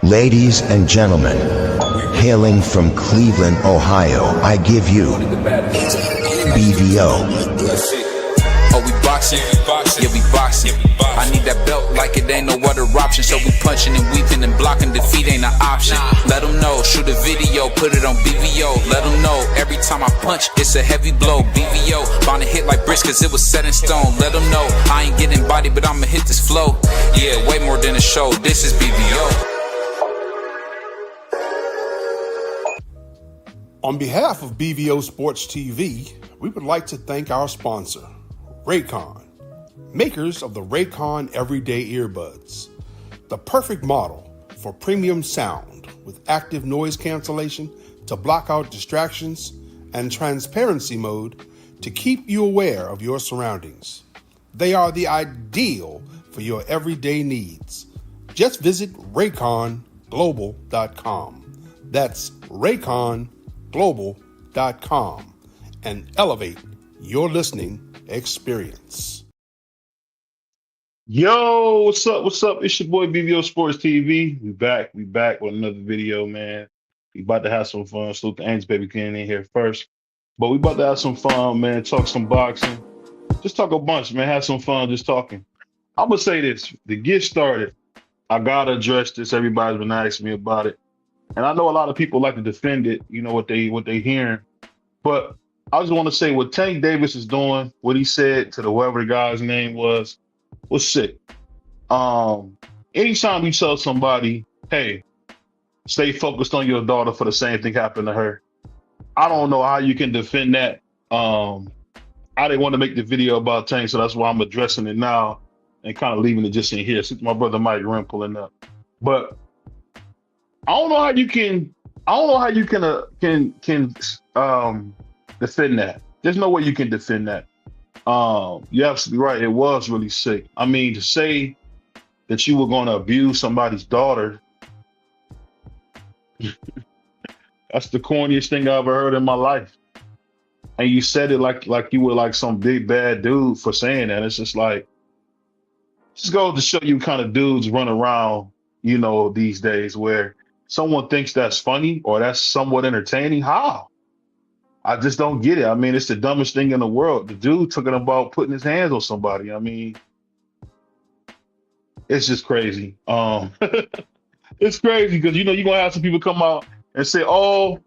Ladies and gentlemen, hailing from Cleveland, Ohio, I give you BVO. Oh, we boxing? Yeah, we boxing. I need that belt like it ain't no other option. So we punching and weaving and blocking. Defeat ain't an option. Let them know, shoot a video, put it on BVO. Let them know, every time I punch, it's a heavy blow. BVO, bound to hit like bricks cause it was set in stone. Let them know, I ain't getting body, but I'ma hit this flow. Yeah, way more than a show, this is BVO. On behalf of BVO Sports TV, we would like to thank our sponsor, Raycon, makers of the Raycon Everyday Earbuds, the perfect model for premium sound with active noise cancellation to block out distractions and transparency mode to keep you aware of your surroundings. They are the ideal for your everyday needs. Just visit RayconGlobal.com. That's RayconGlobal.com and elevate your listening experience. Yo, what's up? What's up? It's your boy BVO Sports TV. We back with another video, man. We about to have some fun. Salute the Angels, baby, getting in here first. But we about to have some fun, man. Talk some boxing. Just talk a bunch, man. Have some fun just talking. I'm gonna say this. To get started, I gotta address this. Everybody's been asking me about it. And I know a lot of people like to defend it, you know, what they hearing. But I just want to say what Tank Davis is doing, what he said to whoever the guy's name was sick. Anytime you tell somebody, hey, stay focused on your daughter for the same thing happened to her, I don't know how you can defend that. I didn't want to make the video about Tank, so that's why I'm addressing it now and kind of leaving it just in here. Since my brother Mike Rim pulling up. But I don't know how you can defend that. There's no way you can defend that. You're absolutely right. It was really sick. I mean, to say that you were going to abuse somebody's daughter, that's the corniest thing I ever heard in my life. And you said it like you were like some big bad dude for saying that. It's just like, just goes to show you kind of dudes run around, you know, these days where someone thinks that's funny or that's somewhat entertaining. How? I just don't get it. I mean, it's the dumbest thing in the world. The dude talking about putting his hands on somebody. I mean, it's just crazy. It's crazy because, you know, you're going to have some people come out and say, oh,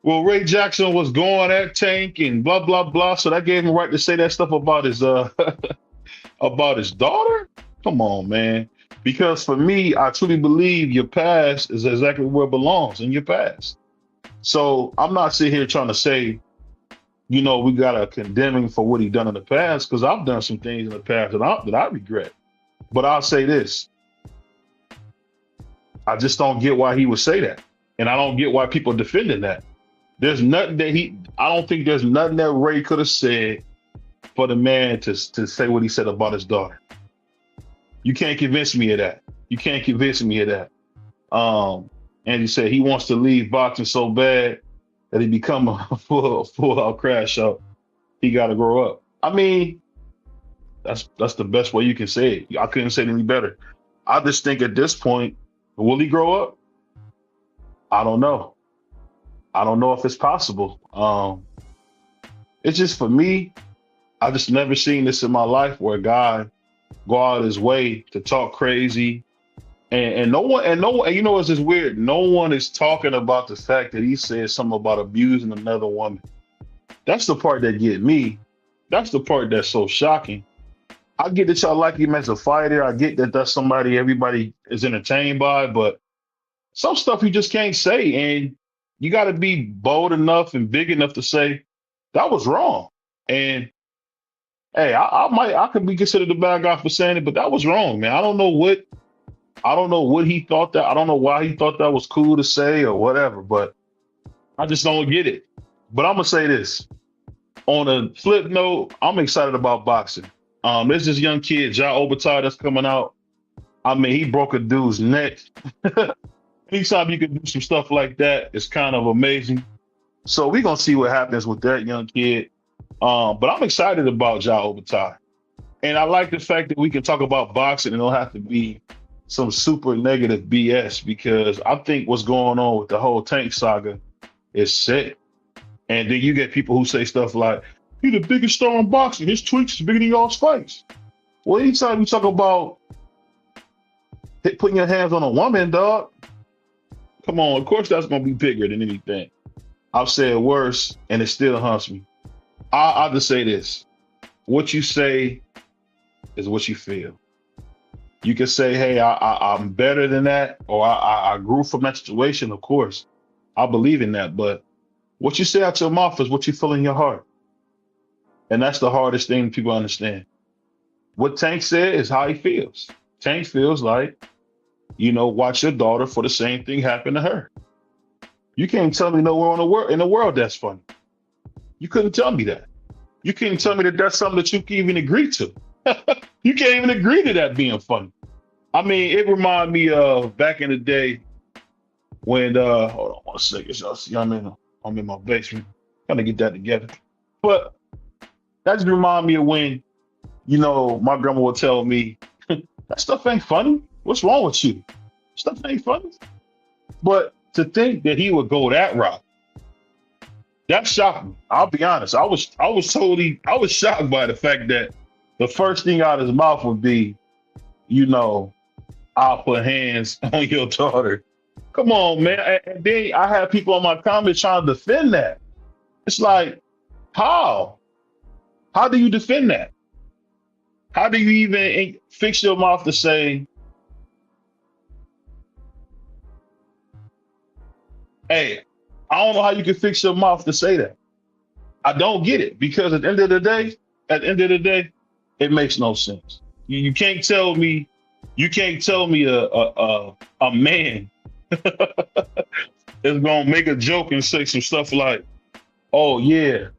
well, Ray Jackson was going at Tank and blah, blah, blah. So that gave him right to say that stuff about his about his daughter? Come on, man. Because for me, I truly believe your past is exactly where it belongs, in your past. So I'm not sitting here trying to say, you know, we got to condemn him for what he done in the past, because I've done some things in the past that I regret. But I'll say this. I just don't get why he would say that. And I don't get why people are defending that. There's nothing that I don't think there's nothing that Ray could have said for the man to say what he said about his daughter. You can't convince me of that. You can't convince me of that. And he said he wants to leave boxing so bad that he become a full-out crash out. He got to grow up. I mean, that's the best way you can say it. I couldn't say it any better. I just think at this point, will he grow up? I don't know. I don't know if it's possible. It's just, for me, I just never seen this in my life where a guy go out of his way to talk crazy, and no one, you know, it's just weird. No one is talking about the fact that he said something about abusing another woman. That's the part that get me. That's the part that's so shocking. I get that y'all like him as a fighter. I get that that's somebody everybody is entertained by, but some stuff you just can't say, and you got to be bold enough and big enough to say that was wrong. And hey, I could be considered the bad guy for saying it, but that was wrong, man. I don't know what he thought that. I don't know why he thought that was cool to say or whatever, but I just don't get it. But I'm gonna say this. On a flip note, I'm excited about boxing. There's this young kid, Ja Obertai, that's coming out. I mean, he broke a dude's neck. Anytime you can do some stuff like that, it's kind of amazing. So we're gonna see what happens with that young kid. But I'm excited about Ja Obertai. And I like the fact that we can talk about boxing and it don't have to be some super negative BS, because I think what's going on with the whole Tank saga is sick. And then you get people who say stuff like, "He's the biggest star in boxing. His tweets is bigger than y'all's fights." Well, anytime you talk about putting your hands on a woman, dog, come on. Of course, that's gonna be bigger than anything. I've said worse, and it still haunts me. I'll just say this: what you say is what you feel. You can say, "Hey, I'm better than that," or I grew from that situation. Of course, I believe in that, but what you say out your mouth is what you feel in your heart. And that's the hardest thing people understand. What Tank said is how he feels. Tank feels like, watch your daughter for the same thing happen to her. You can't tell me nowhere in the world that's funny. You couldn't tell me that. You can't tell me that that's something that you can even agree to. You can't even agree to that being funny. I mean, it reminded me of back in the day when, hold on one second, y'all see, I'm in my basement, trying to get that together. But that just reminded me of when, my grandma would tell me, "That stuff ain't funny. What's wrong with you? Stuff ain't funny." But to think that he would go that route, that shocked me. I'll be honest. I was shocked by the fact that the first thing out of his mouth would be, "I'll put hands on your daughter." Come on, man. And then I have people on my comments trying to defend that. It's like, how? How do you defend that? How do you even fix your mouth to say, "Hey, I don't know how you can fix your mouth to say that"? I don't get it, because at the end of the day, it makes no sense. You can't tell me a man is gonna make a joke and say some stuff like, "Oh yeah,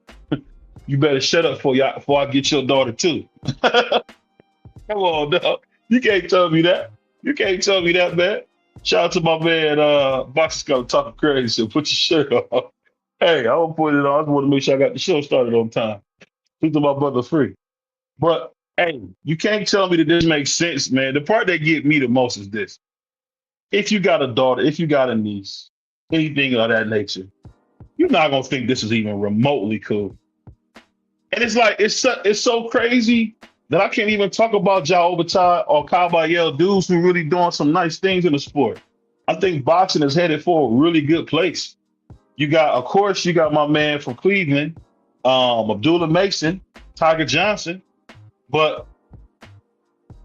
you better shut up before I get your daughter too." Come on, dog. You can't tell me that. You can't tell me that, man. Shout out to my man, Boxing Scott talking crazy. So put your shirt on. Hey, I won't put it on. I just want to make sure I got the show started on time. Keep my brother free. But hey, you can't tell me that this makes sense, man. The part that get me the most is this: if you got a daughter, if you got a niece, anything of that nature, you're not gonna think this is even remotely cool. And it's like it's so crazy that I can't even talk about Ja Obata or Kabayel, dudes who really doing some nice things in the sport. I think boxing is headed for a really good place. Of course, you got my man from Cleveland, Abdullah Mason, Tiger Johnson. But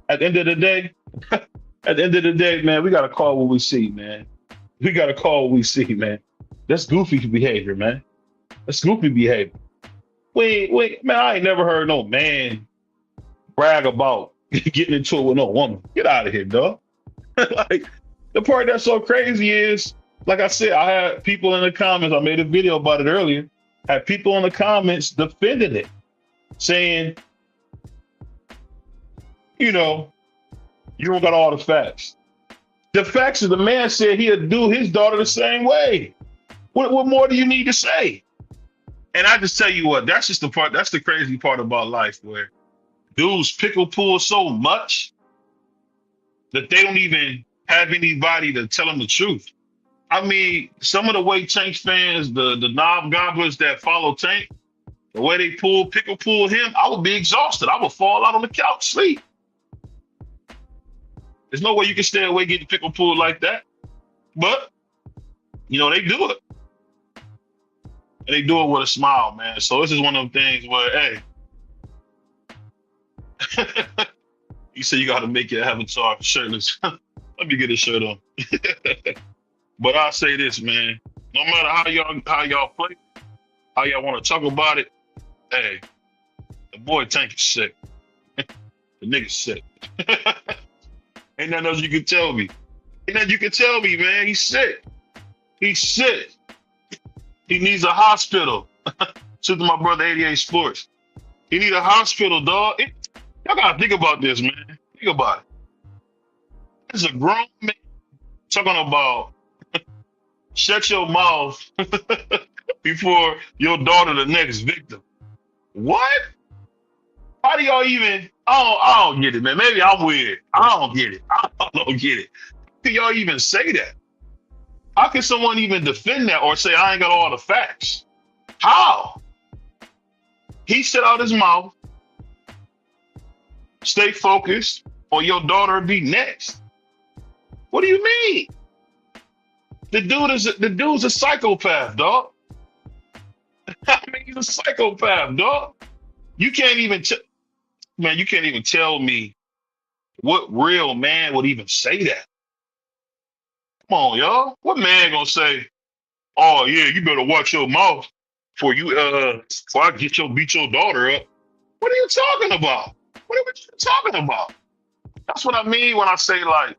at the end of the day, man, we gotta call what we see, man. We gotta call what we see, man. That's goofy behavior, man. That's goofy behavior. Wait, man, I ain't never heard no man brag about getting into it with no woman. Get out of here, dog. Like, the part that's so crazy is, like I said, I had people in the comments, I made a video about it earlier, had people in the comments defending it, saying, you don't got all the facts. The facts is the man said he'll do his daughter the same way. What more do you need to say? And I just tell you what, that's the crazy part about life, where dudes pickle pull so much that they don't even have anybody to tell them the truth. I mean, some of the way Tank fans, the knob gobblers that follow Tank, the way they pickle pull him, I would be exhausted. I would fall out on the couch, sleep. There's no way you can stay away getting pickle pulled like that. But, they do it. And they do it with a smile, man. So this is one of them things where, hey, you say you got to make your avatar shirtless. Let me get a shirt on. But I'll say this, man. No matter how y'all play, how y'all want to talk about it, hey, the boy Tank is sick. The nigga's sick. Ain't nothing else you can tell me. Ain't nothing you can tell me, man. He's sick. He's sick. He needs a hospital. To my brother 88 Sports. He need a hospital, dog. Y'all gotta think about this, man. Think about it. This is a grown man talking about shut your mouth before your daughter the next victim. What? How do y'all even? I don't get it, man. Maybe I'm weird. I don't get it. don't get it. How can y'all even say that? How can someone even defend that or say I ain't got all the facts? How? He said out his mouth, stay focused or your daughter will be next. What do you mean? The dude's a psychopath, dog. I mean, he's a psychopath, dog. You can't even tell me what real man would even say that. Come on, y'all. What man gonna say, oh yeah, you better watch your mouth before I beat your daughter up? What are you talking about? What are you talking about? That's what I mean when I say like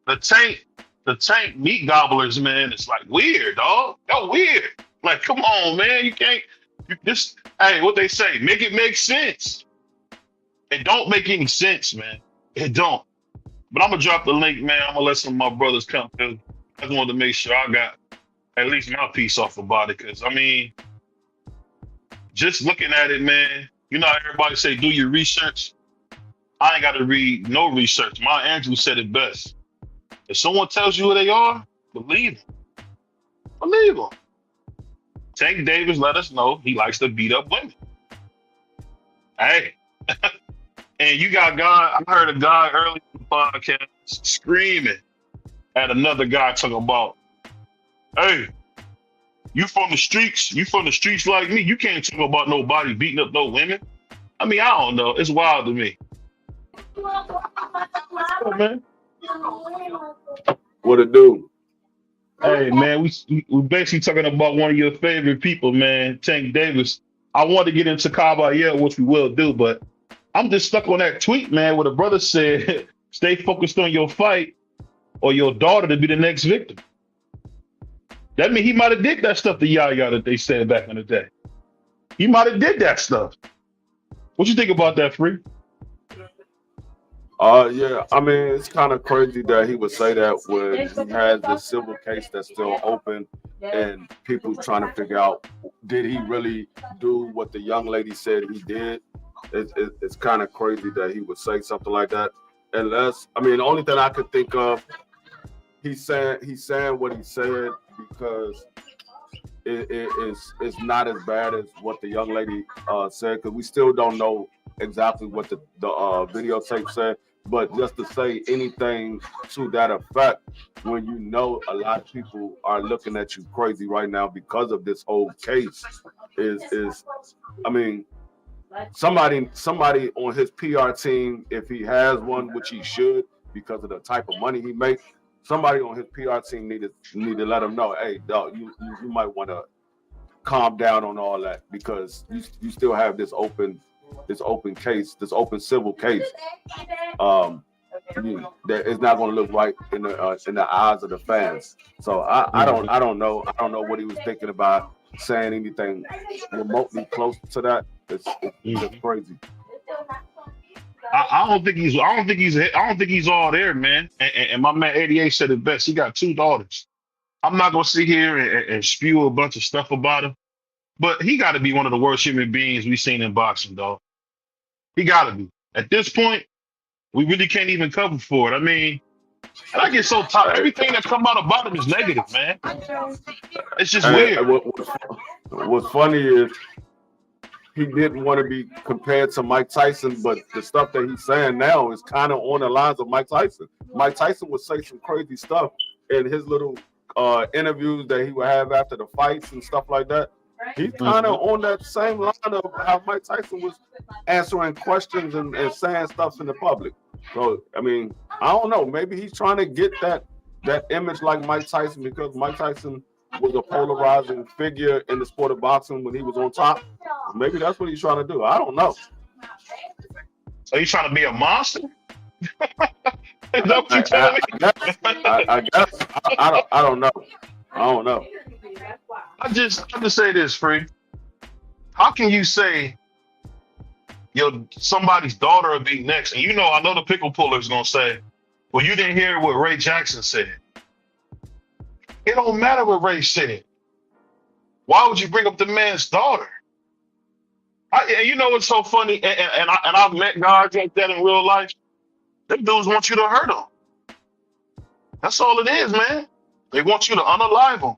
the tank meat gobblers, man. It's like weird, dog. Y'all weird. Like, come on, man. Hey, what they say, make it make sense. It don't make any sense, man. It don't. But I'm gonna drop the link, man. I'm gonna let some of my brothers come through. I just wanted to make sure I got at least my piece off about it. Cause I mean, just looking at it, man, you know how everybody say do your research? I ain't gotta read no research. Maya Angelou said it best. If someone tells you who they are, believe them. Believe them. Tank Davis let us know he likes to beat up women. Hey. And you got I heard a guy early in the podcast screaming at another guy talking about, hey, you from the streets like me. You can't talk about nobody beating up no women. I mean, I don't know. It's wild to me. Oh, man. What it do? Hey, man, we basically talking about one of your favorite people, man, Tank Davis. I want to get into Kabaya, which we will do, but I'm just stuck on that tweet, man, where the brother said, stay focused on your fight or your daughter to be the next victim. That means he might have did that stuff to Yaya that they said back in the day. He might have did that stuff. What you think about that, Free? Yeah, I mean, it's kind of crazy that he would say that when he has this civil case that's still open and people trying to figure out, did he really do what the young lady said he did? It's kind of crazy that he would say something like that. Unless, I mean, the only thing I could think of, he's saying what he said because it's not as bad as what the young lady said, because we still don't know exactly what the videotape said. But just to say anything to that effect, when you know a lot of people are looking at you crazy right now because of this whole case, is I mean, somebody on his PR team, if he has one, which he should, because of the type of money he makes, somebody on his PR team need to let him know, hey, dog, you might want to calm down on all that, because you still have this open case, this open civil case. That is not going to look right in the eyes of the fans. So I don't know what he was thinking about saying anything remotely close to that. It's just crazy. I don't think he's all there, man. And my man 88 said it best. He got 2 daughters. I'm not gonna sit here and spew a bunch of stuff about him, but he got to be one of the worst human beings we've seen in boxing, dog. He got to be. At this point, we really can't even cover for it. I mean, and I get so tired. Everything that come out about him is negative, man. It's just weird. What's funny is he didn't want to be compared to Mike Tyson, but the stuff that he's saying now is kind of on the lines of Mike Tyson. Mike Tyson would say some crazy stuff in his little interviews that he would have after the fights and stuff like that. He's kind of on that same line of how Mike Tyson was answering questions and saying stuff in the public. So, I mean, I don't know. Maybe he's trying to get that image like Mike Tyson, because Mike Tyson was a polarizing figure in the sport of boxing when he was on top. Maybe that's what he's trying to do. I don't know. So he's trying to be a monster? Is that what you're telling me? I guess. I don't know. I don't know. I just say this, Free. How can you say somebody's daughter will be next? And I know the pickle puller is gonna say, well, you didn't hear what Ray Jackson said. It don't matter what Ray said. Why would you bring up the man's daughter? You know what's so funny? And I've met guys like that in real life. Them dudes want you to hurt them. That's all it is, man. They want you to unalive him.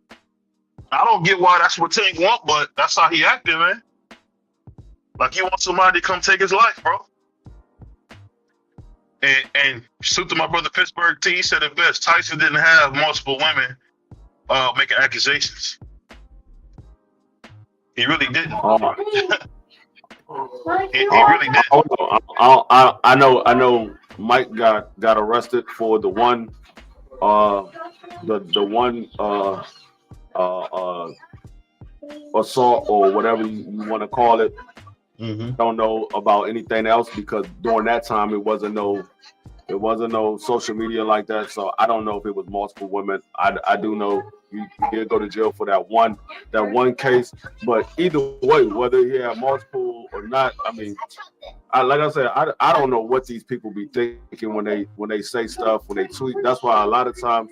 I don't get why that's what Tank want, but that's how he acting, man. Like he wants somebody to come take his life, bro. And salute to my brother Pittsburgh T, he said it best. Tyson didn't have multiple women making accusations. He really didn't. He really didn't. I know Mike got arrested for the one assault or whatever you want to call it. Don't know about anything else because during that time it wasn't no social media like that. So I don't know if it was multiple women. I do know he did go to jail for that one case. But either way, whether he had multiple or not, I mean, like I said, I don't know what these people be thinking when they say stuff, when they tweet. That's why a lot of times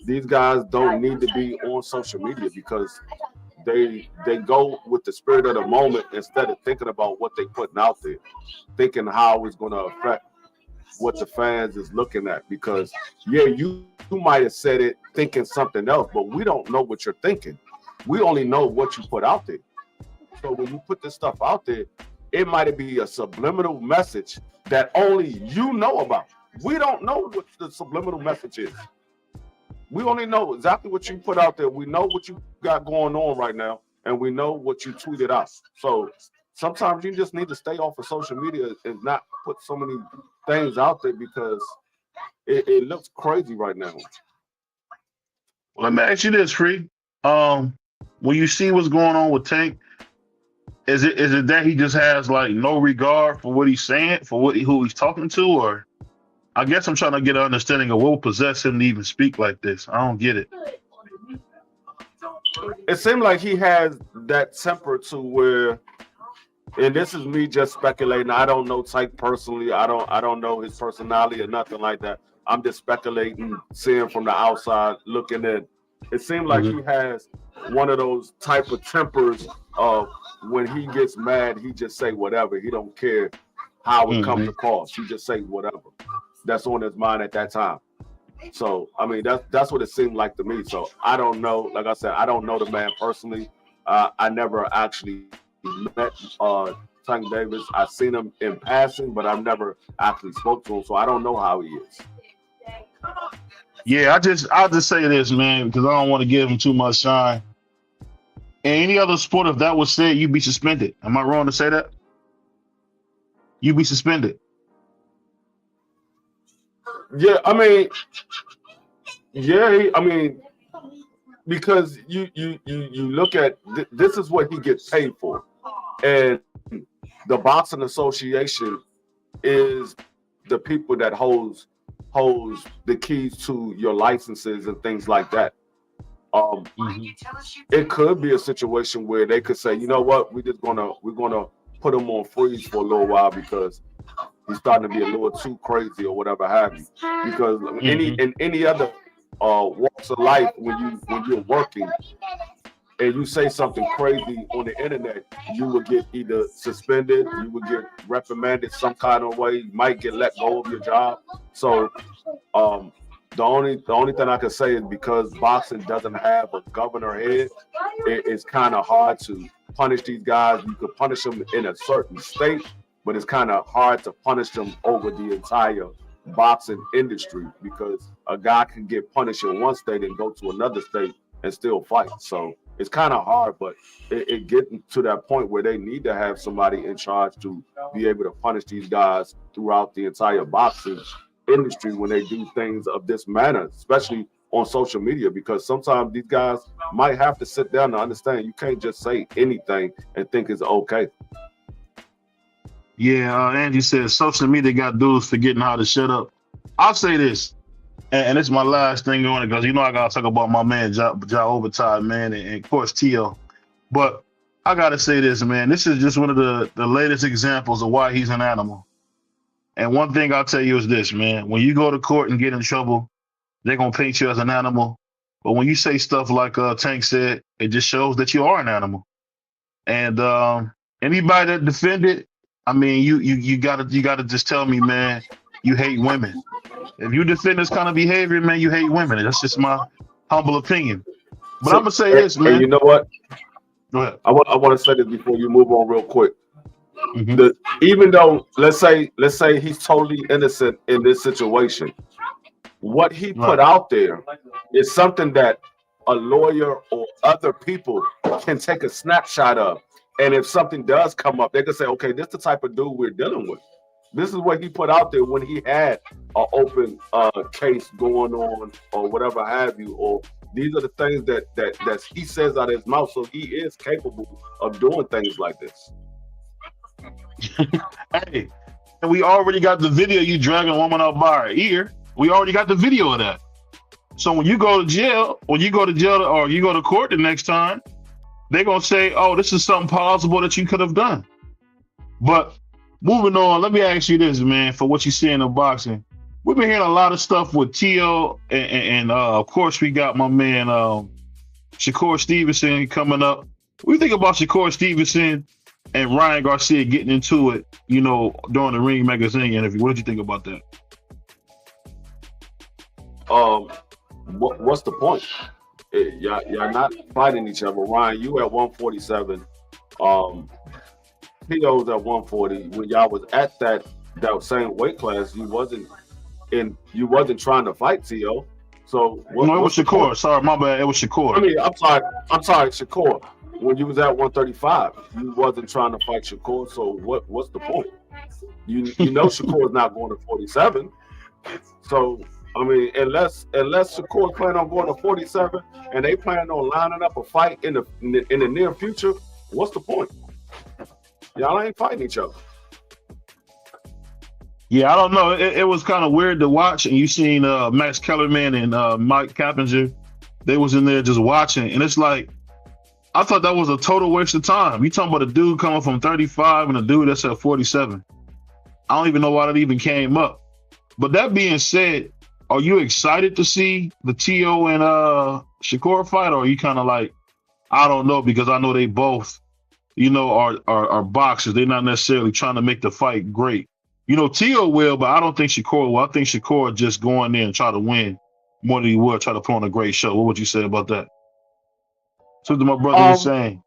these guys don't need to be on social media because they go with the spirit of the moment instead of thinking about what they putting out there, thinking how it's going to affect what the fans is looking at. Because you might have said it thinking something else, but we don't know what you're thinking. We only know what you put out there. So when you put this stuff out there, it might be a subliminal message that only you know about. We don't know what the subliminal message is. We only know exactly what you put out there. We know what you got going on right now, and we know what you tweeted out. So sometimes you just need to stay off of social media and not put so many things out there because it looks crazy right now. Well, let me ask you this, Free. When you see what's going on with Tank, is it that he just has like no regard for what he's saying, for who he's talking to, or? I guess I'm trying to get an understanding of what will possess him to even speak like this. I don't get it. It seemed like he has that temper to where, and this is me just speculating. I don't know Tyke personally. I don't know his personality or nothing like that. I'm just speculating, seeing from the outside, looking in. It seemed like he has one of those type of tempers of when he gets mad, he just say whatever. He don't care how it comes across. He just say whatever that's on his mind at that time. So I mean that's what it seemed like to me. So I don't know. Like I said, I don't know the man personally. I never actually met Tank Davis. I've seen him in passing, but I've never actually spoke to him. So I don't know how he is. Yeah, I'll just say this, man, because I don't want to give him too much shine. In any other sport, if that was said, you'd be suspended. Am I wrong to say that? You'd be suspended. Yeah, I mean, because you look at this is what he gets paid for, and the Boxing Association is the people that holds the keys to your licenses and things like that. It could be a situation where they could say, you know what, we're gonna put him on freeze for a little while because he's starting to be a little too crazy or whatever have you. Because in any other walks of life, when you're working and you say something crazy on the internet, you will get either suspended, you will get reprimanded some kind of way, you might get let go of your job. So the only thing I can say is because boxing doesn't have a governor head, it's kind of hard to punish these guys. You could punish them in a certain state, but it's kind of hard to punish them over the entire boxing industry because a guy can get punished in one state and go to another state and still fight. So it's kind of hard, but it getting to that point where they need to have somebody in charge to be able to punish these guys throughout the entire boxing industry when they do things of this manner, especially on social media, because sometimes these guys might have to sit down and understand you can't just say anything and think it's okay. Yeah, Angie says social media got dudes forgetting how to shut up. I'll say this, and it's my last thing on it because I gotta talk about my man Ja Overtime, man, and of course T.O. But I gotta say this, man. This is just one of the latest examples of why he's an animal. And one thing I'll tell you is this, man. When you go to court and get in trouble, they're gonna paint you as an animal. But when you say stuff like Tank said, it just shows that you are an animal. And anybody that defended, I mean, you gotta just tell me, man, you hate women. If you defend this kind of behavior, man, you hate women. That's just my humble opinion. But I'm gonna say this, man. And you know what? Go ahead. I want to say this before you move on real quick. Mhm. Even though let's say he's totally innocent in this situation, what he put Right. out there is something that a lawyer or other people can take a snapshot of. And if something does come up, they can say, okay, this is the type of dude we're dealing with. This is what he put out there when he had an open case going on or whatever have you. Or these are the things that he says out of his mouth. So he is capable of doing things like this. Hey, and we already got the video you dragging a woman out by her ear. We already got the video of that. So when you go to jail, or you go to court the next time, they're gonna say, "Oh, this is something possible that you could have done." But moving on, let me ask you this, man, for what you see in the boxing. We've been hearing a lot of stuff with T.O. and of course we got my man Shakur Stevenson coming up. What do you think about Shakur Stevenson and Ryan Garcia getting into it, during the Ring Magazine interview? What did you think about that? What's the point? Y'all not fighting each other. Ryan, you at 147. P.O.'s at 140. When y'all was at that same weight class, you wasn't trying to fight T.O. So No, it was Shakur. Sorry, my bad. It was Shakur. I mean, I'm sorry, Shakur. When you was at 135, you wasn't trying to fight Shakur. So what's the point? You know Shakur's not going to 47. So I mean, unless Shakur's planning on going to 47 and they plan on lining up a fight in the near future, what's the point? Y'all ain't fighting each other. Yeah, I don't know. It was kind of weird to watch, and you seen Max Kellerman and Mike Cappinger. They was in there just watching, and it's like, I thought that was a total waste of time. You talking about a dude coming from 35 and a dude that's at 47. I don't even know why that even came up. But that being said, are you excited to see the T.O. and Shakur fight, or are you kind of like, I don't know, because I know they both, are boxers. They're not necessarily trying to make the fight great. T.O. will, but I don't think Shakur will. I think Shakur just go in there and try to win more than he will try to put on a great show. What would you say about that? Something my brother is saying.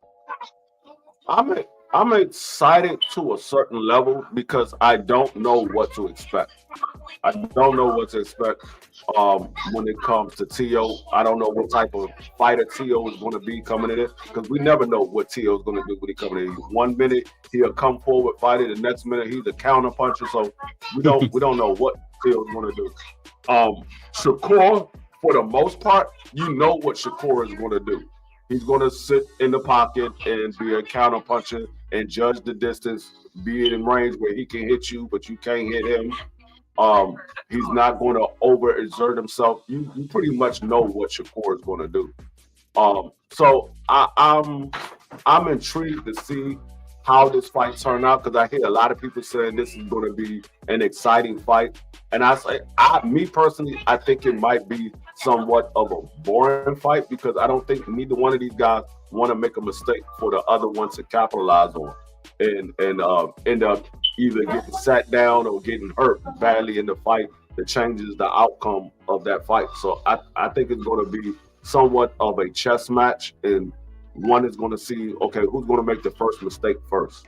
I'm excited to a certain level because I don't know what to expect. I don't know what to expect when it comes to T.O. I don't know what type of fighter T.O. is going to be coming in, because we never know what T.O. is going to do when he coming in. 1 minute he'll come forward fighting, the next minute he's a counter puncher. So we don't know what T.O. is going to do. Shakur, for the most part, you know what Shakur is going to do. He's going to sit in the pocket and be a counter puncher and judge the distance, be it in range where he can hit you, but you can't hit him. He's not going to overexert himself. You pretty much know what Shakur is going to do. So I'm intrigued to see how this fight turned out, because I hear a lot of people saying this is going to be an exciting fight. And me personally, I think it might be somewhat of a boring fight, because I don't think neither one of these guys want to make a mistake for the other one to capitalize on and end up either getting sat down or getting hurt badly in the fight that changes the outcome of that fight. So I think it's going to be somewhat of a chess match, and one is going to see, okay, who's going to make the first mistake first.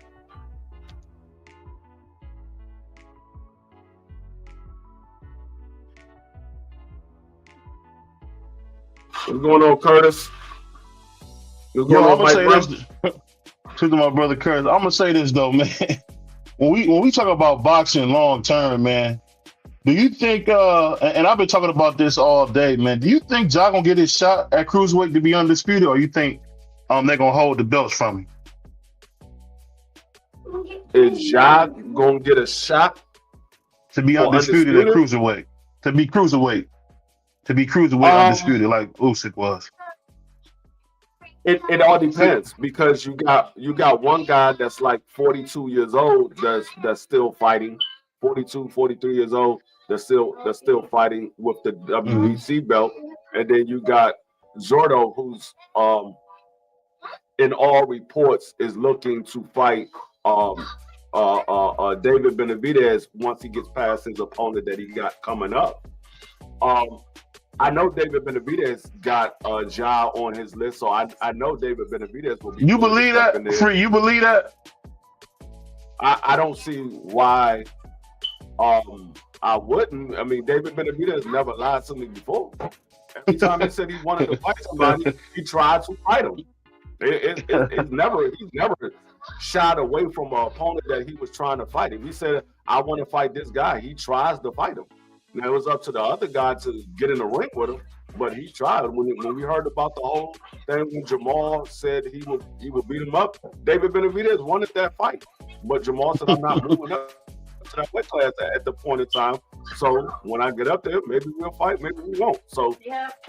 What's going on, Curtis? I'm gonna say this to my brother Curtis. I'm gonna say this though, man. When we talk about boxing long term, man, do you think? And I've been talking about this all day, man. Do you think Ja gonna get his shot at cruiserweight to be undisputed, or you think they're gonna hold the belts from him? Is Ja gonna get a shot to be undisputed at cruiserweight? To be cruiserweight undisputed, like Usyk was. It all depends, because you got one guy that's like 42 years old that's still fighting, 42, 43 years old that's still fighting with the WBC belt, and then you got Zordo, who's in all reports is looking to fight David Benavidez once he gets past his opponent that he got coming up. I know David Benavidez got Ja on his list, so I know David Benavidez will be. You believe that? Free? You believe that? I don't see why. I wouldn't. I mean, David Benavidez never lied to me before. Every time he said he wanted to fight somebody, he tried to fight him. He's never shied away from an opponent that he was trying to fight. If he said, I want to fight this guy, he tries to fight him. Now, it was up to the other guy to get in the ring with him, but he tried. When we heard about the whole thing when Jamal said he would beat him up, David Benavidez wanted that fight. But Jamal said, I'm not moving up to that weight class at the point in time. So when I get up there, maybe we'll fight, maybe we won't. So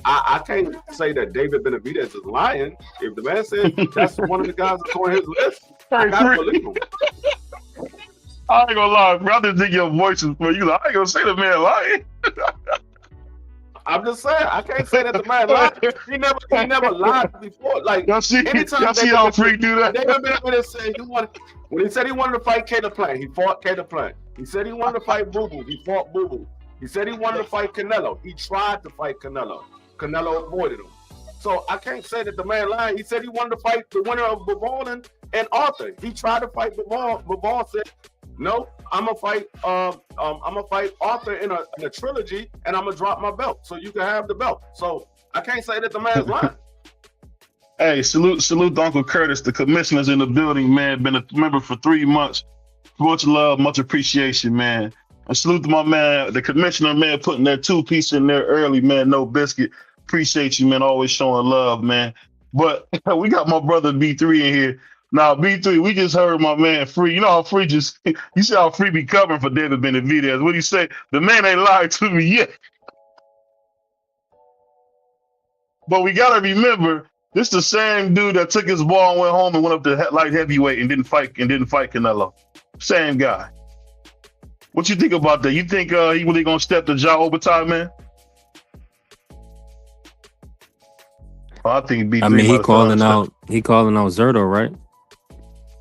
I can't say that David Benavidez is lying. If the man said that's one of the guys that's on his list, I gotta believe him. I ain't gonna lie, bro. I just think your voice is for you. I ain't gonna say the man lying. I'm just saying, I can't say that the man lied. He never lied before. Like, y'all see how Freak do that? David Benavidez said when he said he wanted to fight Caleb Plant, he fought Caleb Plant. He said he wanted to fight Boo Boo, he fought Boo Boo. He said he wanted to fight Canelo. He tried to fight Canelo. Canelo avoided him. So I can't say that the man lied. He said he wanted to fight the winner of Bivol and Arthur. He tried to fight Bivol. Bivol said, no, I'm gonna fight Arthur in a trilogy, and I'm gonna drop my belt so you can have the belt. So I can't say that the man's lying. Hey, salute to Uncle Curtis. The commissioner's in the building, man. Been a member for 3 months. Much love, much appreciation, man. And salute to my man, the commissioner, man, putting that 2-piece in there early, man. No biscuit. Appreciate you, man. Always showing love, man. But we got my brother B3 in here. Now, B3, we just heard my man Free. You know how Free you see how Free be covering for David Benavidez. What do you say? The man ain't lied to me yet. But we got to remember, this the same dude that took his ball and went home and went up to light heavyweight and didn't fight Canelo. Same guy. What you think about that? You think he really gonna step to Ja overtime, man? I think he he calling out Zerto, right?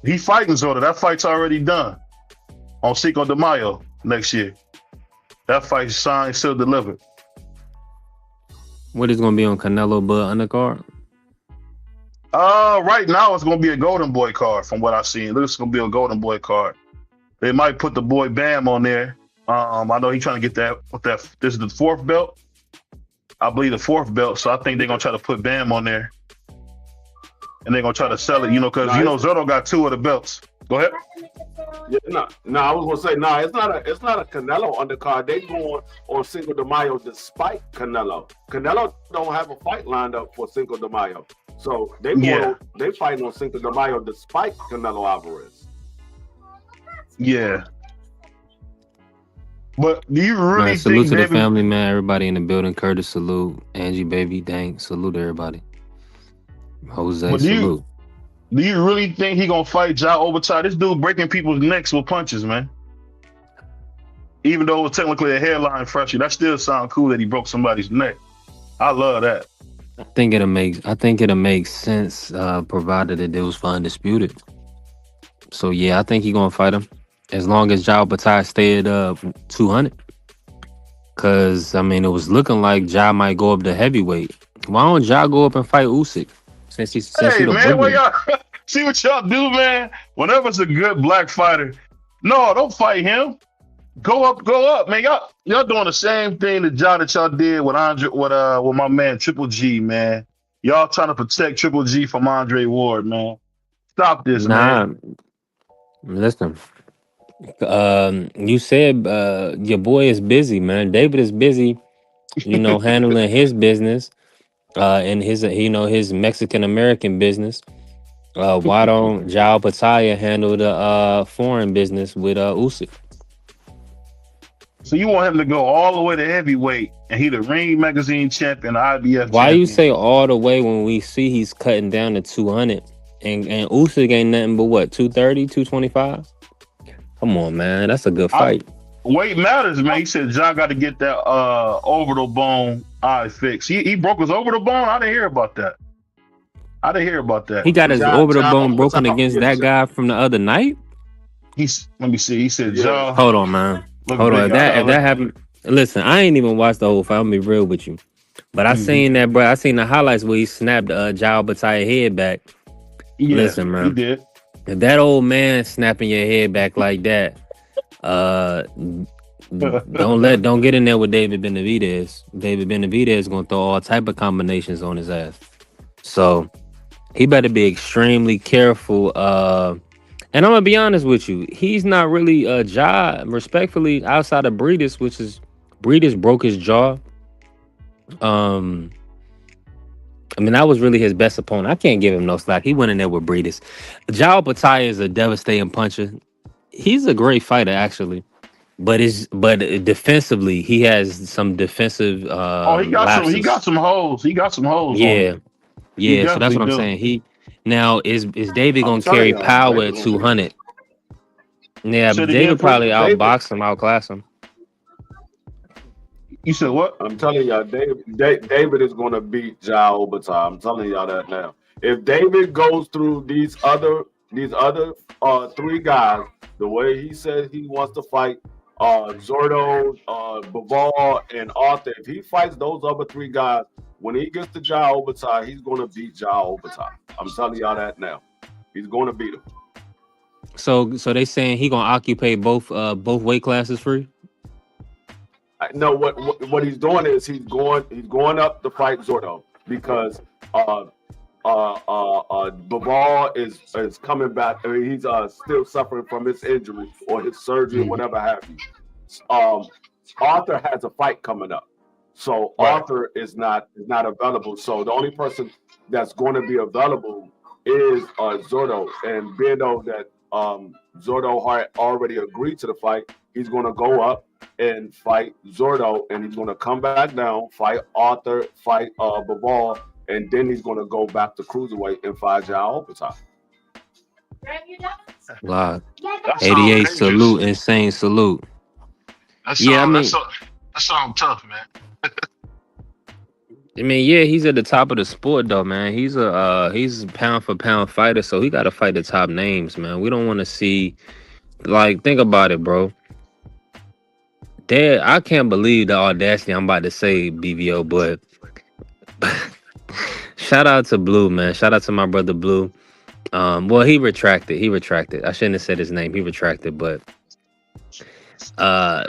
He fighting Zerto. That fight's already done on Cinco de Mayo next year. That fight's signed, still delivered. What is gonna be on Canelo but undercard? Right now it's gonna be a Golden Boy card from what I've seen. It looks gonna be a Golden Boy card. They might put the boy Bam on there. I know he's trying to get that with that. This is the 4th belt. I believe the 4th belt. So I think they're gonna try to put Bam on there. And they're gonna try to sell it, because Zerto got 2 of the belts. Go ahead. Yeah, no, I was gonna say it's not a Canelo undercard. They going on Cinco de Mayo despite Canelo. Canelo don't have a fight lined up for Cinco de Mayo, so they fighting on Cinco de Mayo despite Canelo Alvarez. Yeah. But do you really salute think to the family, man? Everybody in the building. Curtis, salute. Angie, baby, thanks. Salute everybody. Jose, salute. Do you really think he gonna fight Ja overtime? This dude breaking people's necks with punches, man. Even though it was technically a hairline fracture, that still sound cool that he broke somebody's neck. I love that. I think it'll make sense, provided that it was for undisputed. So yeah, I think he gonna fight him as long as Ja Batai stay at 200. Cause it was looking like Ja might go up to heavyweight. Why don't Ja go up and fight Usyk? Since he man, y'all see what y'all do, man. Whenever it's a good black fighter, no, don't fight him. Go up, man. Y'all doing the same thing that y'all did with with my man Triple G, man. Y'all trying to protect Triple G from Andre Ward, man. Stop this, man. Listen. You said your boy is busy, man. David is busy, handling his business. And his Mexican American business. Why don't Jao Pataya handle the foreign business with Usyk? So you want him to go all the way to heavyweight and he the Ring Magazine champion, the IBF Why champion? You say all the way when we see he's cutting down to 200 and Usyk ain't nothing but what, 230, 225? Come on, man, that's a good fight. Weight matters, man. He said John got to get that orbital bone eye fixed. He broke his orbital bone. I didn't hear about that. He got his orbital bone broken against that guy from the other night. Let me see. He said Yeah. jaw Hold on, man. look Hold on. big. I If gotta that look. happened, listen, I ain't even watched the whole fight. I'm gonna be real with you. But I Hmm. seen that, bro. I seen the highlights where he snapped Jao Bataille head back. Yeah, Listen, he man. did. If that old man snapping your head back like that, uh, don't get in there with David Benavidez. David Benavidez gonna throw all type of combinations on his ass. So he better be extremely careful. And I'm gonna be honest with you, he's not really a jaw, respectfully, outside of Breedis, which is Breedis broke his jaw. Um, I mean, that was really his best opponent. I can't give him no slack. He went in there with Breedis. Jao Patai is a devastating puncher. He's a great fighter, actually. But defensively, he has some defensive Oh, he got some. He got lapses. some holes. He got some holes on him. Yeah, He yeah. So that's definitely what I'm do. saying. He now is David I'm gonna telling carry y'all, power David at gonna beat him. 200? Yeah, Say it again, David please. probably David, outbox him, outclass him. You said what? I'm telling y'all, David is gonna beat Jao Obata. I'm telling y'all that now. If David goes through these other three guys, the way he says he wants to fight Zordo, Baval, and Arthur, if he fights those other three guys, when he gets to Jao Obata, he's gonna beat Jao Obata. I'm telling y'all that now. He's gonna beat him. So they saying he gonna occupy both weight classes free. No, what he's doing is he's going up to fight Zordo because Baval is coming back. I mean, he's still suffering from his injury or his surgery or Mhm. whatever have you. Um, Arthur has a fight coming up, so Right. Arthur is not available. So the only person that's going to be available is Zordo, and being though that Zordo had already agreed to the fight, he's going to go up and fight Zordo, and he's going to come back down, fight Arthur, fight Baval, and then he's going to go back to cruiserweight and fight Jao Opata. Wow. That sounds 88 dangerous. salute, insane salute. That Yeah, I sounds. mean, That sounds tough, man. yeah, he's at the top of the sport though, man. He's a pound for pound fighter, so he got to fight the top names, man. We don't want to see like think about it, bro. There, I can't believe the audacity I'm about to say, BVO, but shout out to Blue, man. Shout out to my brother Blue. Well, he retracted. He retracted. I shouldn't have said his name. He retracted, but uh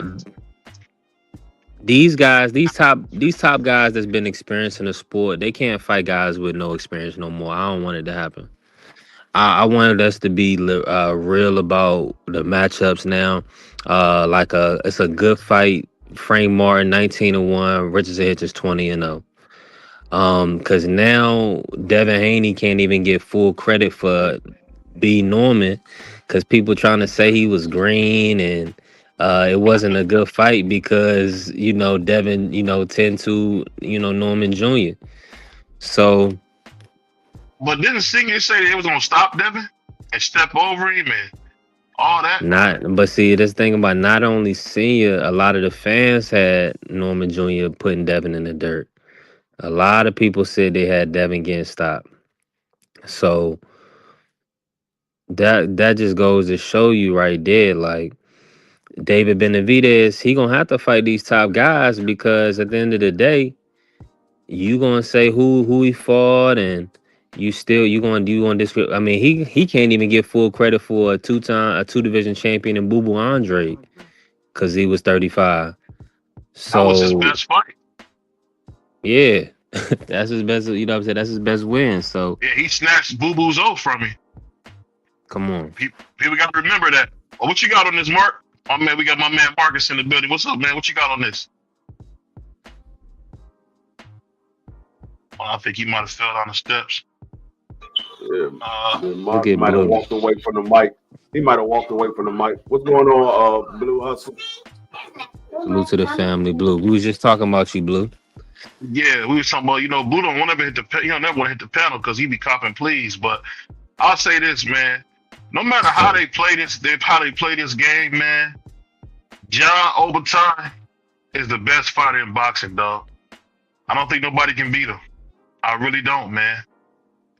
these top guys that's been experiencing the sport, they can't fight guys with no experience no more. I don't want it to happen. I wanted us to be real about the matchups now. It's a good fight. Frank Martin 19-1, Richardson Hitchens 20-0. Because now Devin Haney can't even get full credit for B Norman, because people trying to say he was green and it wasn't a good fight because Devin 10-2 Norman Jr. So But didn't Singer say they was gonna stop Devin and step over him and all that? but see, this thing about not only senior, a lot of the fans had Norman Jr. putting Devin in the dirt. A lot of people said they had Devin getting stopped. So that just goes to show you right there, like David Benavidez, he gonna have to fight these top guys because at the end of the day, you gonna say who he fought, and you gonna discredit. I mean, he can't even get full credit for a two division champion in Boo Boo Andre because he was 35. That was his So best fight. yeah, that's his best. You know what I'm saying? That's his best win. So Yeah, he snatched Boo Boo's O from me. come on. People got to remember that. Well, what you got on this, Mark? Oh man, we got my man Marcus in the building. What's up, man? What you got on this? I think he might have fell down the steps. Yeah, Uh, Mark Look at might have Blue. walked away from the mic. He might have walked away from the mic. What's going on, Blue Hustle? Blue to the family. Blue. We was just talking about you, Blue. yeah, we was talking about, Blue don't want to hit he don't never want to hit the panel because he be copping please. But I'll say this, man. No matter how they play this, game, man. John Obertine is the best fighter in boxing, dog. I don't think nobody can beat him. I really don't, man.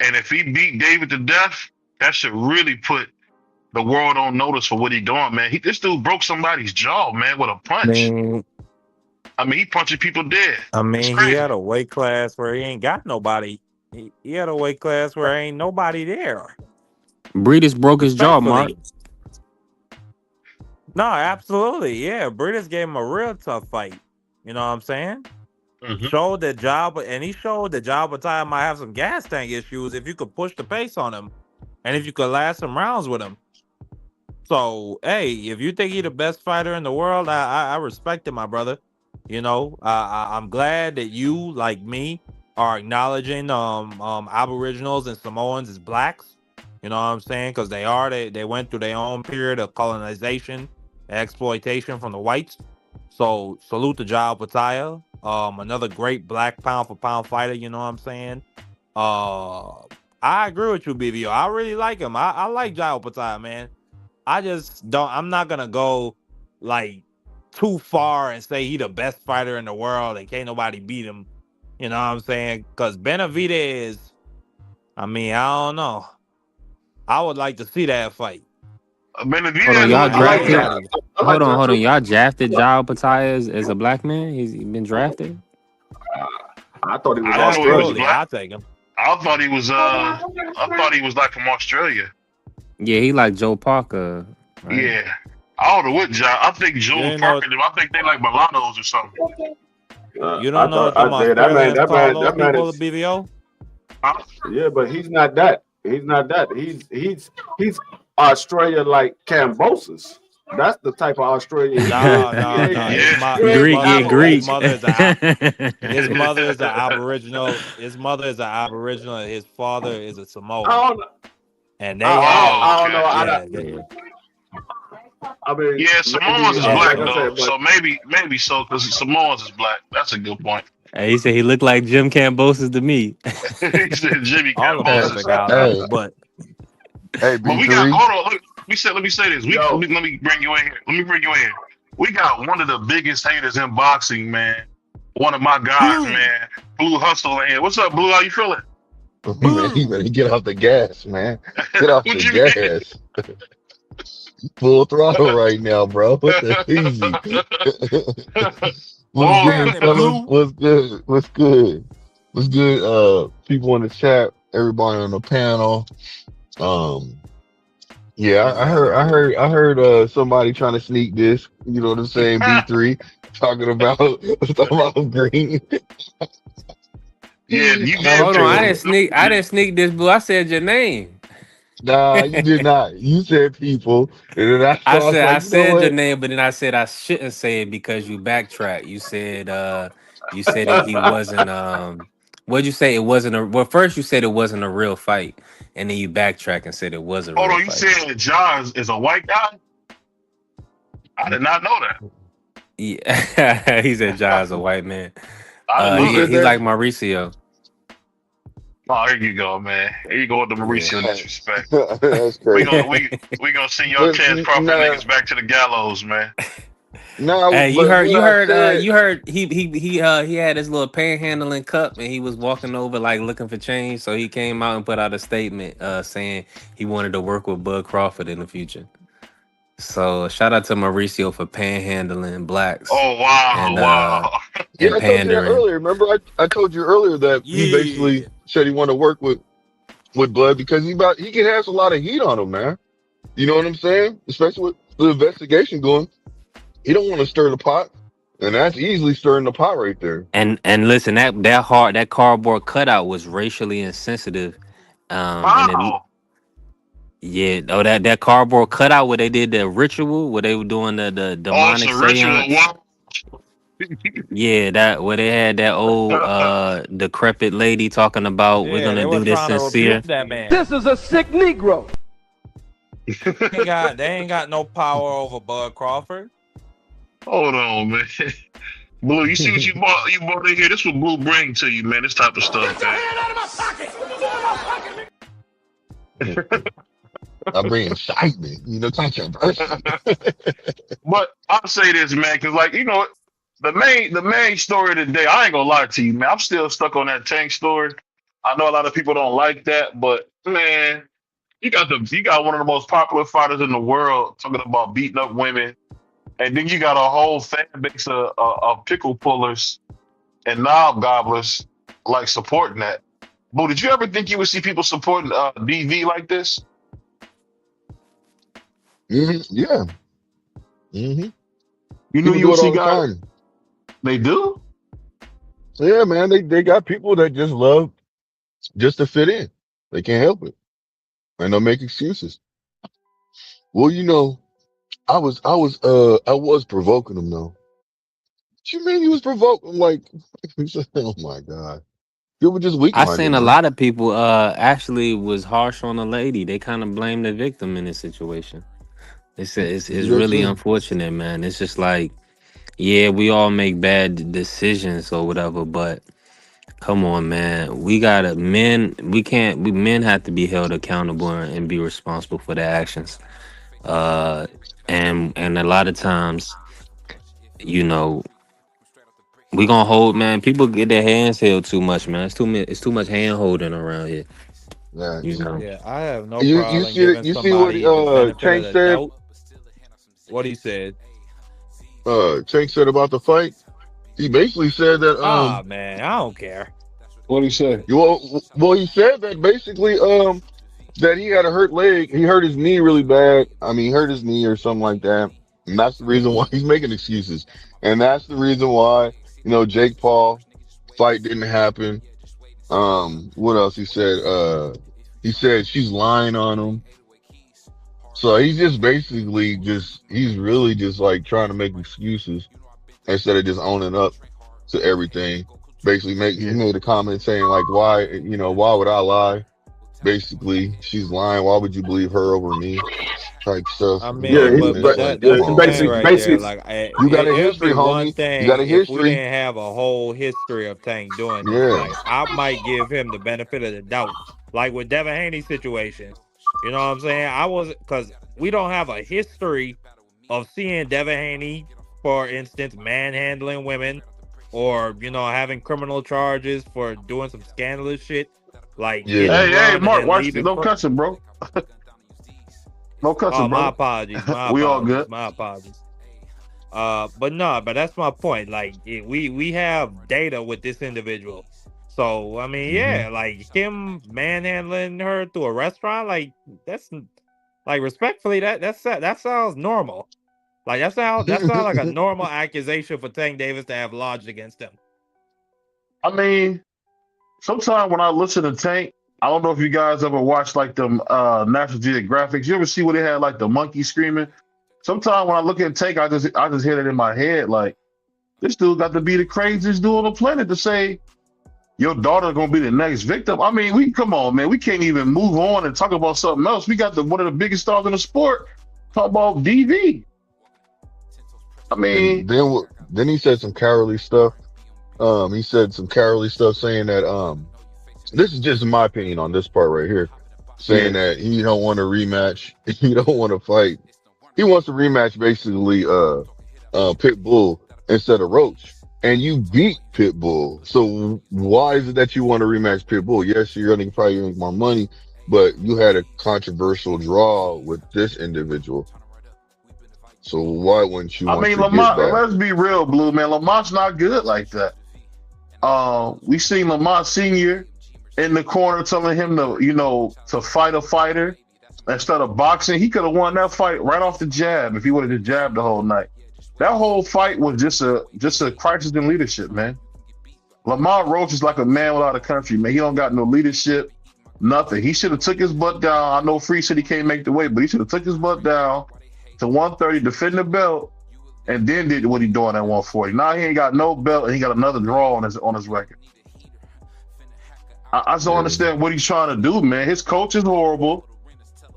And if he beat David to death, that should really put the world don't notice for what he doing, man. This dude broke somebody's jaw, man, with a I punch. mean, I mean, he punching people dead. It's he crazy. had a weight class where he ain't got nobody. He had a weight class where ain't nobody there. Breedis broke his jaw, Mark. Respectfully. No, absolutely. Yeah. Breedis gave him a real tough fight. You know what I'm saying? Showed that Jabba, and he showed that Jabba Ty might have some gas tank issues if you could push the pace on him and if you could last some rounds with him. So, hey, if you think he's the best fighter in the world, I respect it, my brother. You know, I'm glad that you, like me, are acknowledging Aboriginals and Samoans as blacks. You know what I'm saying? Because they went through their own period of colonization and exploitation from the whites. So salute to Jao Pataya, another great black pound for pound fighter. You know what I'm saying? I agree with you, BVO. I really like him. I like Jao Pataya, man. I just don't. I'm not gonna go like too far and say he the best fighter in the world and can't nobody beat him. You know what I'm saying? Because Benavidez, I mean, I don't know. I would like to see that fight. Benavidez, Hold on, y'all I like drafted. that. I like Hold that on. too. Y'all drafted Jao Pataya as a black man. He's been drafted. I thought he was I don't know if he was Australian. black. I'll take him. I thought he was like from Australia. Yeah, he like Joe Parker. Right? Yeah. I don't know what Joe. I think Joe You Parker. I think they like mulattoes or something. You don't know what them Australians call those people at BVO? Yeah, but he's not that. He's not that. He's Australia like Cambosis. That's the type of Australian. No. Greek. His mother is an Aboriginal. His mother is an Aboriginal. And his father is a Samoan. And they I don't know. I mean, yeah, Samoans is black like though, said, so maybe so because Samoans is black. That's a good point. He said he looked like Jim Cambosis to me. He said Jimmy all of us Cambosis. are but Hey, But we got hold on. Let me say this. Let me bring you in here. We got one of the biggest haters in boxing, man. One of my guys, man. Blue Hustle in here. What's up, Blue? How you feeling? Man, you better get off the gas, man. Get off the gas. Full throttle right now, bro. Easy. What's good, fellas? What's good? What's good? People in the chat, everybody on the panel. Yeah, I heard somebody trying to sneak this, you know what I'm saying, B3 talking about green. Yeah, you did. Hold on, I didn't sneak this, Blue. I said your name. Nah, you did not. You said people, and then I said your name, but then I said I shouldn't say it because you backtrack. You said that he wasn't what'd you say? It wasn't well, first you said it wasn't a real fight, and then you backtrack and said it was a real Hold on, you fight. said John is a white guy? I did not know that. Yeah. He said John's a white man. He's like Mauricio. Oh, here you go, man. Here you go with the Mauricio disrespect. That's crazy. We gonna send your Chance Crawford niggas back to the gallows, man. No, hey, you heard he had his little panhandling cup and he was walking over like looking for change, so he came out and put out a statement saying he wanted to work with Bud Crawford in the future. So shout out to Mauricio for panhandling blacks. Oh wow, and, yeah, I told you that earlier. Remember, I told you earlier that he basically said he wanted to work with Bud because he can have a lot of heat on him, man. You know what I'm saying? Especially with the investigation going. He don't want to stir the pot, and that's easily stirring the pot right there. And listen, that cardboard cutout was racially insensitive. Wow. That cardboard cutout where they did the ritual, where they were doing the demonic seance. Yeah, that where they had that old decrepit lady talking about we're gonna do this sincere. This is a sick Negro. They ain't got no power over Bud Crawford. Hold on, man. Blue, you see what you bought in here? This what Blue bring to you, man. This type of stuff. Get your hand out of my pocket! I bring excitement, controversy. But I'll say this, man, because the main story of the day, I ain't gonna lie to you, man. I'm still stuck on that Tank story. I know a lot of people don't like that, but man, You got one of the most popular fighters in the world talking about beating up women, and then you got a whole fan base of pickle pullers and knob gobblers like supporting that. Boo, did you ever think you would see people supporting DV like this? Yeah. hmm You knew People you do would it see all the guys. time. They do. Yeah, man. They got people that just love just to fit in. They can't help it, and they'll make excuses. Well, I was provoking them though. What you mean you was provoking? Like, oh my god, you were just weak I minded, seen a man. lot of people actually was harsh on the lady. They kind of blame the victim in this situation. They said You it's do that really too. unfortunate, man. It's just like, yeah, we all make bad decisions or whatever, but come on, man. We gotta men. We can't. We men have to be held accountable and be responsible for their actions. Uh, and a lot of times, you know, we gonna hold, man. People get their hands held too much, man. It's too much hand holding around here. You Nice. know. Yeah, I have no You problem see giving what somebody the benefit of Tank the said. doubt. What he said. Tank said about the fight. He basically said that Ah, man, I don't care. What do you say? he said that basically that he had a hurt leg. He hurt his knee really bad. I mean, he hurt his knee or something like that. And that's the reason why he's making excuses. And that's the reason why, Jake Paul fight didn't happen. What else he said? He said she's lying on him. So he's just basically he's really just like trying to make excuses instead of just owning up to everything. Basically he Yeah. made a comment saying like, why would I lie? Basically, she's lying. Why would you believe her over me? Type stuff. I Yeah, mean, he, but And it's but like, come that's the on, thing basically, man. right there. basically, Like, You got a it would history, be one homie. You got thing a if we history. didn't have a whole history of Tank doing this. Yeah. Like, I might give him the benefit of the doubt. Like with Devin Haney's situation, you know what I'm saying? I was because we don't have a history of seeing Devin Haney, for instance, manhandling women or having criminal charges for doing some scandalous shit, like hit Yeah. and Hey, run and Mark, then watch. leaving. No cussing, bro. No Oh, cussing, my brother. apologies. My We all apologies. good. My apologies. But no, but that's my point. Like we have data with this individual. So I mean, hmm yeah, like him manhandling her through a restaurant, like that's like respectfully, that sounds normal. Like that sounds like a normal accusation for Tank Davis to have lodged against him. I mean, sometimes when I listen to Tank, I don't know if you guys ever watched like them National Geographics. You ever see where they had like the monkey screaming? Sometimes when I look at Tank, I just hear it in my head like this dude got to be the craziest dude on the planet to say your daughter gonna be the next victim. I mean, we come on, man. We can't even move on and talk about something else. We got one of the biggest stars in the sport talk about DV. I And mean, then he said some cowardly stuff. He said some cowardly stuff saying that this is just my opinion on this part right here, saying yeah. that he don't want to rematch, he don't want to fight. He wants to rematch basically Pitbull instead of Roach. And you beat Pitbull. So why is it that you want to rematch Pitbull? Yes, you're gonna probably make more money, but you had a controversial draw with this individual. So why wouldn't you I want mean, to get Lamont. back? Let's be real, Blue man. Lamont's not good like that. We seen Lamont Senior in the corner telling him to fight a fighter instead of boxing. He could have won that fight right off the jab if he would have just jabbed the whole night. That whole fight was just a crisis in leadership, man. Lamont Roach is like a man without a country, man. He don't got no leadership, nothing. He should have took his butt down. I know Free said he can't make the weight, but he should have took his butt down to 130, defend the belt, and then did what he doing at 140. Now he ain't got no belt, and he got another draw on his record. I just don't Yeah. understand what he's trying to do, man. His coach is horrible.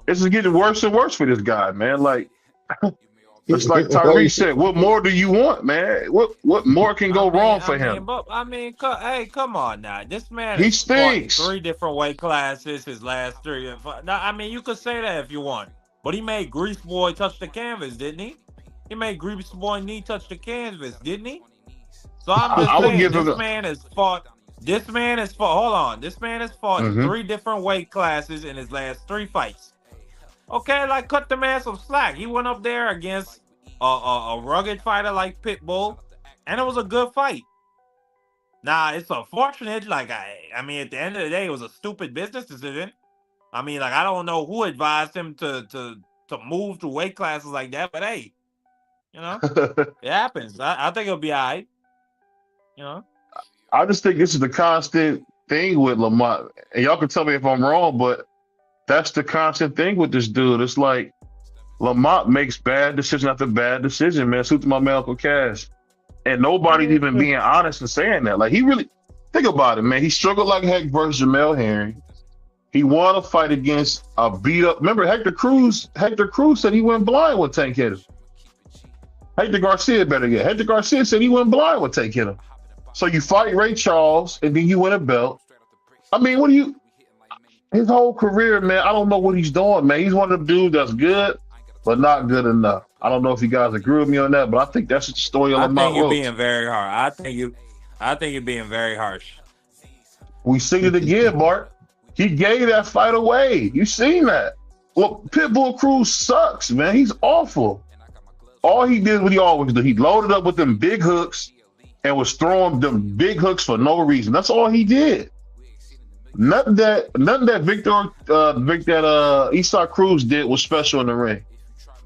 This is getting worse and worse for this guy, man. Like it's like Tyree said, what more do you want, man? What more can go wrong for him? Hey, come on now. This man He has fought in stinks. 3 different weight classes his last 3. Now, I mean, you could say that if you want, but he made Grease Boy touch the canvas, didn't he? He made Grease Boy knee touch the canvas, didn't he? So I'm just I would saying, give him this the. man has fought. This man has fought. Hold on, this man has fought in Mhm. 3 different weight classes in his last 3 fights. Okay, like cut the man some slack. He went up there against a rugged fighter like Pitbull, and it was a good fight. Now it's unfortunate. Like I mean, at the end of the day, it was a stupid business decision. I mean, like I don't know who advised him to move to weight classes like that, but hey, you know, it happens. I think it'll be all right. You know, I just think this is the constant thing with Lamont. And y'all can tell me if I'm wrong, but that's the constant thing with this dude. It's like Lamont makes bad decision after bad decision, man. Suit to my man Uncle Cash. And nobody's even being honest and saying that. Like, he really, think about it, man. He struggled like heck versus Jamel Herring. He won a fight against a beat up. Remember, Hector Cruz said he went blind when Tank hit him. Hector Garcia better get. Hector Garcia said he went blind when Tank hit him. So you fight Ray Charles and then you win a belt. I mean, what do you, his whole career, man, I don't know what he's doing, man. He's one of them dudes that's good, but not good enough. I don't know if you guys agree with me on that, but I think that's the story of I Lamont think you're Roach. being very hard. I think you're being very harsh. We seen it again, Bart. He gave that fight away. You seen that? Look, Pitbull Cruz sucks, man. He's awful. All he did what he always do. He loaded up with them big hooks and was throwing them big hooks for no reason. That's all he did. Nothing that Isaac Cruz did was special in the ring.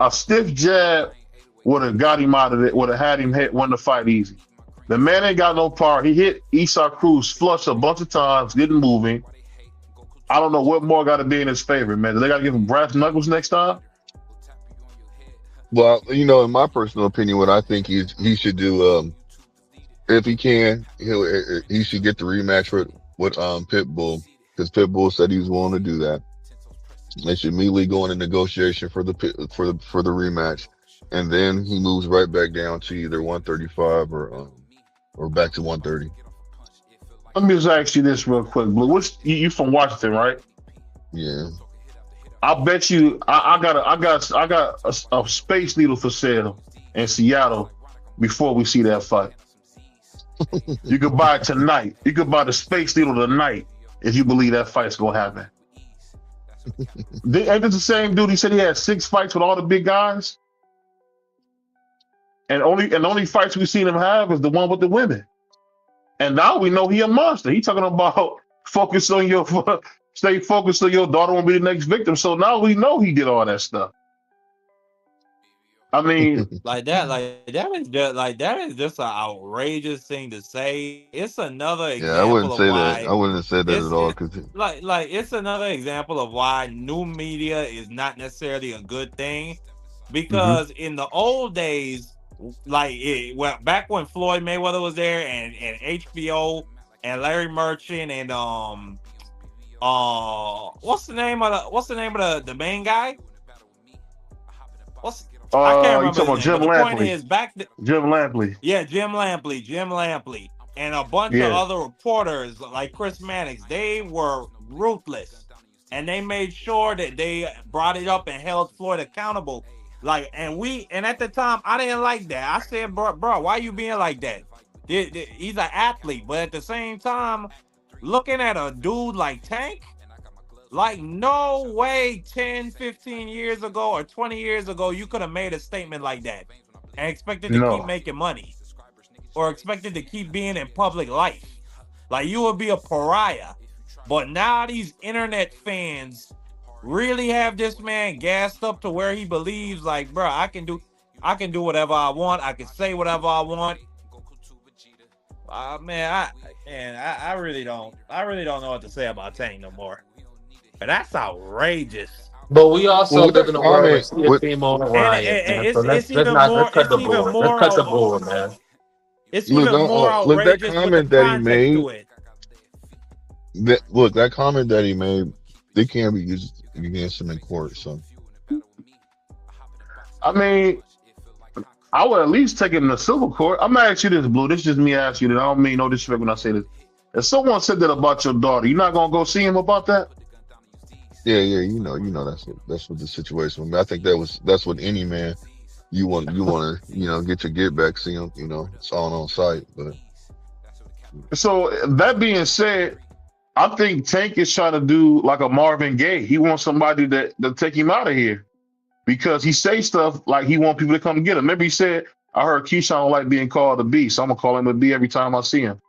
A stiff jab would have got him out of it, would have had him won the fight easy. The man ain't got no power. He hit Isaac Cruz flush a bunch of times, didn't move him. I don't know what more got to be in his favor, man. Do they got to give him brass knuckles next time? Well, you know, in my personal opinion, what I think he should do, if he can, he should get the rematch with Pitbull, because Pitbull said he was willing to do that. They should immediately go into negotiation for the rematch, and then he moves right back down to either 135 or back to 130. Let me just ask you this real quick, Blue. You from Washington, right? Yeah. I bet you I got a Space Needle for sale in Seattle before we see that fight. You could buy it tonight. You could buy the Space Needle tonight if you believe that fight's gonna happen. Ain't this the same dude? He said he had 6 fights with all the big guys, and only fights we've seen him have is the one with the women. And now we know he a monster. He talking about stay focused on your daughter won't be the next victim. So now we know he did all that stuff. I mean, that is just an outrageous thing to say. It's another example. Yeah, I wouldn't say that. I wouldn't have said that at all. Cause it's another example of why new media is not necessarily a good thing, because in the old days, back when Floyd Mayweather was there and HBO and Larry Merchant and what's the name of the main guy? I can't remember. You talking about Jim Lampley? Jim Lampley. Yeah, Jim Lampley, and a bunch of other reporters like Chris Mannix. They were ruthless, and they made sure that they brought it up and held Floyd accountable. And at the time, I didn't like that. I said, bro, why you being like that? He's an athlete, but at the same time, looking at a dude like Tank, like no way 10, 15 years ago or 20 years ago, you could have made a statement like that and expected to keep making money or expected to keep being in public life. Like, you would be a pariah. But now these internet fans really have this man gassed up to where he believes, like, bro, I can do whatever I want. I can say whatever I want. I really don't know what to say about Tank no more. But that's outrageous. But we also live in a world where CFP on riot. So let's cut the board, man. It's even more outrageous. That comment that he made. That comment that he made, they can't be used against him in court. So, I mean, I would at least take him to civil court. I'm gonna ask you this, Blue. This is just me asking you that. I don't mean no disrespect when I say this. If someone said that about your daughter, you're not gonna go see him about that? Yeah, you know that's what the situation was. I think that's what any man you want to get your get back, see him, it's all on site. But so that being said, I think Tank is trying to do like a Marvin Gaye. He wants somebody to take him out of here because he say stuff like he want people to come get him. Remember he said, I heard Keyshawn don't like being called a B, so I'm gonna call him a B every time I see him.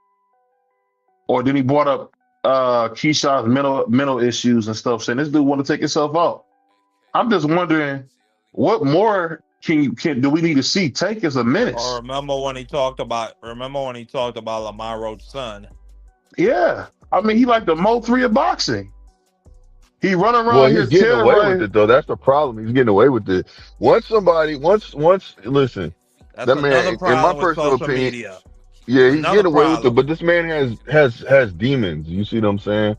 Or then he brought up Keyshawn's mental issues and stuff, saying this dude want to take himself out. I'm just wondering what more do we need to see? Tank is a menace. Or remember when he talked about Lamar Roach's son? Yeah. I mean, he like the Mo3 of boxing. He run around Well, here he's getting away terrorizing. with it though. That's the problem. He's getting away with it. Once listen, That's that man, another in problem my with personal social opinion, media. yeah, he's Another getting away with it. problem. But this man has demons. You see what I'm saying?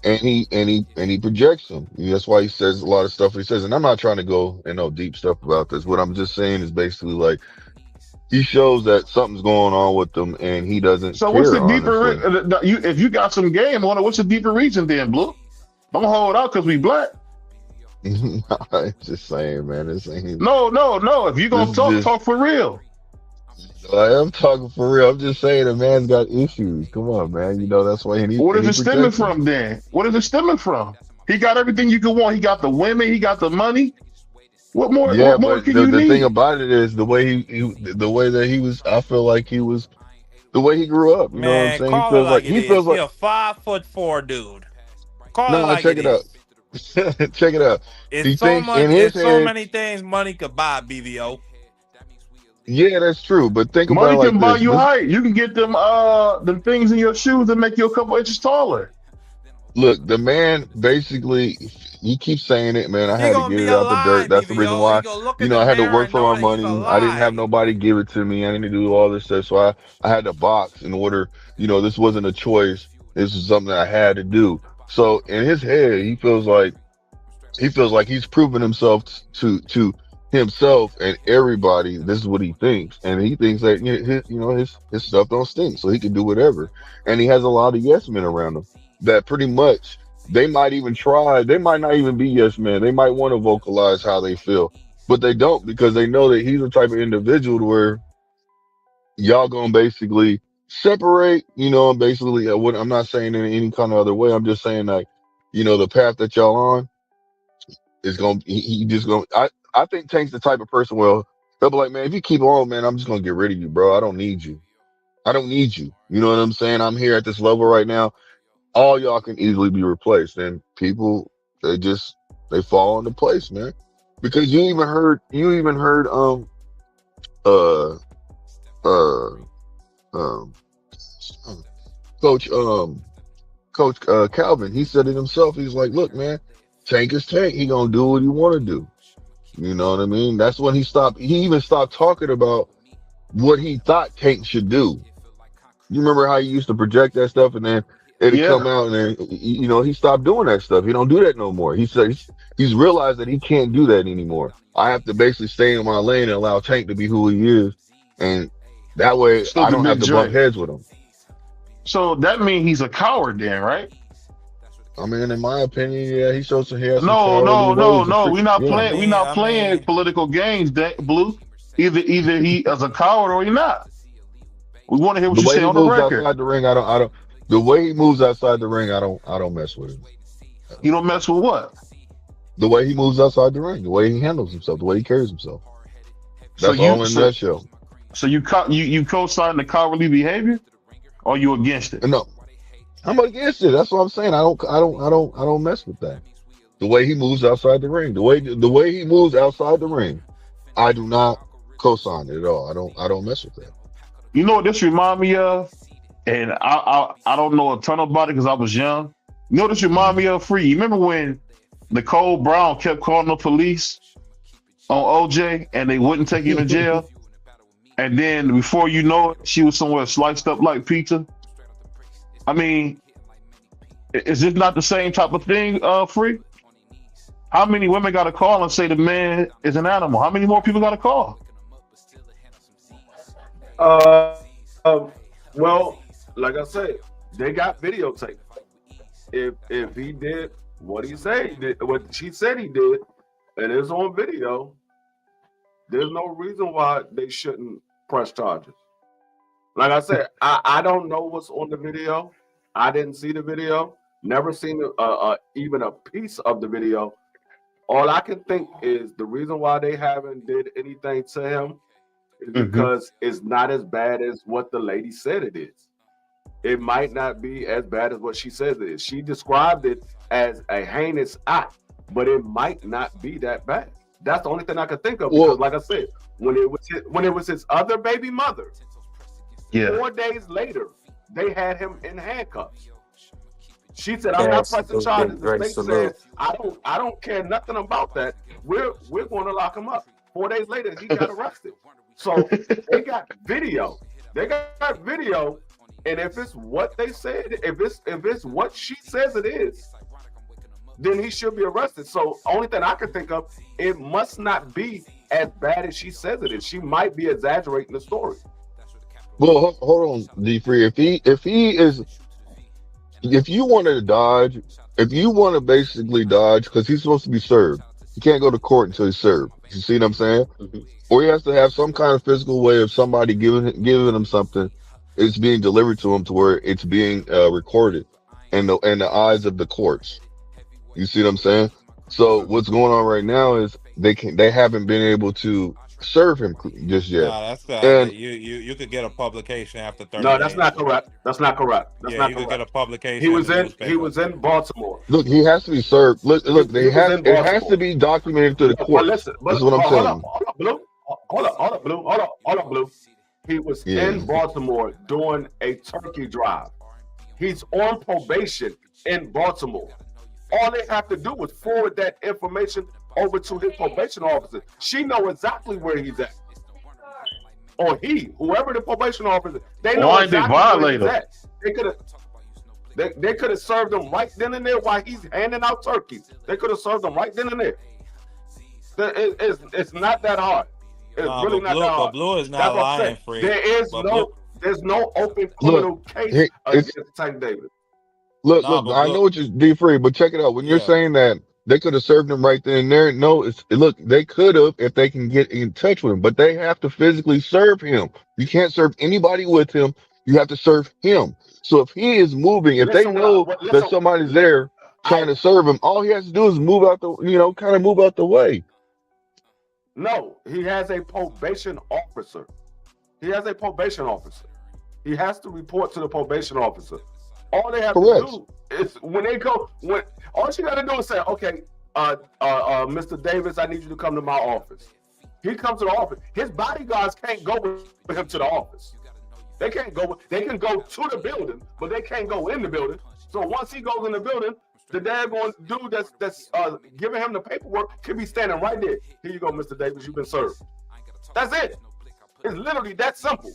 And he projects them. That's why he says a lot of stuff he says. And I'm not trying to go and know deep stuff about this. What I'm just saying is basically like he shows that something's going on with them, and he doesn't. So care, what's the deeper? honestly. If you got some game on it, what's the deeper reason then, Blue? Don't hold out because we black. I'm just saying, man. This ain't. No. If you gonna talk for real. I am talking for real. I'm just saying the man's got issues. Come on, man. You know that's why he needs. What is it stemming from then? What is it stemming from? He got everything you could want. He got the women. He got the money. What more? Yeah, what more but can you the need? thing about it is the way the way that he was. I feel like he was the way he grew up. You know what I'm saying? Call it like it is. He a 5'4" dude. Call it like check it out. Check it out. It's so much. It's so many things money could buy. BVO. Yeah, that's true. But think money about it like can buy this. you height. You can get them things in your shoes that make you a couple inches taller. Look, the man basically, he keeps saying it, man. I had to get it out the dirt. That's the reason why, I had to work for my money. I didn't have nobody give it to me. I didn't do all this stuff. So I had to box in order, this wasn't a choice. This is something that I had to do. So in his head, he feels like he's proven himself to himself and everybody. This is what he thinks. And he thinks that, his stuff don't stink. So he can do whatever. And he has a lot of yes men around him that pretty much they might even try. They might not even be yes men. They might want to vocalize how they feel, but they don't because they know that he's the type of individual where y'all gonna basically separate. Basically, what I'm not saying in any kind of other way. I'm just saying like, the path that y'all on is gonna. He just gonna. I think Tank's the type of person. Well, they'll be like, man, if you keep on, man, I'm just gonna get rid of you, bro. I don't need you. I don't need you. You know what I'm saying? I'm here at this level right now. All y'all can easily be replaced, and people they fall into place, man. Because you even heard Coach Calvin. He said it himself. He's like, look, man, Tank is Tank. He gonna do what he want to do. You know what I mean? That's when he stopped. He even stopped talking about what he thought Tank should do. You remember how he used to project that stuff, and then it'd come out, and then he stopped doing that stuff. He don't do that no more. He says he's realized that he can't do that anymore. I have to basically stay in my lane and allow Tank to be who he is, and that way I don't have to bump heads with him. So that means he's a coward, then, right? I mean, in my opinion, yeah, he shows some hair. No. We're not playing. We're not playing political games, Blue. Either he is a coward or he's not. We want to hear what you say on the record. Outside the ring, I don't. The way he moves outside the ring, I don't mess with him. You don't mess with what? The way he moves outside the ring, the way he handles himself, the way he carries himself. That's all in a nutshell. So you co-sign the cowardly behavior, or you against it? No, I'm against it. That's what I'm saying. I don't mess with that. The way he moves outside the ring, the way he moves outside the ring, I do not co-sign it at all. I don't mess with that. You know what this remind me of? And I don't know a ton about it because I was young. You know what this remind me of, Free? You remember when Nicole Brown kept calling the police on OJ and they wouldn't take him to jail? And then before you know it, she was somewhere sliced up like pizza. I mean, is this not the same type of thing, Free? How many women got to call and say the man is an animal? How many more people got to call? Well, like I said, they got videotape. If he did what he said he did, what she said he did, and it's on video, there's no reason why they shouldn't press charges. Like I said, I don't know what's on the video. I didn't see the video. Never seen even a piece of the video. All I can think is the reason why they haven't did anything to him is because it's not as bad as what the lady said it is. It might not be as bad as what she says it is. She described it as a heinous act, but it might not be that bad. That's the only thing I could think of because, like I said, when it was his other baby mother, 4 days later, they had him in handcuffs. She said, "I'm not pressing charges." The state said, "I don't care nothing about that. We're going to lock him up." 4 days later, he got arrested. So they got video. They got video, and if it's what they said, if it's what she says it is, then he should be arrested. So only thing I can think of, it must not be as bad as she says it is. She might be exaggerating the story. Well, hold on, D3. If you want to dodge, if you want to basically dodge, because he's supposed to be served, he can't go to court until he's served. You see what I'm saying? Or he has to have some kind of physical way of somebody giving him something. It's being delivered to him to where it's being recorded in the eyes of the courts. You see what I'm saying? So what's going on right now is they haven't been able to serve him just yet. No, that's and you could get a publication after 30 No, that's days. Not correct. That's not correct. That's not you correct. could get a publication. He was in Baltimore. Look, he has to be served. Look, it has to be documented to the court. That's what I'm saying. Hold up, Blue. He was in Baltimore doing a turkey drive. He's on probation in Baltimore. All they have to do is forward that information over to his probation officer. She know exactly where he's at. Or whoever the probation officer, they know exactly where he's at. They could have served him right then and there while he's handing out turkeys. They could have served him right then and there. It's not that hard. It's really not that hard. But Blue is not lying, Free. There's no open criminal case against Tank Davis. Look, I know what you're D3, but check it out. When you're saying that they could have served him right then and there, no, look, they could have if they can get in touch with him, but they have to physically serve him. You can't serve anybody with him. You have to serve him. So if he is moving, if they know that somebody's there trying to serve him, all he has to do is move out kind of move out the way. No, he has a probation officer. He has to report to the probation officer. All they have to do is when all she got to do is say, "Okay, Mr. Davis, I need you to come to my office." He comes to the office. His bodyguards can't go with him to the office. They can't go. They can go to the building, but they can't go in the building. So once he goes in the building, the daggone dude that's giving him the paperwork can be standing right there. "Here you go, Mr. Davis. You've been served." That's it. It's literally that simple.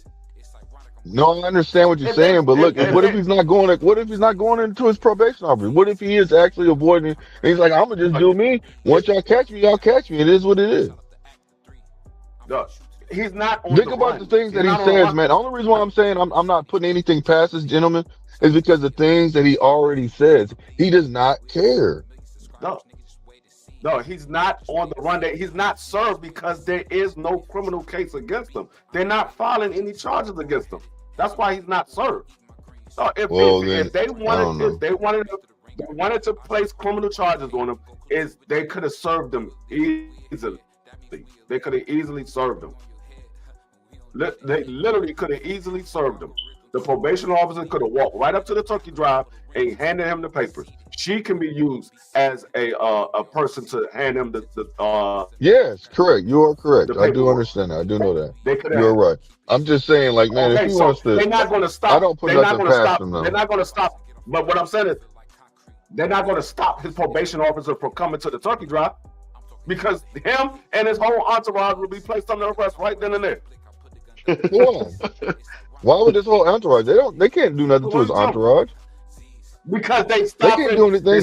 No, I understand what you're saying, but look, what if he's not going? What if he's not going into his probation office? What if he is actually avoiding? And he's like, "I'm gonna just do me. Once y'all catch me, y'all catch me. It is what it is." No, he's not. On Think about the things that he says, man. The only reason why I'm saying I'm not putting anything past this gentleman is because the things that he already says. He does not care. No, he's not on the run. He's not served because there is no criminal case against him. They're not filing any charges against him. That's why he's not served. So if they wanted to place criminal charges on him, they could have served him easily. They could have easily served him. They literally could have easily served him. The probation officer could have walked right up to the turkey drive and handed him the papers. She can be used as a person to hand him the Yes, correct. You are correct. I do understand that. I do know that. You're right. I'm just saying, like, man, if he wants to, they're not going to stop. I don't put nothing past him. They're not going to stop. But what I'm saying is, they're not going to stop his probation officer from coming to the turkey drive because him and his whole entourage will be placed under arrest right then and there. Why would this whole entourage? They can't do nothing to his entourage. Because they stop. They can't do anything.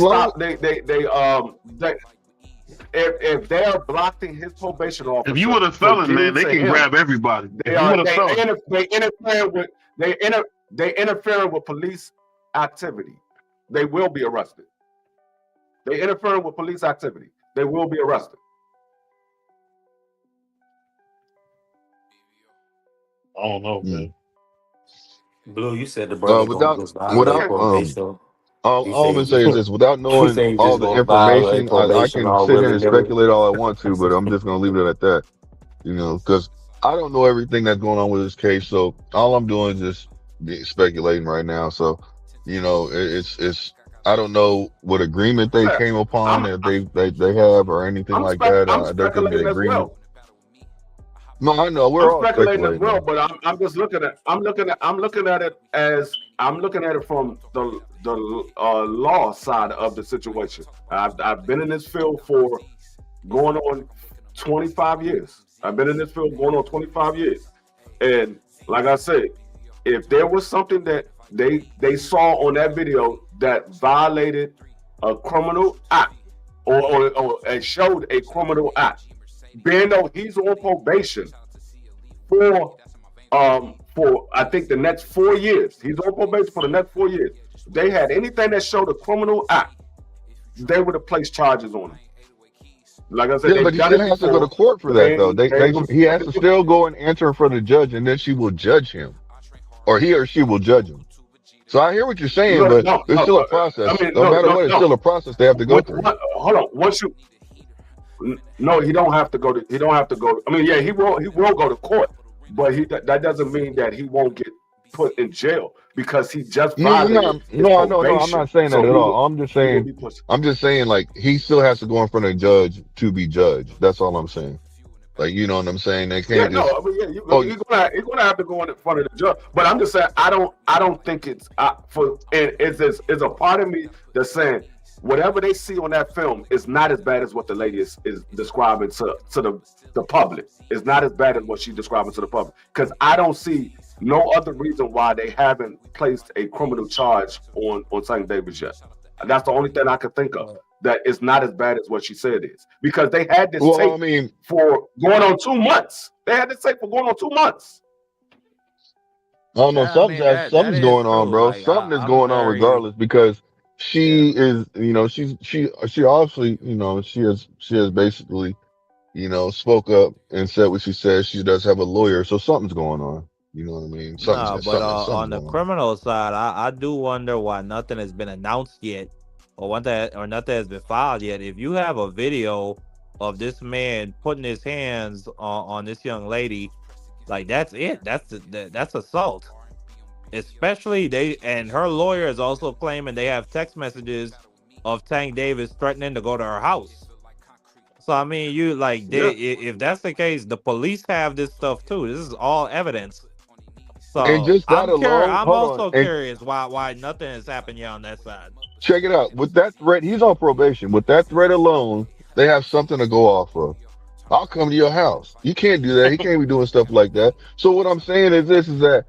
If they are blocking his probation officer, if you were a felon, man, they can grab everybody. They interfere with police activity. They will be arrested. They interfere with police activity. They will be arrested. I don't know, man. Blue, you said the brother without All I'm gonna say is this: without He knowing say he all just the gonna violate information, I probation can all sit here willy and nilly. speculate all I want to, but I'm just gonna leave it at that. Because I don't know everything that's going on with this case. So all I'm doing is just speculating right now. So, it's I don't know what agreement they came upon, I'm if they have or anything like that. I'm There could be an speculating as agreement. well. No, I know we're I'm all speculating as speculating well, though. but I'm looking at it as I'm looking at it from the law side of the situation. I've been in this field for going on 25 years. I've been in this field going on 25 years, and like I said, if there was something that they saw on that video that violated a criminal act or it showed a criminal act, being though he's on probation for I think the next 4 years. He's on probation for the next 4 years. If they had anything that showed a criminal act, they would have placed charges on him. Like I said, Yeah, but they've he done still it has to go to before. court for that though. They was He has to still go and answer in front of the judge, and then she will judge him, or he or she will judge him. So I hear what you're saying, no, but no, there's no. still a process. I mean, No matter what, it's still a process they have to go through. Hold on. No, he don't have to go to. He don't have to go. I mean, yeah, he will go to court, but that doesn't mean that he won't get put in jail because he just violated his No, probation. I'm not saying that at all. I'm just saying like he still has to go in front of a judge to be judged. That's all I'm saying. Like, you know what I'm saying? They can't just. I mean, yeah, you're gonna have to go in front of the judge. But I'm just saying, I don't think it's it's a part of me that's saying whatever they see on that film is not as bad as what the lady is describing to the public. It's not as bad as what she's describing to the public because I don't see no other reason why they haven't placed a criminal charge on St. Davis yet. That's the only thing I could think of. That it's not as bad as what she said it is. Because they had this tape for going on 2 months. They had this tape for going on 2 months. I don't know. Something's going on, bro. Like, something is going on regardless because she is, she obviously, she has basically, spoke up and said what she said. She does have a lawyer. So something's going on. You know what I mean? But on the criminal side, I do wonder why nothing has been announced yet. Or nothing has been filed yet. If you have a video of this man putting his hands on this young lady, like that's it. That's assault. Especially and her lawyer is also claiming they have text messages of Tank Davis threatening to go to her house. So I mean, if that's the case, the police have this stuff too. This is all evidence. So and just that alone, I'm also curious why nothing has happened yet on that side. Check it out. With that threat, he's on probation. With that threat alone, they have something to go off of. I'll come to your house. You can't do that. He can't be doing stuff like that. So what I'm saying is that,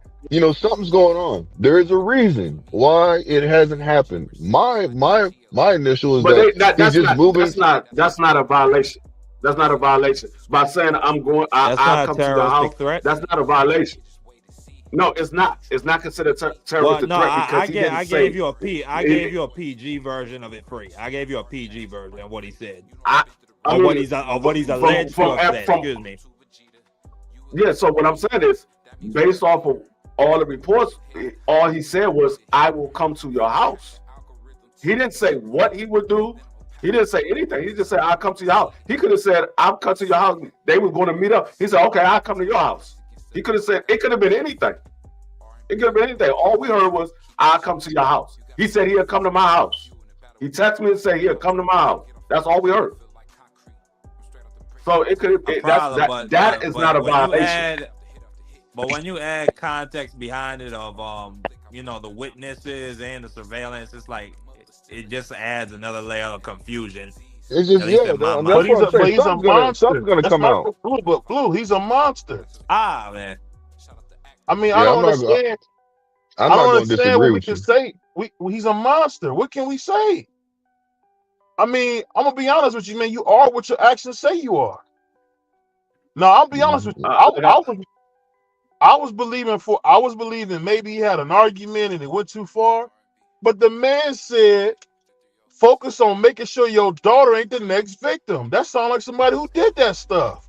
something's going on. There is a reason why it hasn't happened. My initial is he's just moving. That's not a violation. That's not a violation. By saying I'll come to the house, threat. That's not a violation. No, it's not. It's not considered terroristic threat because I gave you a PG version of it free. I gave you a PG version of what he said. What he's alleged to have said. Excuse me. Yeah. So what I'm saying is, based off of all the reports, all he said was, "I will come to your house." He didn't say what he would do. He didn't say anything. He just said, "I'll come to your house." He could have said, "I'll come to your house." They were going to meet up. He said, "Okay, I'll come to your house." He could have said, it could have been anything. It could have been anything. All we heard was, I'll come to your house. He said he'll come to my house. He texted me and said he'll come to my house. That's all we heard. So it could have, that is not a violation. But when you add context behind it of, the witnesses and the surveillance, it's like, it just adds another layer of confusion. It's just, but he's a monster. Something's going to come out. Blue, he's a monster. Man. I mean, I don't understand. I don't understand what we can say. He's a monster. What can we say? I mean, I'm gonna be honest with you, man. You are what your actions say you are. No, I'll be honest with you. I was believing maybe he had an argument and it went too far. But the man said, focus on making sure your daughter ain't the next victim. That sounds like somebody who did that stuff.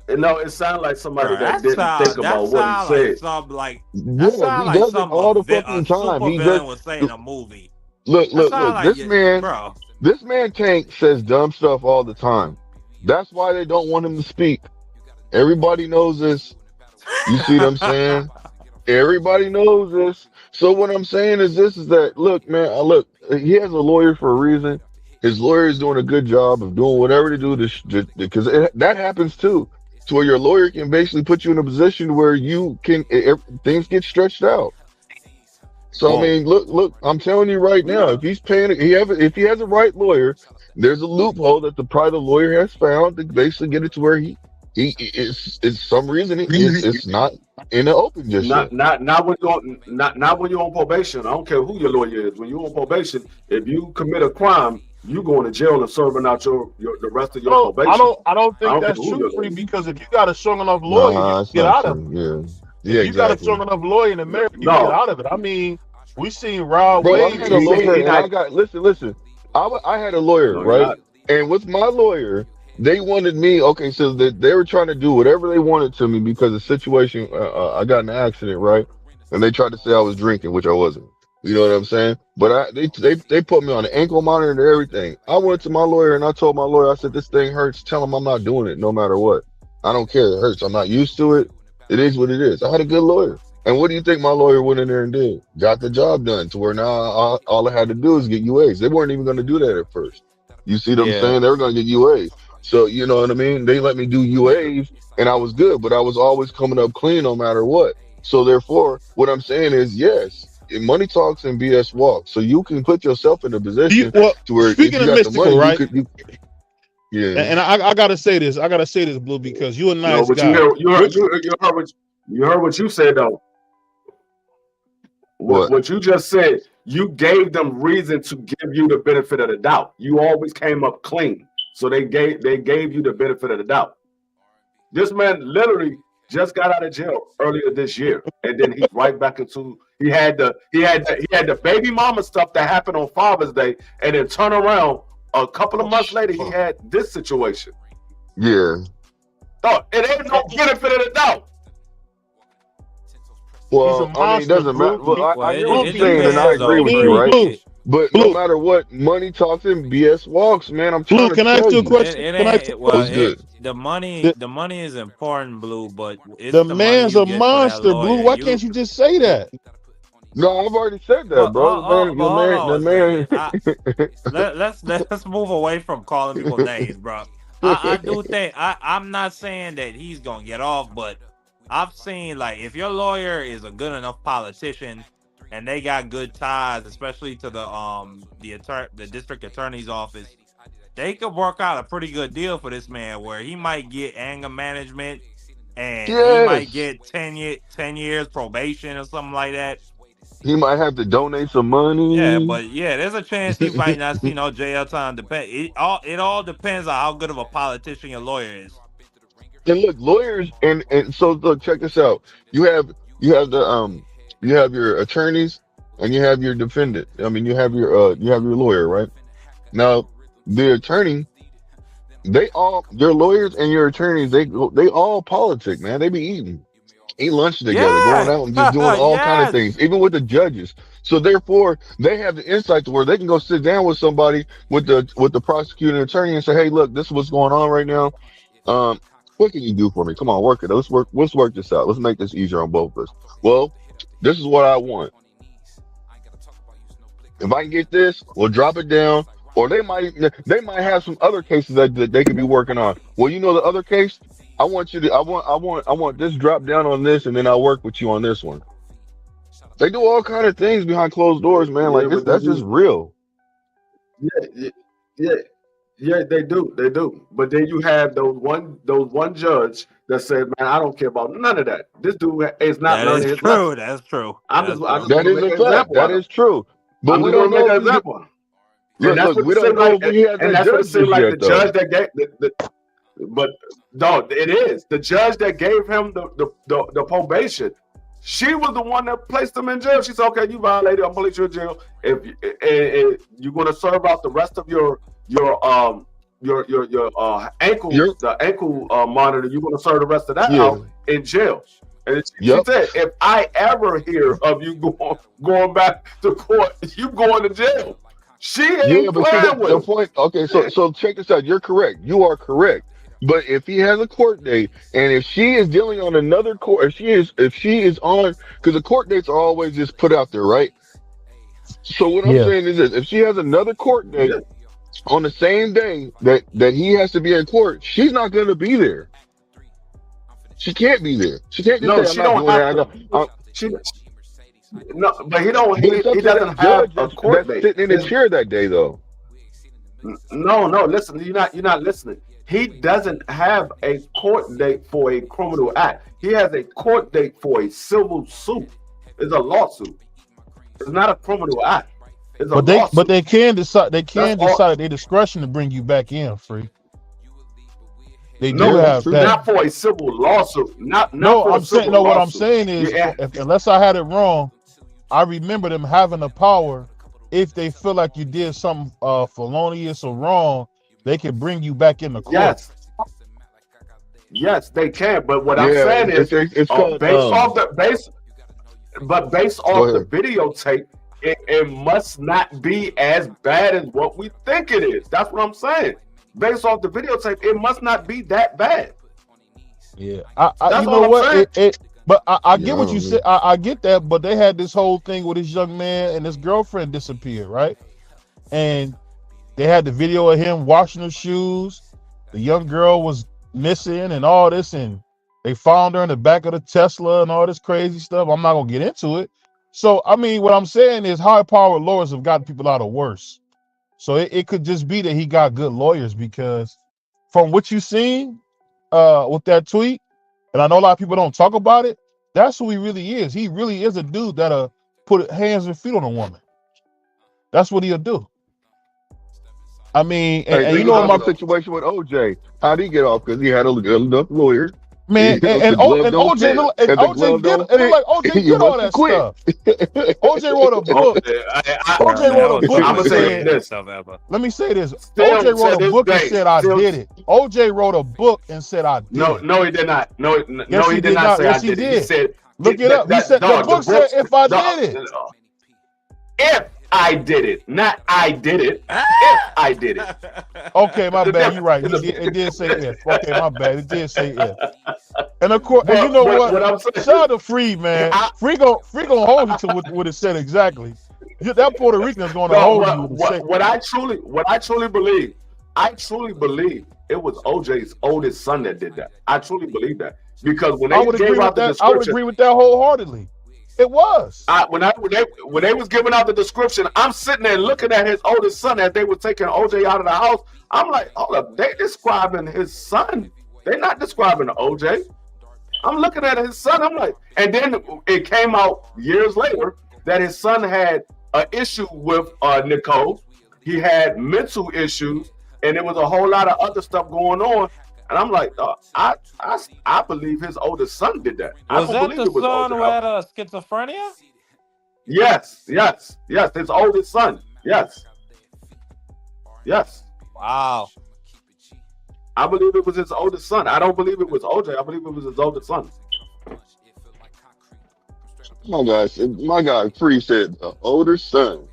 No, it sounded like somebody Bro, that didn't think about what he said. like something like Yeah, he does it all the fucking time. He villain just would say in a movie. look. Like, Bro. This man Tank says dumb stuff all the time. That's why they don't want him to speak. Everybody knows this. You see what I'm saying? Everybody knows this. So what I'm saying is this: is that look, man? Look, he has a lawyer for a reason. His lawyer is doing a good job of doing whatever to do this, because that happens too. To where your lawyer can basically put you in a position where you can things get stretched out. So I mean, look, I'm telling you right now, if he's paying, if he has a right lawyer, there's a loophole that the private lawyer has found to basically get it to where he is some reason it's not in the open just yet. Not when you're on probation. I don't care who your lawyer is. When you're on probation, if you commit a crime, you going to jail and serving out the rest of your probation. I don't think that's true, Free, because if you got a strong enough lawyer, you get out of it. Yeah, you got a strong enough lawyer in America, you get out of it. I mean, we seen Rod Wave. Listen. I had a lawyer, right? And with my lawyer, they wanted me. Okay, so they were trying to do whatever they wanted to me because of the situation. I got in an accident, right? And they tried to say I was drinking, which I wasn't. You know what I'm saying? But they put me on an ankle monitor and everything. I went to my lawyer and I told my lawyer, I said, this thing hurts. Tell him I'm not doing it no matter what. I don't care. It hurts. I'm not used to it. It is what it is. I had a good lawyer. And what do you think my lawyer went in there and did? Got the job done to where now all I had to do is get UAs. They weren't even going to do that at first. You see what I'm saying? They were going to get UAs. So, you know what I mean? They let me do UAs and I was good, but I was always coming up clean no matter what. So therefore, what I'm saying is, yes, money talks and BS walks. So you can put yourself in a position to where speaking if you of got mystical, the money, right? Yeah. And I gotta say this, Blue, because you're a nice guy. You heard what you said though. What you just said, you gave them reason to give you the benefit of the doubt. You always came up clean. So they gave you the benefit of the doubt. This man literally just got out of jail earlier this year, and then he's right back into he had the baby mama stuff that happened on Father's Day, and then turn around a couple of months later he had this situation. Yeah. Oh, it ain't no benefit of the doubt. Well, I mean, it doesn't matter. Well, I hear what you're saying, and I agree with you, right? But no matter what, money talks and BS walks, man. I'm trying to can I ask you a question? The money is important, Blue, but it's the man's a monster, Blue. Why can't you just say that? No, I've already said that, bro. Let's move away from calling people names, bro. I do think I'm not saying that he's gonna get off, but I've seen, like, if your lawyer is a good enough politician and they got good ties, especially to the district attorney's office, they could work out a pretty good deal for this man where he might get anger management and he might get 10 years probation or something like that. He might have to donate some money. Yeah, but there's a chance he might not see no jail time. It all depends on how good of a politician your lawyer is. And look, lawyers, and so look, check this out. You have your attorneys and you have your defendant. I mean, you have your lawyer, right? Now, the attorney, your lawyers and your attorneys, they all politic, man. They be eat lunch together, going out and just doing all kind of things, even with the judges. So therefore, they have the insight to where they can go sit down with somebody, with the prosecuting attorney, and say, "Hey, look, this is what's going on right now. What can you do for me? Come on, work it. Let's work this out. Let's make this easier on both of us. Well, this is what I want. If I can get this, we'll drop it down." Or they might have some other cases that they could be working on. Well, you know the other case? I want this drop down on this, and then I'll work with you on this one. They do all kind of things behind closed doors, man. Like that's just real. Yeah, they do. But then you have those one judge that said, "Man, I don't care about none of that. This dude is not learning his lesson." That's true. That is a fact. That is true. But we don't know if example. Look, we don't know if he has that judge. And that's what it seemed like the judge that gave but no, it is the judge that gave him the probation. She was the one that placed him in jail. She said, "Okay, you violated. I'm gonna put you in jail. If you're gonna serve out the rest of your ankle, You're the ankle monitor, you're gonna serve the rest of that yeah. out in jail. And she Yep. said, if I ever hear of you going back to court, you going to jail. She Yeah, ain't but see playing with the him. point. Okay, so check this out. You're correct. You are correct. But if he has a court date, and if she is dealing on another court, if she is on, because the court dates are always just put out there, right? So what I'm Yeah. saying is this: if she has another court date on the same day that he has to be in court, she's not going to be there. She can't be there. She can't just No, say, "I'm she not don't doing it." have I to. go. She no, but he don't. But it's up He to doesn't that have judge a court that's date. sitting in the chair that day, though. No, listen, you're not listening. He doesn't have a court date for a criminal act. He has a court date for a civil suit. It's a lawsuit. It's not a criminal act. It's a lawsuit. But they can decide. They That's can all. decide at their discretion to bring you back in free. They do Yeah, No, that's have true. that. not for a civil lawsuit. Not No, for a I'm saying civil no. What I'm lawsuit. saying is, Yeah, unless I had it wrong, I remember them having the power. If they feel like you did something felonious or wrong, they can bring you back in the court. yes, they can. But what I'm Yeah, saying is, it's called based off the based Go off the ahead. videotape, it must not be as bad as what we think it is. That's what I'm saying. Based off the videotape, it must not be that bad. Yeah, That's you all know I'm what? saying. But I Yeah, get I what you don't said. know. I get that. But they had this whole thing with this young man and his girlfriend disappeared, right? And they had the video of him washing her shoes. The young girl was missing and all this, and they found her in the back of the Tesla and all this crazy stuff. I'm not gonna get into it. So I mean, what I'm saying is high-powered lawyers have gotten people out of worse. So it could just be that he got good lawyers, because from what you seen with that tweet, and I know a lot of people don't talk about it, that's who he really is. He really is a dude that'll put hands and feet on a woman. That's what he'll do. I mean, Hey, and you think know about my the situation with OJ. How'd he get off? Because he had a good enough lawyer. man, You know, if and the glove don't OJ fit, and if the OJ glove get don't it look fit, like OJ you get all must have that quit. stuff. OJ wrote a Oh, book. OJ Man, that wrote a was book some I'm and gonna say said, ridiculous this. stuff ever. let me say this. Still OJ wrote to a this book and day, said, I still did it. OJ wrote a book and said, I no, did it. no, he did not. No, Yes, he he did did not not. say I Yes, he did it. He did. said Look it up. He said the book said, if I did it. if I did it, not I did it. If I did it. Okay, my The bad. You're right. difference. It did say if. Okay, my bad. It did say if. And of course, and you know But what? what I'm saying, Shout out to Free, man. Free gonna hold you to what it said exactly. That Puerto Rican is gonna no, hold you with the what I truly believe, it was OJ's oldest son that did that. I truly believe that, because when they gave out the description, I would agree with that wholeheartedly. It was. when they was giving out the description, I'm sitting there looking at his oldest son as they were taking OJ out of the house. I'm like, hold up, they describing his son. They're not describing OJ. I'm looking at his son. I'm like, and then it came out years later that his son had an issue with Nicole. He had mental issues, and there was a whole lot of other stuff going on. And I'm like, I believe his oldest son did that. I Was don't that believe the it was son OJ. who had schizophrenia? Yes, his oldest son. Yes. Wow. I believe it was his oldest son. I don't believe it was OJ. I believe it was his oldest son. My guy, Free said the older son.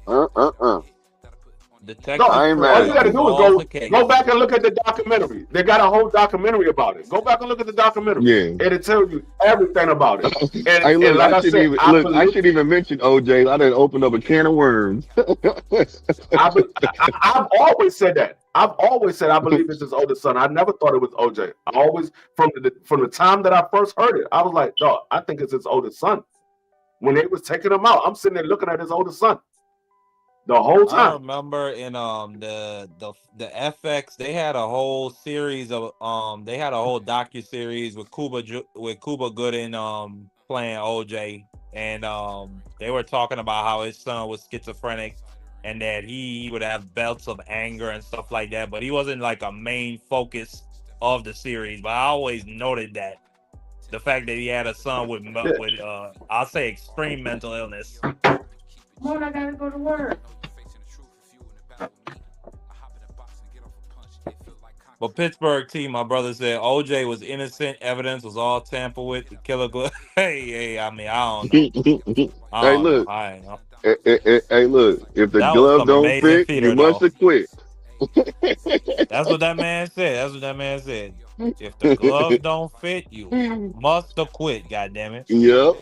Detective No, I ain't all you mad. got to do solves is the case. go back and look at the documentary. They got a whole documentary about it. Go back and look at the documentary. Yeah. It'll tell you everything about it. And, Hey, look, like I I should said, even I should even mention OJ. I didn't open up a can of worms. I've always said that. I've always said I believe it's his oldest son. I never thought it was OJ. I always, from the time that I first heard it, I was like, dog, I think it's his oldest son. When they was taking him out, I'm sitting there looking at his oldest son the whole I time. remember in the FX, they had a whole series of they had a whole docu-series with Cuba Gooding playing OJ, and they were talking about how his son was schizophrenic and that he would have belts of anger and stuff like that, but he wasn't like a main focus of the series. But I always noted that the fact that he had a son with I'll say extreme mental illness. Lord, I gotta go to work. But Pittsburgh team, my brother said OJ was innocent. Evidence was all tampered with. The killer glove. Hey, I mean, I don't know. I Hey, don't know. look. I ain't know. Hey, look. If the That was glove some don't amazing fit, you theater, must though. have quit. That's what that man said. That's what that man said. If the glove don't fit, you must have quit. God damn it. Yep.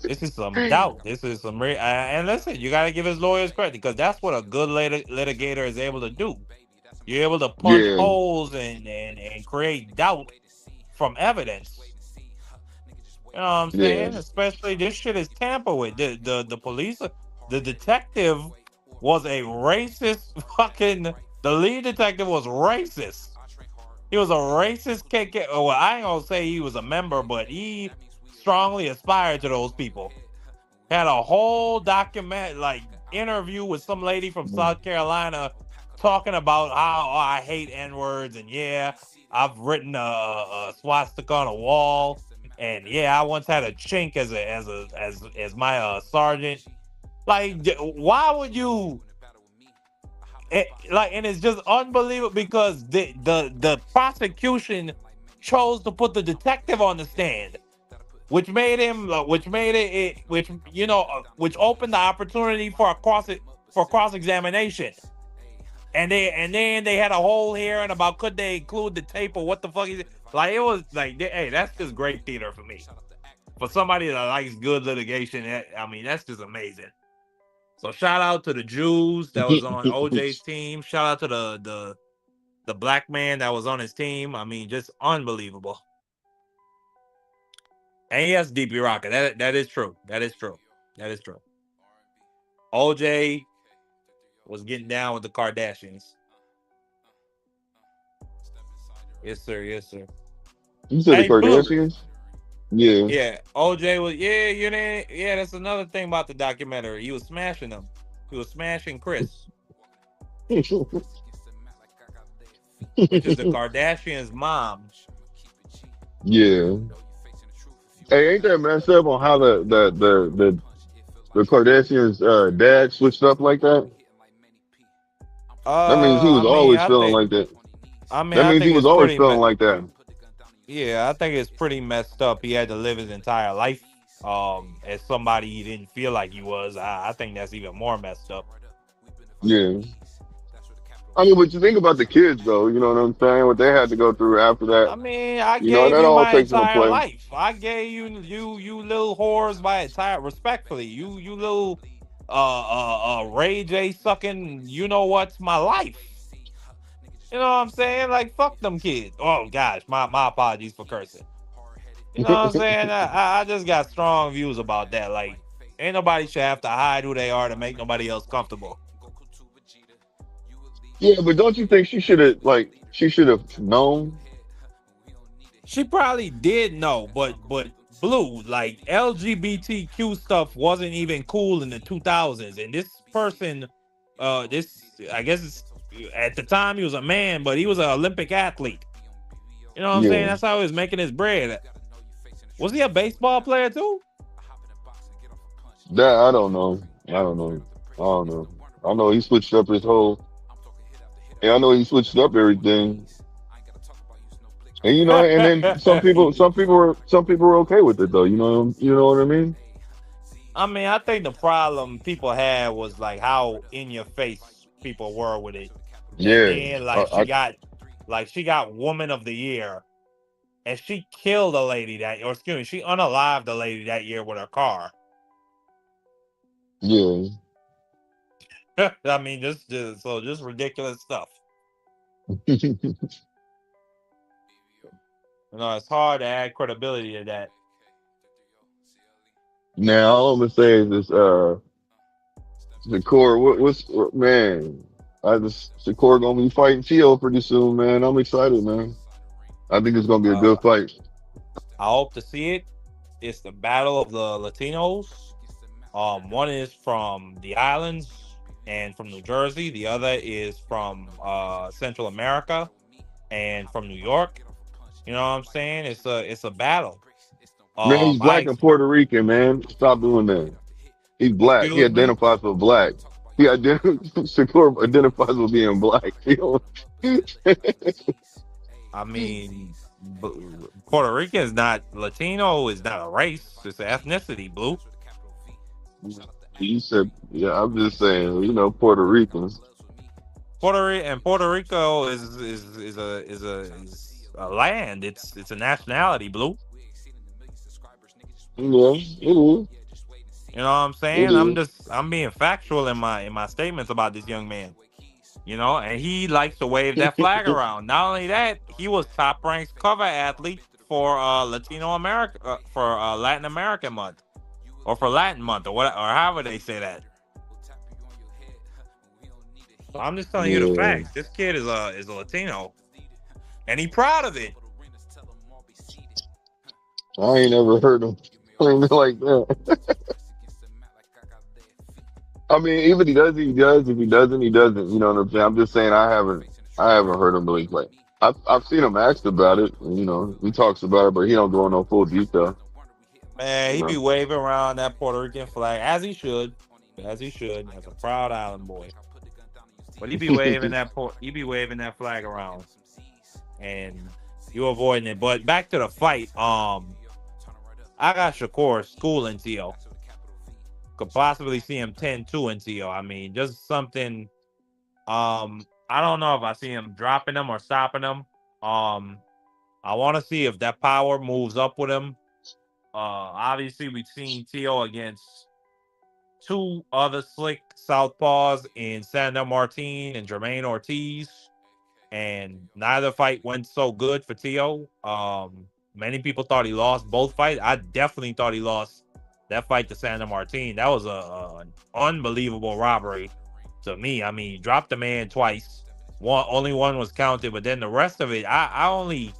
This is some doubt. This is some and listen, you got to give his lawyers credit because that's what a good litigator is able to do. You're able to punch Yeah. holes and create doubt from evidence. You know what I'm Yeah. saying? Especially this shit is tampered with. The police, the detective was a racist fucking. The lead detective was racist. He was a racist KK. Well, I ain't gonna say he was a member, but he strongly aspired to those people. Had a whole document, like interview with some lady from South Carolina, talking about how I hate N words and yeah, I've written a swastika on a wall, and yeah, I once had a chink as my sergeant. Like, why would you? And it's just unbelievable because the prosecution chose to put the detective on the stand, which made him, which opened the opportunity for cross examination, and then they had a whole hearing about could they include the tape or what the fuck is it? Like, it was like, hey, that's just great theater for me. For somebody that likes good litigation, I mean, that's just amazing. So shout out to the Jews that was on OJ's team. Shout out to the black man that was on his team. I mean, just unbelievable. And yes, DP Rocker. That is true. That is true. That is true. OJ was getting down with the Kardashians. Yes, sir. Yes, sir. You said the Blue. Kardashians? Yeah. Yeah, OJ was. Yeah. That's another thing about the documentary. He was smashing them. He was smashing Chris, which is the Kardashians' mom. Yeah. Hey, ain't that messed up on how the Kardashians' dad switched up like that? That means he was I mean, always feeling like that. That I means he think was it's always pretty. feeling like that. Yeah, I think it's pretty messed up. He had to live his entire life as somebody he didn't feel like he was. I think that's even more messed up. Yeah. I mean, but you think about the kids, though. You know what I'm saying? What they had to go through after that. I mean, I You know, gave that you all my takes into entire play. life. I gave you little whores my entire respectfully. You little Ray J sucking, you know what's my life. You know what I'm saying? Like, fuck them kids. Oh gosh, my apologies for cursing. You know what I'm saying? I just got strong views about that. Like, ain't nobody should have to hide who they are to make nobody else comfortable. Yeah, but don't you think she should have known? She probably did know, but Blue, like, LGBTQ stuff wasn't even cool in the 2000s, and this person, this, I guess at the time he was a man, but he was an Olympic athlete. You know what I'm saying? Yeah. That's how he was making his bread. Was he a baseball player too? That I don't know. I don't know. I don't know. I know he switched up his whole. Yeah, I know he switched up everything. And you know, and then some people were okay with it though. You know what I mean? I mean, I think the problem people had was like how in your face people were with it, and Yeah. then like she got Woman of the Year, and she killed a lady she unalived a lady that year with her car. Yeah. I mean, just ridiculous stuff. You know, it's hard to add credibility to that. Now all I'm gonna say is this Shakur, man? Shakur gonna be fighting Tio pretty soon, man. I'm excited, man. I think it's gonna be a Uh, good fight. I hope to see it. It's the battle of the Latinos. One is from the islands and from New Jersey. The other is from Central America and from New York. You know what I'm saying? It's a battle. Man, he's black I and Puerto Rican, man. Stop doing that. He's black. He excuse me. identifies for black. Shakur identifies with being black. I mean, Puerto Rican is not Latino. Is not a race. It's an ethnicity. Blue. You said, yeah. I'm just saying, Puerto Ricans. Puerto Rico is a land. It's a nationality. Blue. Yeah, it is. You know what I'm It saying? is. I'm being factual in my statements about this young man. And he likes to wave that flag around. Not only that, he was top ranked cover athlete for Latino America for Latin American month, or for Latin month, or what, or however they say that. So I'm just telling you the Yeah. facts. This kid is a Latino, and he proud of it. I ain't never heard him claim it like that. I mean, even he does, he does. If he doesn't, he doesn't. You know what I'm saying? I'm just saying I haven't heard him really play. I've seen him asked about it. He talks about it, but he don't go into no full detail. Man, You he be know. waving around that Puerto Rican flag as he should, as a proud island boy. But he be waving that flag around, and you avoiding it. But back to the fight. I got Shakur schooling T.O. Could possibly see him 10-2 in T.O. I mean, just something. I don't know if I see him dropping him or stopping him. I want to see if that power moves up with him. Obviously, we've seen T.O. against two other slick southpaws in Sandor Martin and Jermaine Ortiz, and neither fight went so good for T.O. Many people thought he lost both fights. I definitely thought he lost that fight to Sandor Martin. That was an unbelievable robbery to me. I mean, he dropped the man twice. Only one was counted, but then the rest of it, I only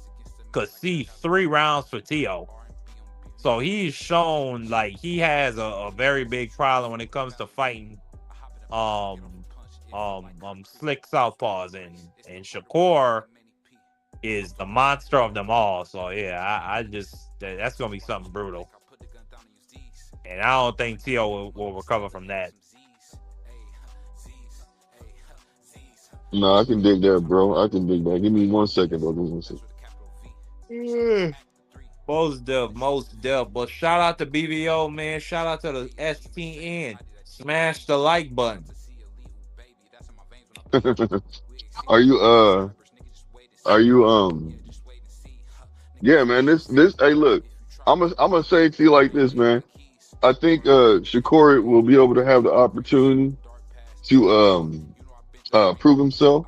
could see 3 rounds for T.O. So he's shown like he has a very big problem when it comes to fighting slick southpaws, and Shakur is the monster of them all. So yeah, I just that's gonna be something brutal, and I don't think T.O. will recover from that. No, I can dig that, bro. I can dig that. Give me 1 second, bro. Give me 1 second. Most deaf. But shout out to BVO, man. Shout out to the STN. Smash the like button. Are you yeah, man, this hey, look, I'm gonna say it to you like this, man. I think Shakur will be able to have the opportunity to prove himself,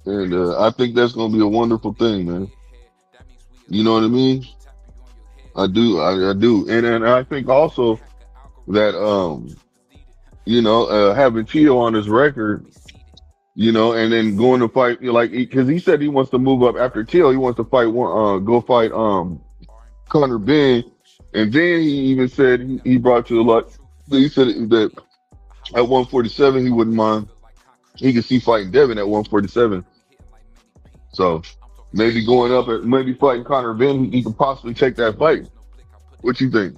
and I think that's gonna be a wonderful thing, man. You know what I mean? I do, and I think also that having Tio on his record, and then going to fight, because he said he wants to move up after Tio. He wants to fight go fight Conor Ben, and then he even said he brought to the lot. He said that at 147 he wouldn't mind. He could see fighting Devin at 147. So maybe going up maybe fighting Conor Ben, he could possibly take that fight. What you think?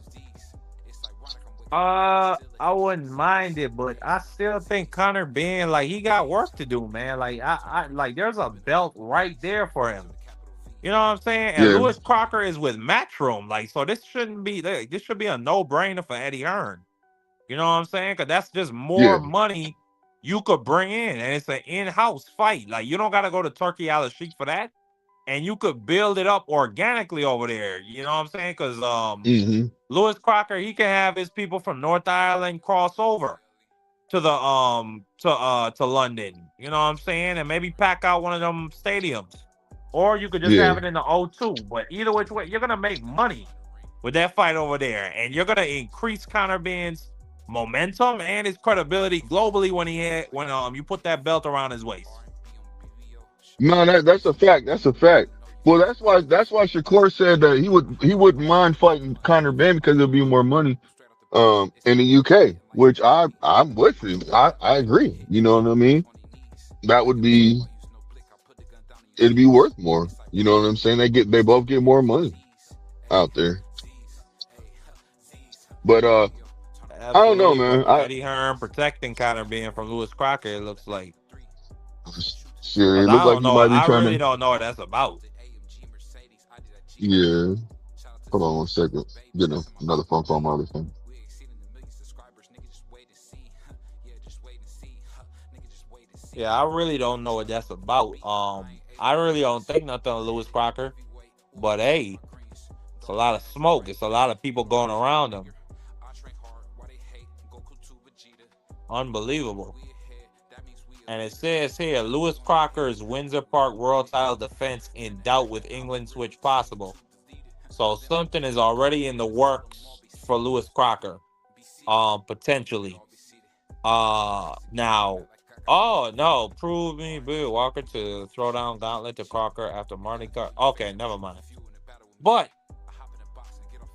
I wouldn't mind it, but I still think Conor Ben, like, he got work to do, man. Like, I like, there's a belt right there for him. You know what I'm saying? And Yeah. Lewis Crocker is with Matchroom, like, so this should be a no-brainer for Eddie Hearn. You know what I'm saying? Because that's just more money you could bring in, and it's an in-house fight. Like, you don't got to go to Turkey Al-Sheikh for that, and you could build it up organically over there. You know what I'm saying? Because Lewis Crocker, he can have his people from North Ireland cross over to the to London. You know what I'm saying? And maybe pack out one of them stadiums, or you could just have it in the O2. But either which way, you're gonna make money with that fight over there, and you're gonna increase Conor Ben's momentum and his credibility globally when you put that belt around his waist. No, that's a fact. That's a fact. Well, that's why Shakur said that he wouldn't mind fighting Conor Ben because there'll be more money in the UK, which I'm with you. I agree. You know what I mean? It'd be worth more. You know what I'm saying? They both get more money out there. But I don't know, Absolutely, man. but Eddie Hearn protecting Connor being from Lewis Crocker, it looks like. Shit, But it I looked like don't he know. might be I trying really to. don't know what that's about. Yeah. Hold on one second. Getting another phone call on my other phone. Yeah, I really don't know what that's about. I really don't think nothing of Lewis Crocker. But hey, it's a lot of smoke. It's a lot of people going around him. Unbelievable. And it says here, Lewis Crocker's Windsor Park World Title defense in doubt with England switch possible. So something is already in the works for Lewis Crocker, potentially. Now, oh no, prove me Bill Walker to throw down gauntlet to Crocker after Marty Car. Okay, never mind. But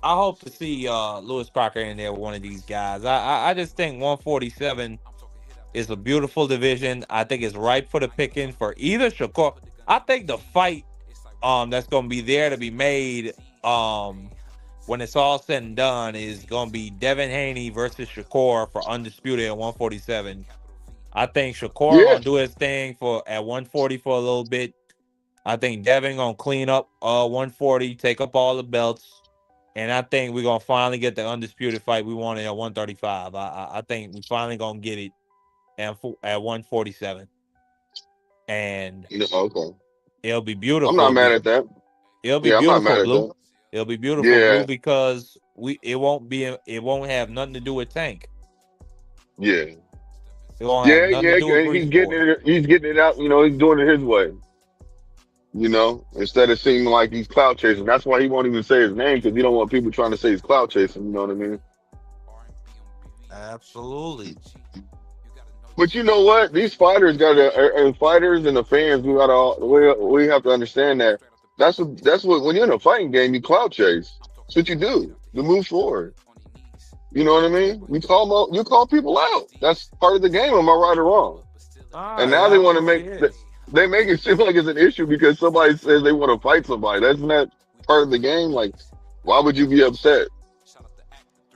I hope to see Lewis Crocker in there with one of these guys. I just think 147 is a beautiful division. I think it's ripe for the picking for either Shakur. I think the fight that's gonna be there to be made when it's all said and done is gonna be Devin Haney versus Shakur for undisputed at 147. I think Shakur Yeah. gonna do his thing for at 140 for a little bit. I think Devin gonna clean up 140, take up all the belts, and I think we're gonna finally get the undisputed fight we wanted at 135. I think we finally gonna get it at 147, and Okay. it'll be I'm beautiful. not mad at that. It'll be Yeah, I'm not beautiful, mad at Blue. that. It'll be beautiful, Yeah. Blue, because it won't have nothing to do with Tank. Yeah. It won't Yeah, have nothing to do with he's Breeze getting Boy. it. He's getting it out. He's doing it his way. Instead of seeming like he's clout chasing. That's why he won't even say his name because he don't want people trying to say he's clout chasing. You know what I mean? Absolutely. But you know what? These fighters and fighters and the fans, we have to understand that. That's what when you're in a fighting game, you clout chase. That's what you do. You move forward. You know what I mean? You call people out. That's part of the game. Am I right or wrong? And now they want to make it seem like it's an issue because somebody says they want to fight somebody. That's not part of the game. Like, why would you be upset?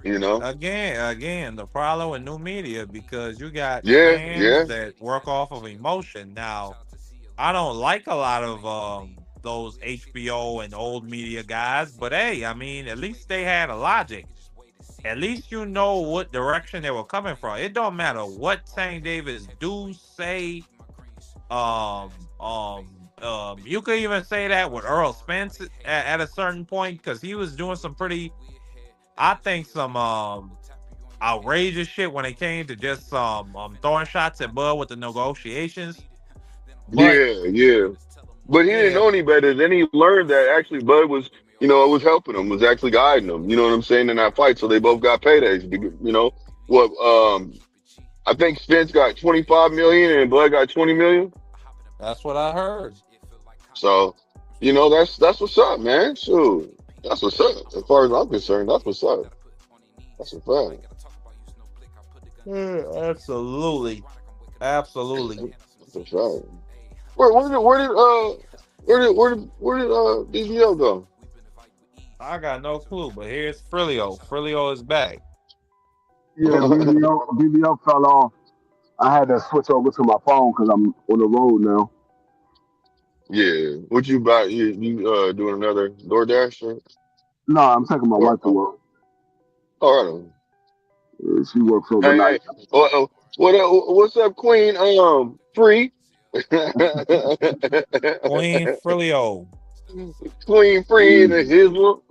Again, the problem with new media because you got fans that work off of emotion. Now, I don't like a lot of those HBO and old media guys, but hey, I mean, at least they had a logic. At least you know what direction they were coming from. It don't matter what Tank Davis do say. You could even say that with Earl Spence at a certain point because he was doing some pretty, I think, some outrageous shit when it came to just throwing shots at Bud with the negotiations. But, yeah. But he didn't know any better. Then he learned that actually Bud was, it was helping him, was actually guiding him. You know what I'm saying, in that fight. So they both got paydays. I think Spence got 25 million and Bud got 20 million. That's what I heard. So, that's what's up, man. Shoot. That's what's up. As far as I'm concerned, that's what's up. That's a fact. Yeah, absolutely. That's a fact. Where did BVO go? I got no clue, but here's Frilio. Frilio is back. Yeah, BVO fell off. I had to switch over to my phone because I'm on the road now. Yeah. What you about? You doing another DoorDash? Or? No, I'm taking my wife to work. All right. Yeah, she works overnight. Hey. What's up, Queen? Free. Queen Frilio. Queen Free in the Hizzle.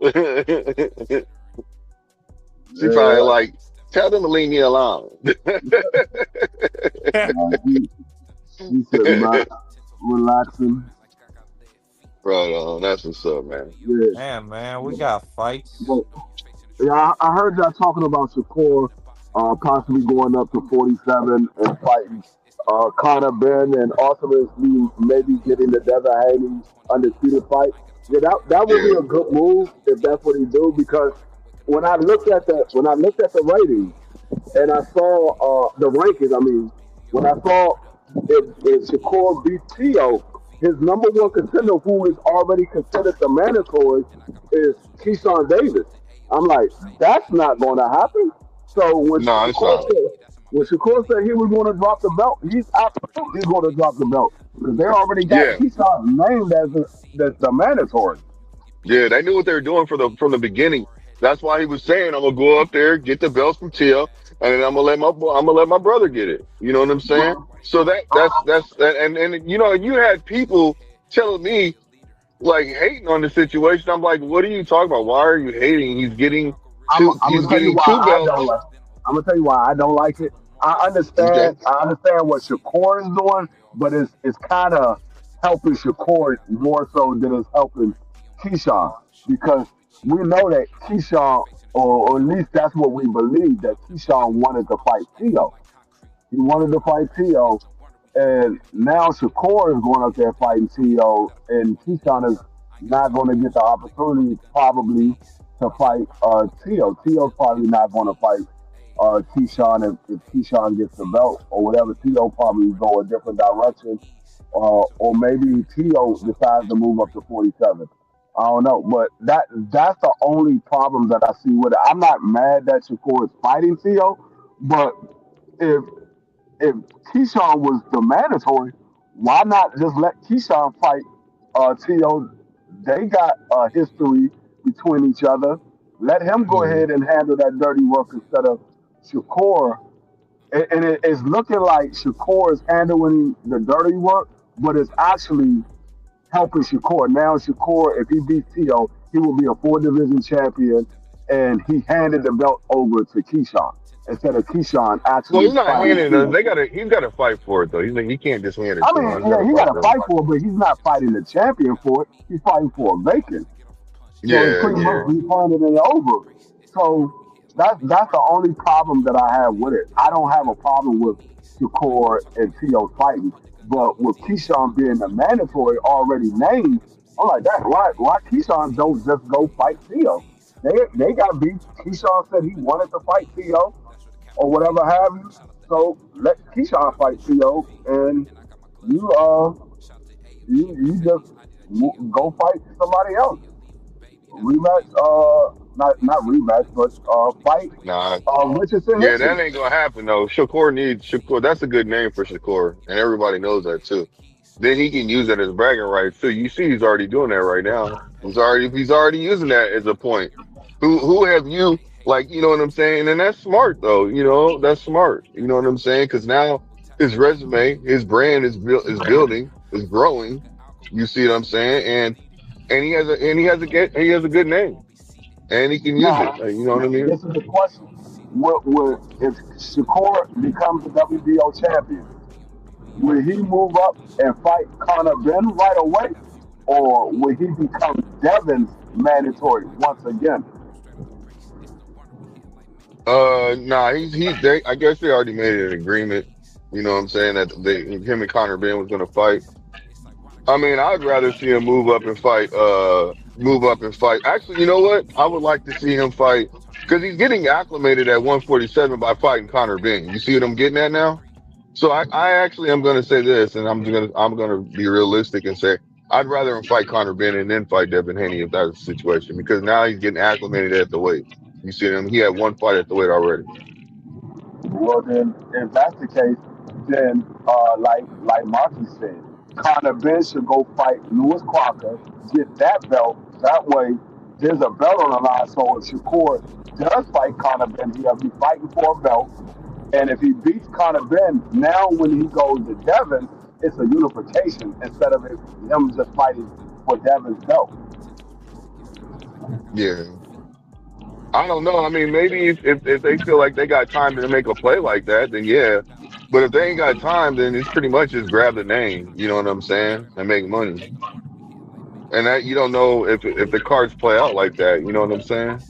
She probably like, tell them to leave me alone. He said, relaxing. Bro, that's what's up, man. Yeah. Man, we got fights. But, yeah, I heard y'all talking about Shakur possibly going up to 47 and fighting Conor Ben and ultimately maybe getting the Devin Haney undisputed fight. Yeah, that would be a good move if that's what he do because when I looked at the ratings and I saw the rankings, I mean, when I saw if Shakur beat Tio, his number one contender, who is already considered the mandatory, is Keyshawn Davis. I'm like, that's not going to happen. So when No, it's solid. Shakur said he was going to drop the belt, he's absolutely going to drop the belt because they already got Yeah. Keyshawn named as the mandatory. Yeah, they knew what they were doing from the beginning. That's why he was saying, "I'm gonna go up there, get the belts from Tio, and then I'm gonna let my brother get it." You know what I'm saying? So and you know, you had people telling me like hating on the situation. I'm like, what are you talking about? Why are you hating? I'm He's gonna tell you getting why two I don't belts. like. I'm gonna tell you why I don't like it. I Okay. understand. I understand what Shakur is doing, but it's kind of helping Shakur more so than it's helping Keyshawn because we know that Keyshawn, or at least that's what we believe, that Keyshawn wanted to fight Tio. He wanted to fight Tio, and now Shakur is going up there fighting Tio, and Keyshawn is not going to get the opportunity probably to fight Tio. Tio's probably not going to fight Keyshawn if Keyshawn gets the belt or whatever. Tio probably go a different direction, or maybe Tio decides to move up to 47. I don't know, but that's the only problem that I see with it. I'm not mad that Shakur is fighting Tio, but if if Keyshawn was the mandatory, why not just let Keyshawn fight Tio? They got a history between each other. Let him go Mhm. ahead and handle that dirty work instead of Shakur. And it's looking like Shakur is handling the dirty work, but it's actually helping Shakur. Now Shakur, if he beats Tio, he will be a four-division champion, and he handed the belt over to Keyshawn instead of Keyshawn Well, actually he's not fighting handing it. Tio. He's gotta fight for it though. He can't just hand it I to mean, him. He's yeah, gotta he fight got to for it. fight for it, but he's not fighting the champion for it. He's fighting for a vacant. So it's Yeah, pretty much yeah. he's handing it over. So that's the only problem that I have with it. I don't have a problem with Shakur and Tio fighting, but with Keyshawn being the mandatory already named, I'm like that. Why Keyshawn don't just go fight Tio? They got beat. Keyshawn said he wanted to fight Tio or whatever have you. So let Keyshawn fight Tio, and you you just go fight somebody else. Rematch, not rematch, but fight Nah. Richardson Yeah, that Henry. ain't gonna happen though. Shakur. That's a good name for Shakur, and everybody knows that too. Then he can use that as bragging rights too. You see, he's already doing that right now. He's already using that as a point. Who have you like? You know what I'm saying? And that's smart though. You know that's smart. You know what I'm saying? Because now his resume, his brand is building, is growing. You see what I'm saying? And he has a good name, and he can use it. Now, You know what I mean? this is the question: Would if Shakur becomes the WBO champion, will he move up and fight Conor Ben right away, or will he become Devin's mandatory once again? Nah, I guess they already made an agreement. You know what I'm saying that him and Conor Ben was gonna fight. I mean, I'd rather see him move up and fight. Actually, you know what? I would like to see him fight because he's getting acclimated at 147 by fighting Conor Ben. You see what I'm getting at now? So I actually am gonna say this, and I'm gonna be realistic and say I'd rather him fight Conor Ben and then fight Devin Haney if that's the situation because now he's getting acclimated at the weight. You see him? He had one fight at the weight already. Well, then, if that's the case, then like Marky said, Conor Ben should go fight Lewis Crocker, get that belt. That way, there's a belt on the line. So if Shakur does fight Conor Ben, he'll be fighting for a belt. And if he beats Conor Ben, now when he goes to Devin, it's a unification instead of him just fighting for Devin's belt. Yeah. I don't know. I mean, maybe if they feel like they got time to make a play like that, then yeah. But if they ain't got time, then it's pretty much just grab the name. You know what I'm saying? And make money. And that you don't know if the cards play out like that. You know what I'm saying?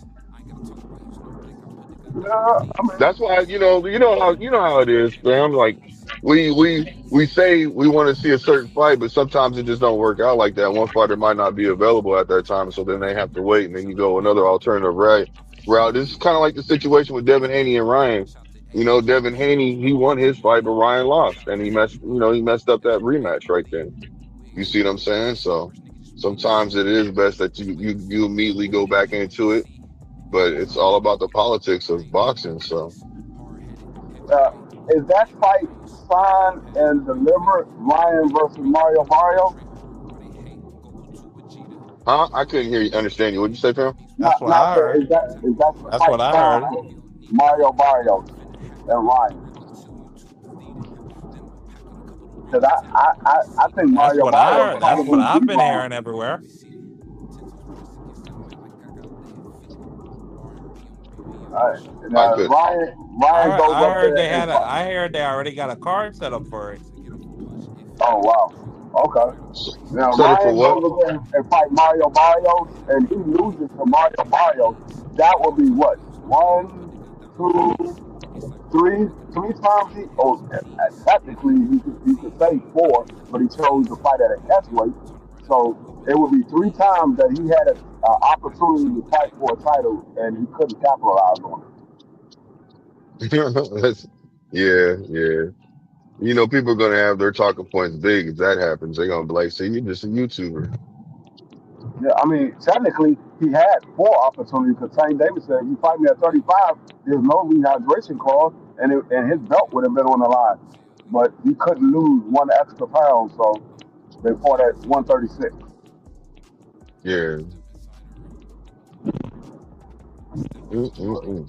Yeah, I That's mean, why you know how it is, fam. Like we say we want to see a certain fight, but sometimes it just don't work out like that. One fighter might not be available at that time, so then they have to wait, and then you go another alternative route. This is kind of like the situation with Devin Haney and Ryan. You know, Devin Haney he won his fight, but Ryan lost, and he messed up that rematch right there. You see what I'm saying? So sometimes it is best that you immediately go back into it but it's all about the politics of boxing. So, Is that fight signed and delivered? Ryan versus Mario Barrio? huh? I couldn't hear you. Understand you. What'd you say, fam? That's what Not I the, heard. is that That's fight what I heard. signed? Mario Barrio and Ryan. Because I think That's Mario what I Barrio heard. That's what probably I've beat been Ryan. hearing everywhere. I Now could. Ryan goes I up heard there they and had a. I heard they already got a card set up for it. oh wow, okay. Now Set up for Ryan what? goes up there and fight Mario Barrios, and he loses to Mario Barrios. That would be what 3 times he. Oh, technically you could say 4, but he chose to fight at a catch weight, so it would be 3 times that he had an opportunity to fight for a title, and he couldn't capitalize on That's, yeah, yeah. You know, people are gonna have their talking points big if that happens. They're gonna be like, "See, you're just a YouTuber." it. Yeah, I mean, technically, he had 4 opportunities because Tank Davis said, if you fight me at 35, there's no rehydration clause, and his belt would have been on the line. But he couldn't lose 1 extra pound, so they fought at 136. Yeah. Mm-mm-mm.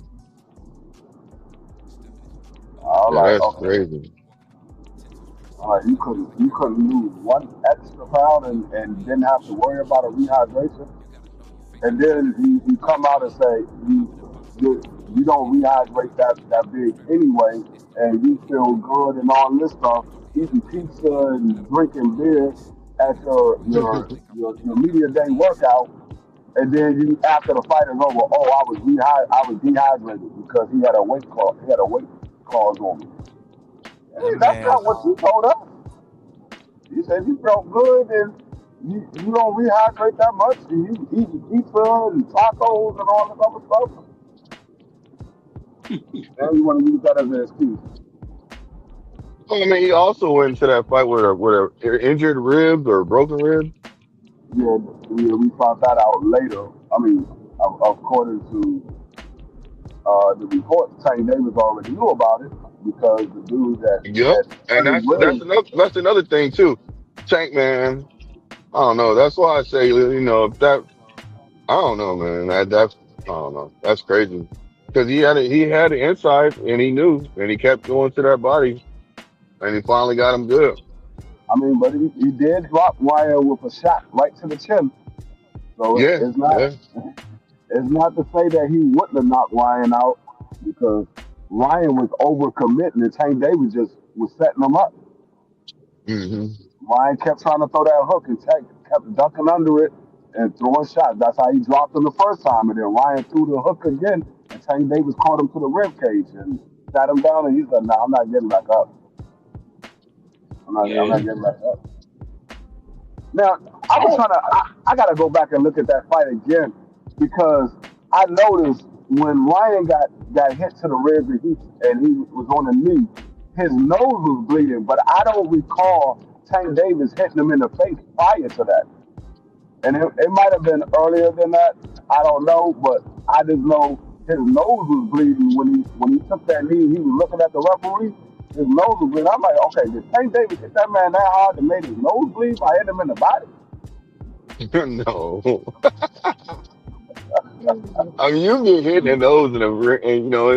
I was Yeah, like, that's okay. crazy. You couldn't lose 1 extra pound and didn't have to worry about a rehydration. And then you come out and say you don't rehydrate that big anyway, and you feel good and all this stuff, eating pizza and drinking beer at your media day workout, and then you after the fight is over, oh I was dehydrated because he had a weight clause on me. That Hey, that's not what man's. you told us. You said you felt good and you don't rehydrate that much. And you eat pizza and tacos and all this other stuff. And you want to use that as an excuse. Well, I mean, he also went into that fight with a injured rib or broken rib. Yeah, we found that out later. I mean, according to the report, Tank Davis already knew about it because the dude Yep, that and studied ribs. that's another thing too. Tank man, I don't know. That's why I say, you know, if that I don't know, man. That's I don't know. That's crazy because he had the inside and he knew and he kept going to that body and he finally got him good. I mean, but he did drop Wire with a shot right to the chin. So Yeah, yeah. it's not to say that he wouldn't have knocked Ryan out because Ryan was overcommitting and Tank Davis just was setting him up. Hmm. Ryan kept trying to throw that hook and Tank kept ducking under it and throwing shots. That's how he dropped him the first time. And then Ryan threw the hook again and Tank Davis caught him to the rib cage and sat him down and he said, "Nah, I'm not getting back up. I'm Yeah. not getting back up." Now, I was trying to. I got to go back and look at that fight again because I noticed when Ryan got hit to the ribs and he was on the knee, his nose was bleeding. But I don't recall Tank Davis hitting him in the face prior to that. And it might have been earlier than that. I don't know, but I just know his nose was bleeding when he took that knee. He was looking at the referee. His nose was bleeding. I'm like, okay, did Tank Davis hit that man that hard to make his nose bleed by hitting him in the body? No. I mean, you get hit in the nose and you know,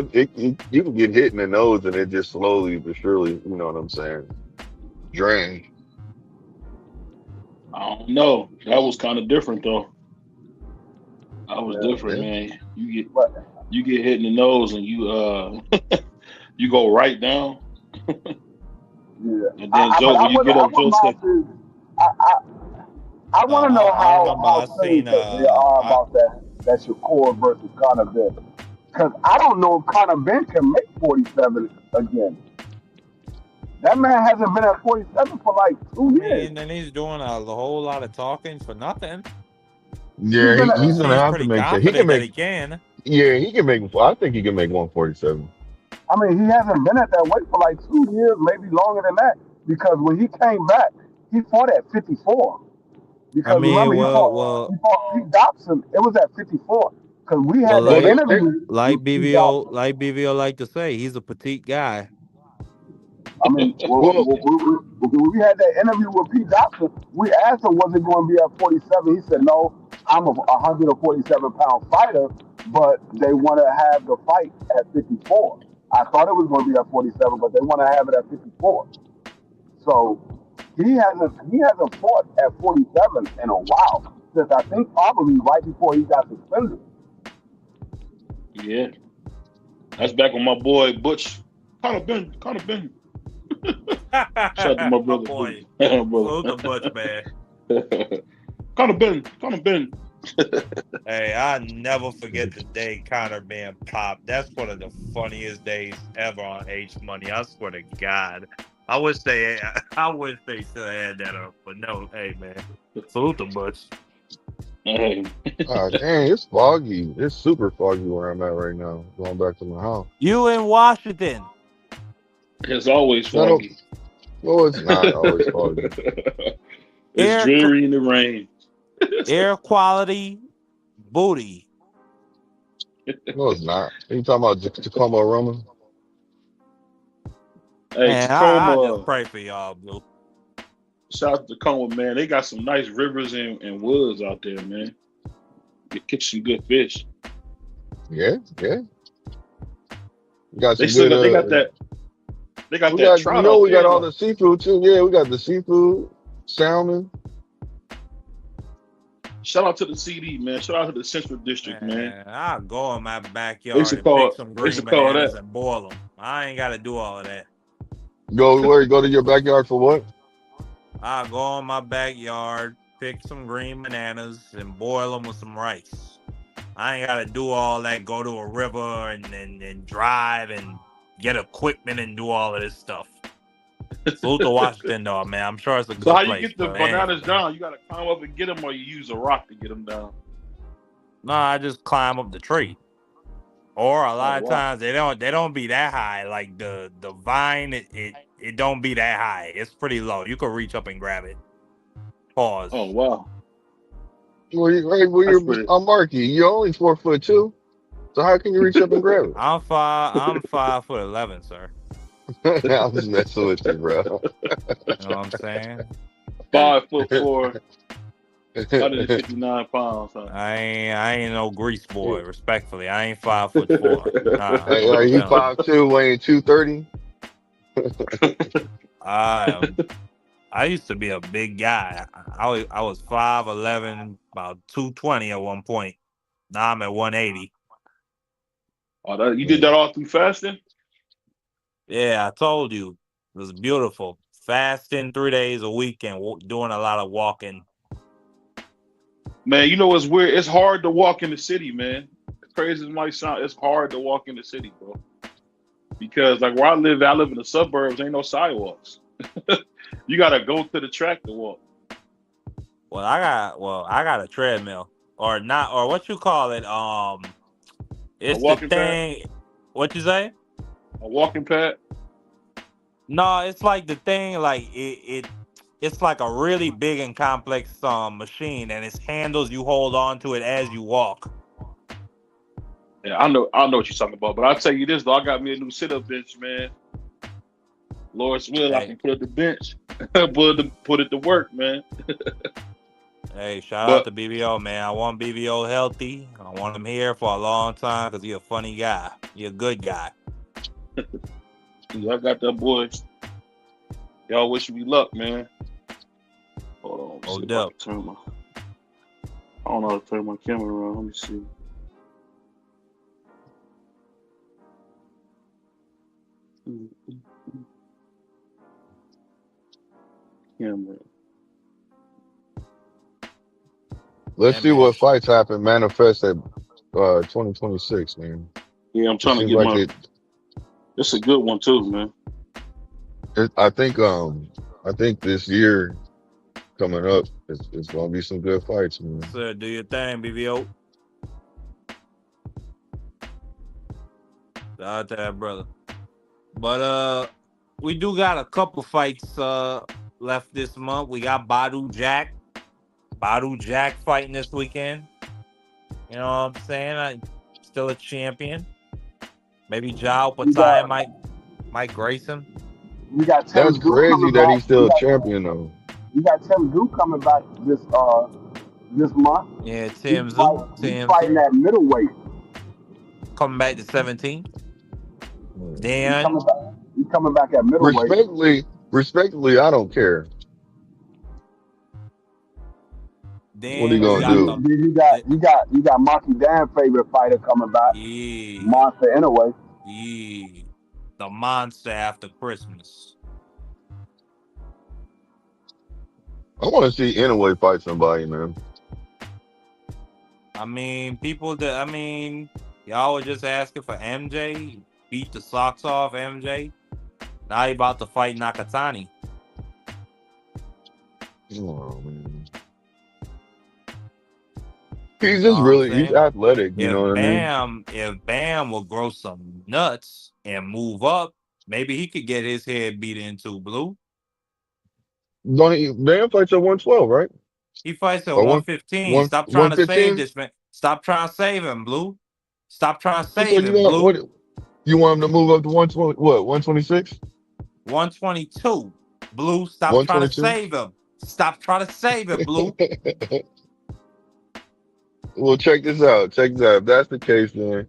you can get hit in the nose and it just slowly but surely, you know what I'm saying, drains. I don't know. That was kind of different though. That was Yeah, different, Yeah. man. but You get hit in the nose and you you go right down. yeah, And then but Joe, when you get I up, wouldn't Joe mind said, to. I, I, I No, want to know I remember I how seen. serious they are about that Shakur versus Conor Ben. Because I don't know if Conor Ben can make 47 again. That man hasn't been at 47 for like I 2 years. mean, then he's doing a whole lot of talking for nothing. He's Yeah, been He he's at, gonna seems have to pretty make that. He can confident that he make. can. Yeah, he can make. I think he can make 147. I mean, he hasn't been at that weight for like 2 years, maybe longer than that. Because when he came back, he fought at 54. I Because mean, remember, well, he fought Pete Dobson. It was at 54. Because we Well, had the like interview like with Pete BVO, Dawson. like BVO like to say, he's a petite guy. I mean, Well, we had that interview with Pete Dawson. We asked him, was it going to be at 47? He said, no, I'm a 147-pound fighter, but they want to have the fight at 54. I thought it was going to be at 47, but they want to have it at 54. So he hasn't fought at 47 in a while, since I think probably right before he got suspended. Yeah, that's back when my boy Butch Conor Ben. Shout out to my brother. boy, brother. the Butch man. Conor Ben. Hey, I never forget the day Conor being popped. That's one of the funniest days ever on H Money. I swear to God. I wish they still had that up, but no, hey man, salute the Butch. Hey. Dang, it's foggy. It's super foggy where I'm at right now. Going back to my house. You in Washington? It's always foggy. No, it's not always foggy. It's dreary in the rain. Air quality, booty. No, it's not. Are you talking about Tacoma, Roman? Hey, Man, Tacoma. I just pray for y'all, Blue. Shout out to Tacoma, man. They got some nice rivers and woods out there, man. You catch some good fish. Yeah. We got some They good. got that. They got that trout. You know, out we there, got all the seafood too. Yeah, we got the seafood, salmon. Shout out to the CD, man. Shout out to the Central District, man. I'll go in my backyard and pick some green bananas and boil them. I ain't got to do all of that. Go to your backyard for what? I'll go in my backyard, pick some green bananas, and boil them with some rice. I ain't got to do all that, go to a river and drive and get equipment and do all of this stuff. Salute to Washington, though, man. I'm sure it's a good place. So how you get the bananas down? You got to climb up and get them, or you use a rock to get them down? No, I just climb up the tree. Or a lot of times they don't be that high. Like the vine, it don't be that high. It's pretty low. You can reach up and grab it. Pause. Oh wow. I'm Marky. You're only 4'2", so how can you reach up and grab it? I'm 5'11", sir. I'm just messing with you, bro. You know what I'm saying? 5'4", 159 pounds. Huh? I ain't no grease boy. Respectfully, I ain't 5'4". Hey, are you 5'2", weighing 230? I used to be a big guy. I was 5'11", about 220 at one point. Now I'm at 180. Oh, you did that all through fasting? Yeah, I told you. It was beautiful. Fasting 3 days a week and doing a lot of walking. Man, you know what's weird? It's hard to walk in the city, man. As crazy as it might sound, it's hard to walk in the city, bro. Because like where I live in the suburbs, ain't no sidewalks. You gotta go to the track to walk. Well, I got a treadmill. Or not, or what you call it? It's the thing. Pad? What you say? A walking pad? No, it's like the thing. Like it's like a really big and complex machine, and it's handles. You hold on to it as you walk. Yeah, I know what you're talking about. But I'll tell you this though, I got me a new sit-up bench, man. Lord's will, I can put it to bench, put it to work, man. Hey, shout out to BVO, man. I want BVO healthy. I want him here for a long time because he's a funny guy. He's a good guy. I got that boy. Y'all wish me luck, man. Hold on. Hold up. I don't know how to turn my camera around. Let me see. Camera. Let's see what fights happen manifest at 2026, man. Yeah, I'm trying to get It's a good one too, man. I think this year coming up, it's gonna be some good fights, man. So do your thing, BVO. Shout out to that brother. But we do got a couple fights left this month. We got Badu Jack fighting this weekend. You know what I'm saying? Still a champion. Maybe Jao You Patai got might grace him. you got That's Tim Zoo crazy coming that back. he's still a champion though. You got Tim Zoo coming back this month. Yeah, Tim Zoo. He's Tim fighting Zoo. at middleweight. Coming back to 17. He's Dan. coming back at middleweight. Respectfully, I don't care. What are you Then you gonna got do? You got Monkey Dan's favorite fighter coming back. Monster Anyway. Yeah. The monster after Christmas. I want to see Inouye fight somebody, man. I mean, y'all were just asking for MJ. Beat the socks off MJ. Now he about to fight Nakatani. Oh man. He's just he's athletic, you know what I mean? If Bam will grow some nuts and move up, maybe he could get his head beat into, Blue. Bam fights at 112, right? He fights at 115. Stop trying to save this, man. Stop trying to save him, Blue. Stop trying to save him, Blue. You want him to move up to 120? What? 126? 122. Blue, stop trying to save him. Stop trying to save him, Blue. Well, check this out. If that's the case, then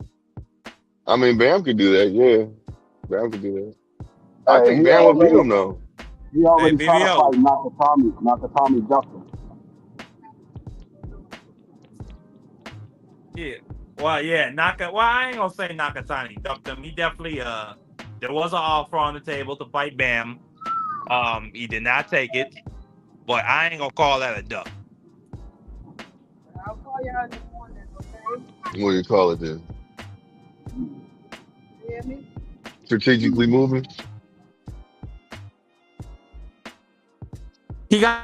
I mean, Bam could do that. Yeah, Bam could do that. I think Bam would beat him though. He already tried to fight Nakatami Justin. Yeah. Well, yeah, I ain't gonna say Nakatani ducked him. He definitely there was an offer on the table to fight Bam. He did not take it, but I ain't gonna call that a duck. I'll call you in the morning, okay? What do you call it then? You hear me? Strategically moving? He got.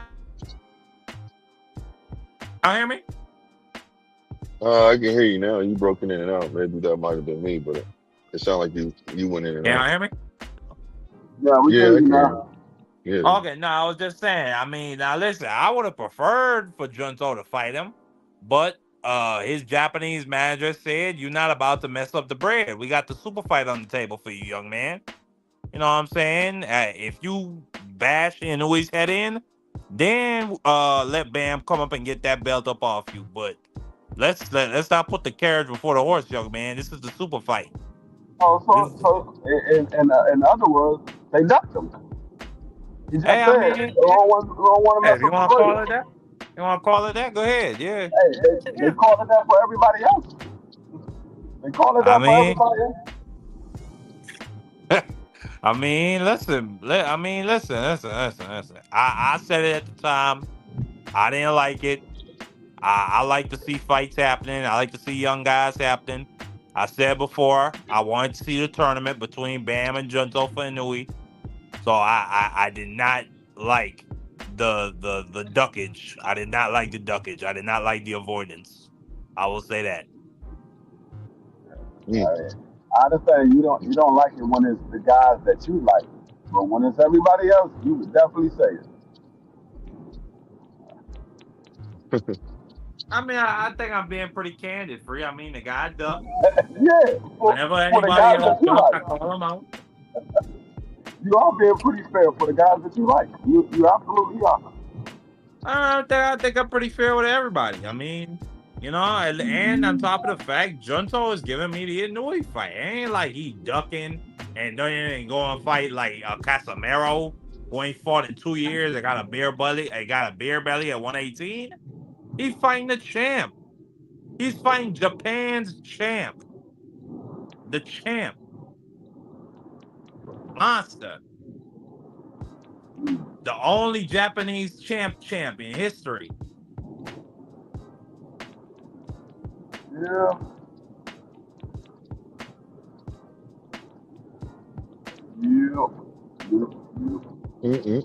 You hear me? I can hear you now. You broke in and out. Maybe that might have been me, but it sounded like you went in and out. Can you hear me? Yeah, we can hear you now. Yeah. Okay, no, I was just saying. I mean, now listen, I would have preferred for Junto to fight him, but his Japanese manager said, "You're not about to mess up the bread. We got the super fight on the table for you, young man." You know what I'm saying? If you bash Inouye's head in, then let Bam come up and get that belt up off you. But let's not put the carriage before the horse, young man. This is the super fight. So in other words, they ducked him. He just said, if you want to call it that, go ahead. Yeah. Hey, they call it that for everybody else. They call it that for everybody else. I mean, listen. I said it at the time. I didn't like it. I like to see fights happening. I like to see young guys happening. I said before, I wanted to see the tournament between Bam and Junto for Inouye. So I did not like the duckage. I did not like the duckage. I did not like the avoidance. I will say that. I understand you don't like it when it's the guys that you like, but when it's everybody else, you would definitely say it. I mean, I think I'm being pretty candid, Free. I mean, the guy ducked. Yeah. Whenever anybody else ducked, I call him out. You are being pretty fair for the guys that you like. You absolutely are. I think I'm pretty fair with everybody. I mean, you know, and on top of the fact, Junto is giving me the Inouye fight. It ain't like he ducking and then go and fight like Casemiro, who ain't fought in 2 years. I got a beer belly. I got a beer belly at 118. He's fighting the champ. He's fighting Japan's champ. The champ. Monster. The only Japanese champ in history. Yeah.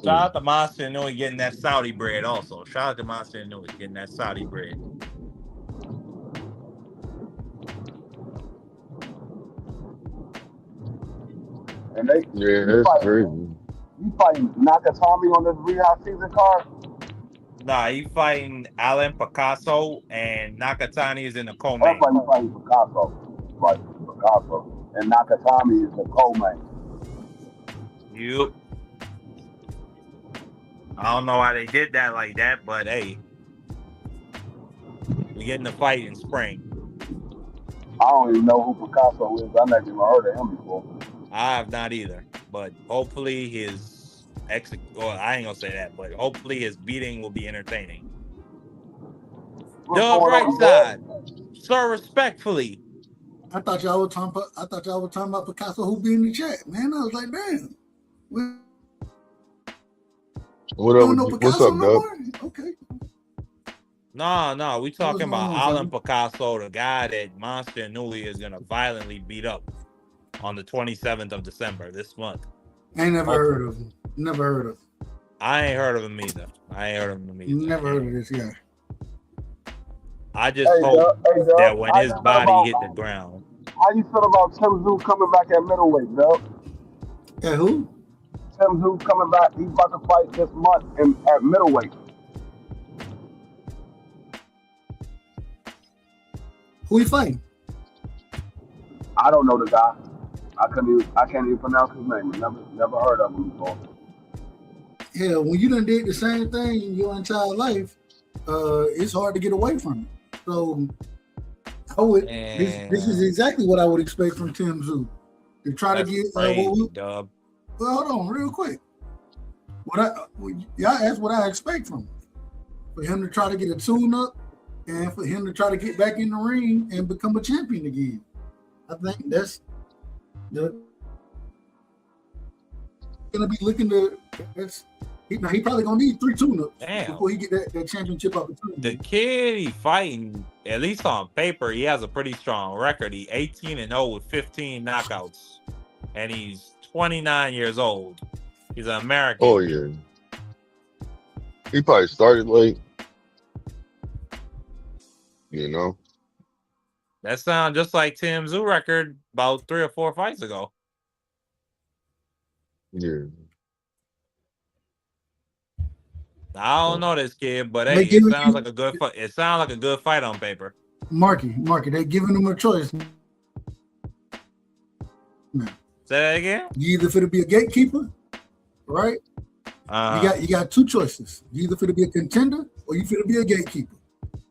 Shout out to Monster Inouye getting that Saudi bread also. Shout out to Monster Inouye getting that Saudi bread. And that's crazy. You fighting Nakatami on this rehab season card? Nah, he fighting Alan Picasso and Nakatani is in the co-main. Everybody fighting Picasso. Right, Picasso. And Nakatami is the co-main. Yep. I don't know why they did that like that, but hey, we getting the fight in spring. I don't even know who Picasso is. I never even heard of him before. I have not either, but hopefully his I ain't gonna say that, but hopefully his beating will be entertaining. Dub right side, sir, respectfully. I thought y'all were talking about Picasso who be in the chat, man. I was like, damn. What up? What's up, Dub? Okay. No, we talking about Alan Picasso, the guy that Monster and Newly is gonna violently beat up on the 27th of December this month. I ain't never heard of him. Never heard of him. I ain't heard of him either. Never heard of this guy. I just hope that when his body hit the ground. How you feel about Tim Tszyu coming back at middleweight, Dub? Yeah, who? Tim Tszyu coming back. He's about to fight this month at middleweight. Who he fighting? I don't know the guy. I can't even pronounce his name. Never heard of him before. Yeah, when you done did the same thing in your entire life, it's hard to get away from it. So I would. This is exactly what I would expect from Tim Tszyu. To try to get. Dub. Well, hold on, real quick. Y'all asked what I expect from him. For him to try to get a tune-up, and for him to try to get back in the ring and become a champion again. I think that's gonna be looking to. He probably gonna need 3 tune-ups before he get that championship opportunity. The kid he fighting, at least on paper, he has a pretty strong record. He 18-0 with 15 knockouts, and he's 29 years old. He's an American. Oh yeah. He probably started late. You know. That sounds just like Tim Tszyu record about 3 or 4 fights ago. Yeah. I don't know this kid, but hey, it sounds like a good fight. It sounds like a good fight on paper. Marky, they giving him a choice. Say that again. You either fit to be a gatekeeper, right? You got 2 choices. You either fit to be a contender or you fit to be a gatekeeper.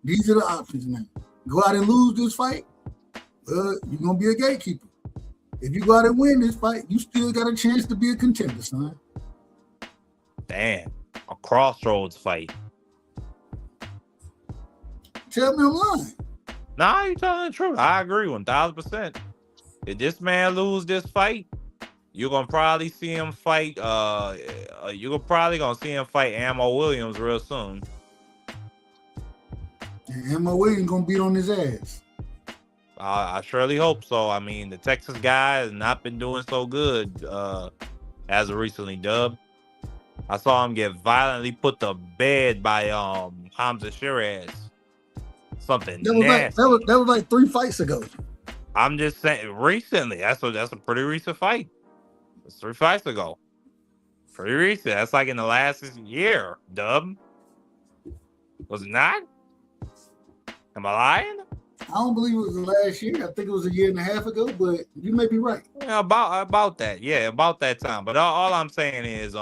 These are the options now. Go out and lose this fight, you're gonna be a gatekeeper. If you go out and win this fight, you still got a chance to be a contender, son. Damn, a crossroads fight. Tell me I'm lying. Nah, you're telling the truth. I agree 1,000%. If this man lose this fight, you're gonna probably see him fight. You're probably gonna see him fight Ammo Williams real soon. And Ammo Williams gonna beat on his ass. I surely hope so. I mean, the Texas guy has not been doing so good as of recently, Dub. I saw him get violently put to bed by Hamza Shiraz. Something nasty. That was like 3 fights ago. I'm just saying, recently. That's a pretty recent fight. It's 3 fights ago. Pretty recent. That's like in the last year, Dub. Was it not? Am I lying? I don't believe it was the last year. I think it was a year and a half ago, but you may be right. Yeah, about that. Yeah, about that time. But all I'm saying is,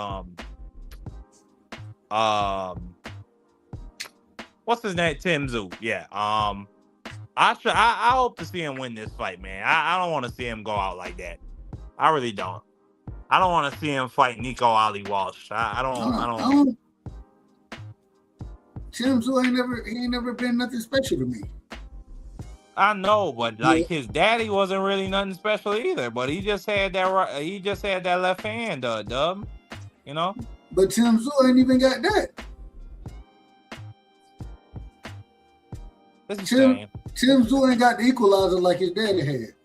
what's his name? Tim Tszyu. Yeah. I hope to see him win this fight, man. I don't want to see him go out like that. I really don't. I don't want to see him fight Nico Ali Walsh. I don't. Tim Tszyu ain't never been nothing special to me. I know, but like his daddy wasn't really nothing special either. But he just had that he just had that left hand, Dub. You know. But Tim Tszyu ain't even got that. Tim Tszyu ain't got the equalizer like his daddy had.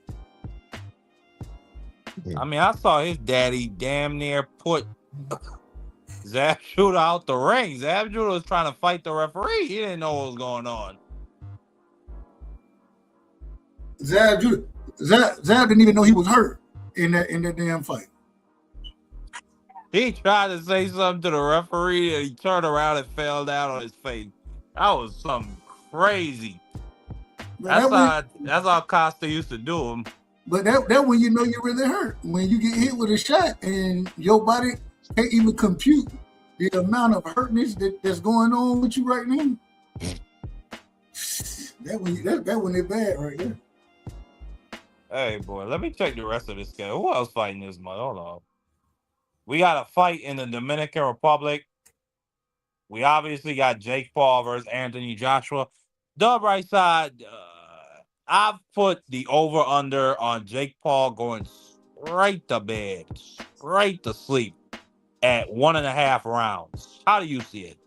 I mean, I saw his daddy damn near put Zab Judah out the ring. Zab Judah was trying to fight the referee. He didn't know what was going on. Zab didn't even know he was hurt in that damn fight. He tried to say something to the referee, and he turned around and fell down on his face. That was something crazy. That's how Costa used to do him. But that when you know you're really hurt. When you get hit with a shot and your body can't even compute the amount of hurtness that's going on with you right now. That when it's bad right there. Hey boy, let me check the rest of this game. Who else fighting this month? Hold on. We got a fight in the Dominican Republic. We obviously got Jake Paul versus Anthony Joshua. The right side, I've put the over-under on Jake Paul going straight to bed, straight to sleep at 1.5 rounds. How do you see it?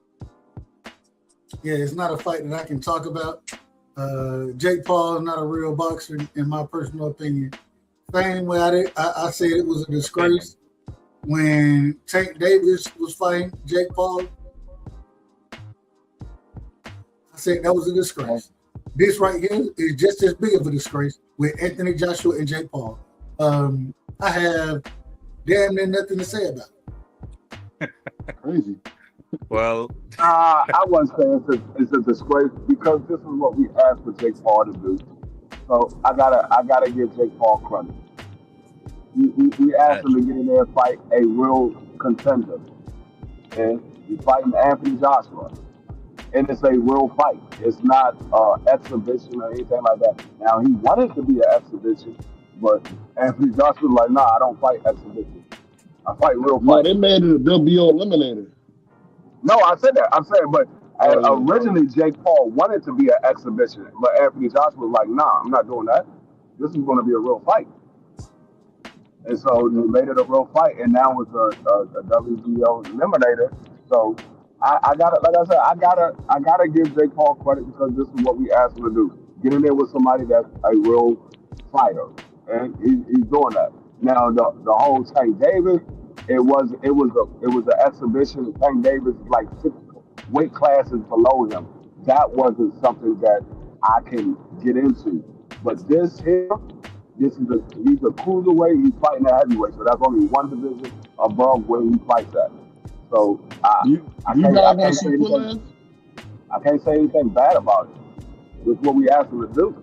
Yeah, it's not a fight that I can talk about. Jake Paul is not a real boxer, in my personal opinion. Same way I said it was a disgrace when Tank Davis was fighting Jake Paul. I said that was a disgrace. This right here is just as big of a disgrace with Anthony Joshua and Jake Paul. I have damn near nothing to say about it. Crazy. Well, I wouldn't say it's a disgrace because this is what we asked for Jake Paul to do. So I gotta give Jake Paul credit. We asked him to get in there and fight a real contender, and he's fighting Anthony Joshua, and it's a real fight. It's not exhibition or anything like that. Now he wanted to be an exhibition, but Anthony Joshua was like, nah, I don't fight exhibition. I fight real fight. No, they made it a WBO eliminator. No, I said that. I'm saying, but originally Jake Paul wanted to be an exhibition, but Anthony Joshua was like, nah, I'm not doing that. This is going to be a real fight. And so they made it a real fight, and now it's a WBO eliminator. So I gotta, like I said, I gotta give Jake Paul credit because this is what we asked him to do. Get in there with somebody that's a real fighter, and he's doing that. Now the whole Tank Davis. It was an exhibition. Tank Davis is like 6 weight classes below him. That wasn't something that I can get into. But this here, he's a cruiserweight. He's fighting at heavyweight, so that's only one division above where he fights at. So I can't say anything bad about it. It's what we asked him to do.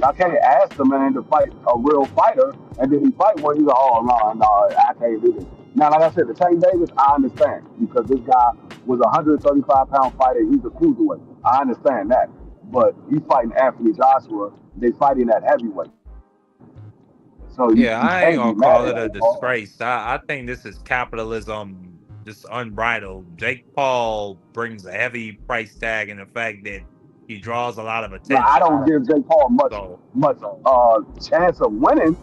I can't ask the man to fight a real fighter, and then he fight one. He's like, oh, no, I can't do this. Now, like I said, the Tank Davis, I understand, because this guy was a 135-pound fighter. He's a cruiserweight. I understand that. But he's fighting Anthony Joshua. They fighting at heavyweight. So I ain't gonna call it a disgrace. I think this is capitalism, just unbridled. Jake Paul brings a heavy price tag in the fact that he draws a lot of attention. Now, I don't give Jake Paul much chance of winning,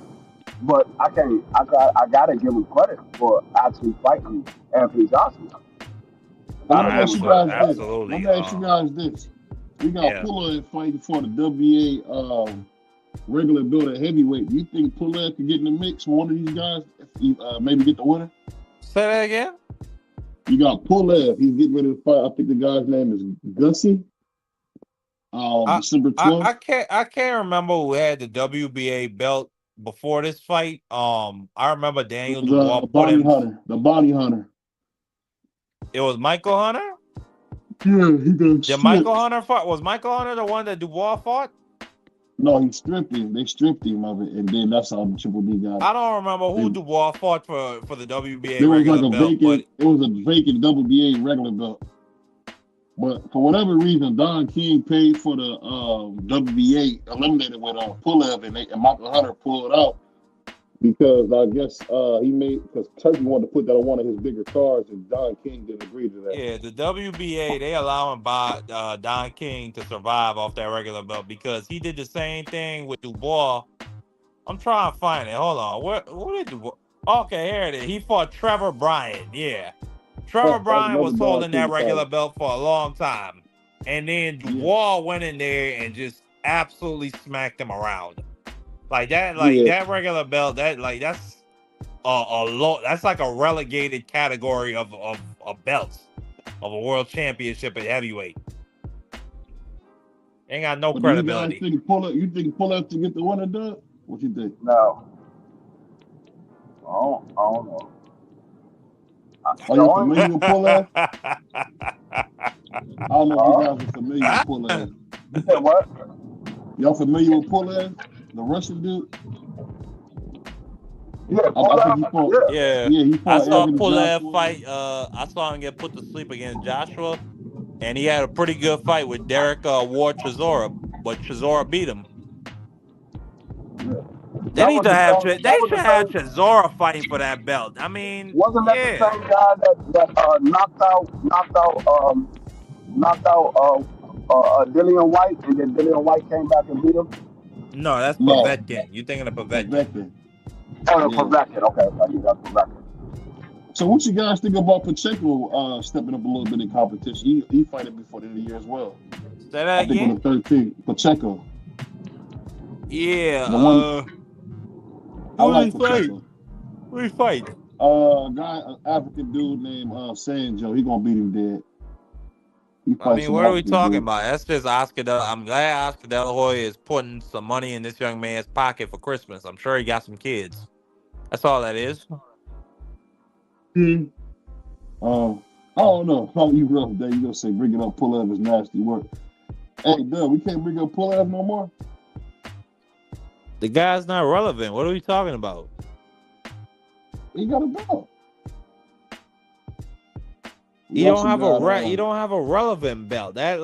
but I gotta give him credit for actually fighting Anthony Joshua. Let me ask you guys this. We got Puller fighting for the WBA regular build at heavyweight. Do you think Puller could get in the mix for one of these guys? Maybe get the winner? Say that again? You got Puller. He's getting ready to fight. I think the guy's name is Gussie. December 12th. I can't remember who had the WBA belt before this fight. I remember Daniel Dubois the Bounty Hunter. It was Michael Hunter? Yeah, he done. Did Michael Hunter fight? Was Michael Hunter the one that Dubois fought? No, he stripped him. They stripped him of it, and then that's how the Triple D got it. I don't remember who Dubois fought for the WBA there was regular like a belt. Vacant, it was a vacant WBA regular belt. But for whatever reason, Don King paid for the WBA eliminated with Pulev, and Michael Hunter pulled out because I guess because Turkey wanted to put that on one of his bigger cards, and Don King didn't agree to that. Yeah, the WBA, they allowing Don King to survive off that regular belt because he did the same thing with Dubois. I'm trying to find it. Hold on. What did Dubois? Okay, here it is. He fought Trevor Bryan. Yeah. Trevor Bryan was holding that regular belt for a long time. And then Dubois went in there and just absolutely smacked him around. That regular belt, that's that's like a relegated category of belts of a world championship at heavyweight. Ain't got no credibility. You think pull up to get the winner done? What you think? No. I don't know. Are you familiar with Pulev? I don't know if you guys are familiar with Pulev. You said what? Y'all familiar with Pulev, the Russian dude? Yeah, I think he fought. Yeah. He I fought saw Anthony Pulev Joshua. fight. I saw him get put to sleep against Joshua, and he had a pretty good fight with Derek Ward Chisora, but Chisora beat him. They need to have. They should have Chisora fighting for that belt. I mean, wasn't that the same guy that knocked out Dillian White, and then Dillian White came back and beat him? No, that's Povetkin. You thinking of Povetkin? Oh, Povetkin. Okay, that's Povetkin. So what you guys think about Pacheco stepping up a little bit in competition? He fighting before the end of the year as well. Say that again? I think on the 13th, Pacheco. Yeah. I like Pacheco. Who he fight? Guy, an African dude named Sanjo. He gonna beat him dead. I mean, what are we talking about? That's just Oscar. I'm glad Oscar De La Hoya is putting some money in this young man's pocket for Christmas. I'm sure he got some kids. That's all that is. I don't know. Probably you rough day. You gonna say bringing up Pulev is nasty work. Hey, Doug, we can't bring up Pulev no more. The guy's not relevant. What are we talking about? He got a belt. You don't have a relevant belt. That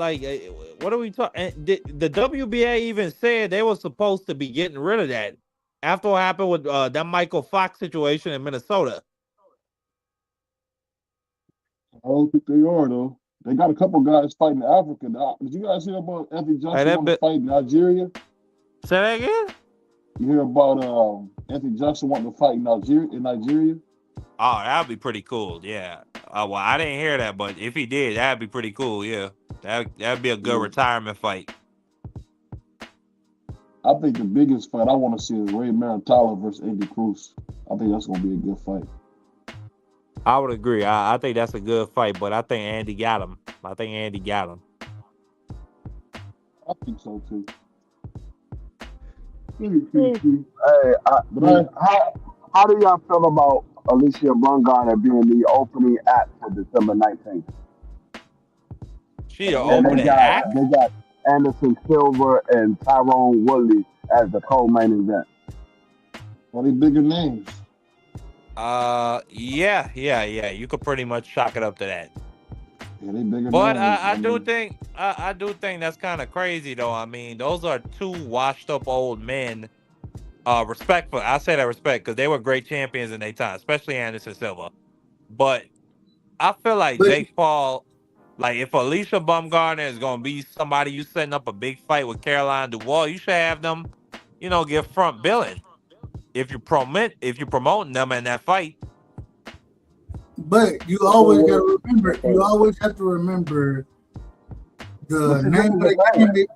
what are we talking? The WBA even said they were supposed to be getting rid of that after what happened with that Michael Fox situation in Minnesota. I don't think they are though. They got a couple guys fighting in Africa. Did you guys hear about Anthony Joshua wanting to fight in Nigeria? Say that again? You hear about Anthony Joshua wanting to fight in Nigeria? Oh, that'd be pretty cool. Yeah. Well, I didn't hear that, but if he did, that'd be pretty cool. Yeah. That'd be a good retirement fight. I think the biggest fight I want to see is Ray Maritala versus Andy Cruz. I think that's gonna be a good fight. I would agree. I think that's a good fight, but I think Andy got him. I think so too. Hey, how do y'all feel about Alicia Bungard being the opening act for December 19th? She the opening act? They got Anderson Silva and Tyrone Woodley as the co-main event. Are they bigger names? Yeah. You could pretty much chalk it up to that. Yeah, they bigger but names. I do think that's kind of crazy though. I mean, those are two washed up old men. Respectful. I say that respect because they were great champions in their time, especially Anderson Silva. But I feel like Jake Paul, like if Alicia Baumgartner is gonna be somebody you setting up a big fight with Caroline Dubois, you should have them, get front billing. If you're promoting them in that fight. But you always got to remember. You always have to remember the name of the candidate.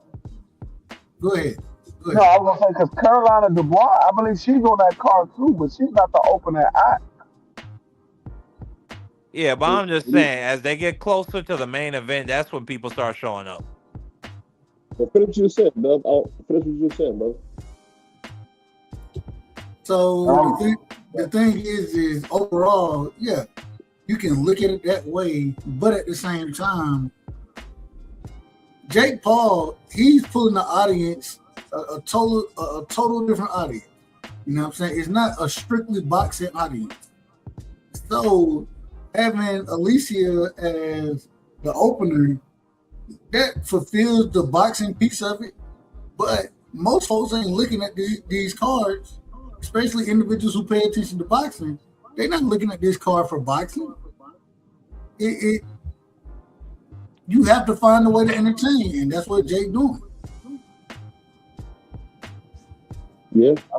Go ahead. No, I was gonna say because Carolina Dubois, I believe she's on that card too, but she's not the opening act. Yeah, but I'm just saying, as they get closer to the main event, that's when people start showing up. Well, finish what you said, Doug. Finish what you said, bro. So the thing is overall, yeah, you can look at it that way, but at the same time, Jake Paul, he's pulling the audience a total different audience. You know what I'm saying? It's not a strictly boxing audience. So having Alicia as the opener, that fulfills the boxing piece of it, but most folks ain't looking at these cards. Especially individuals who pay attention to boxing, they're not looking at this card for boxing. You have to find a way to entertain, and that's what Jake doing. Yeah, I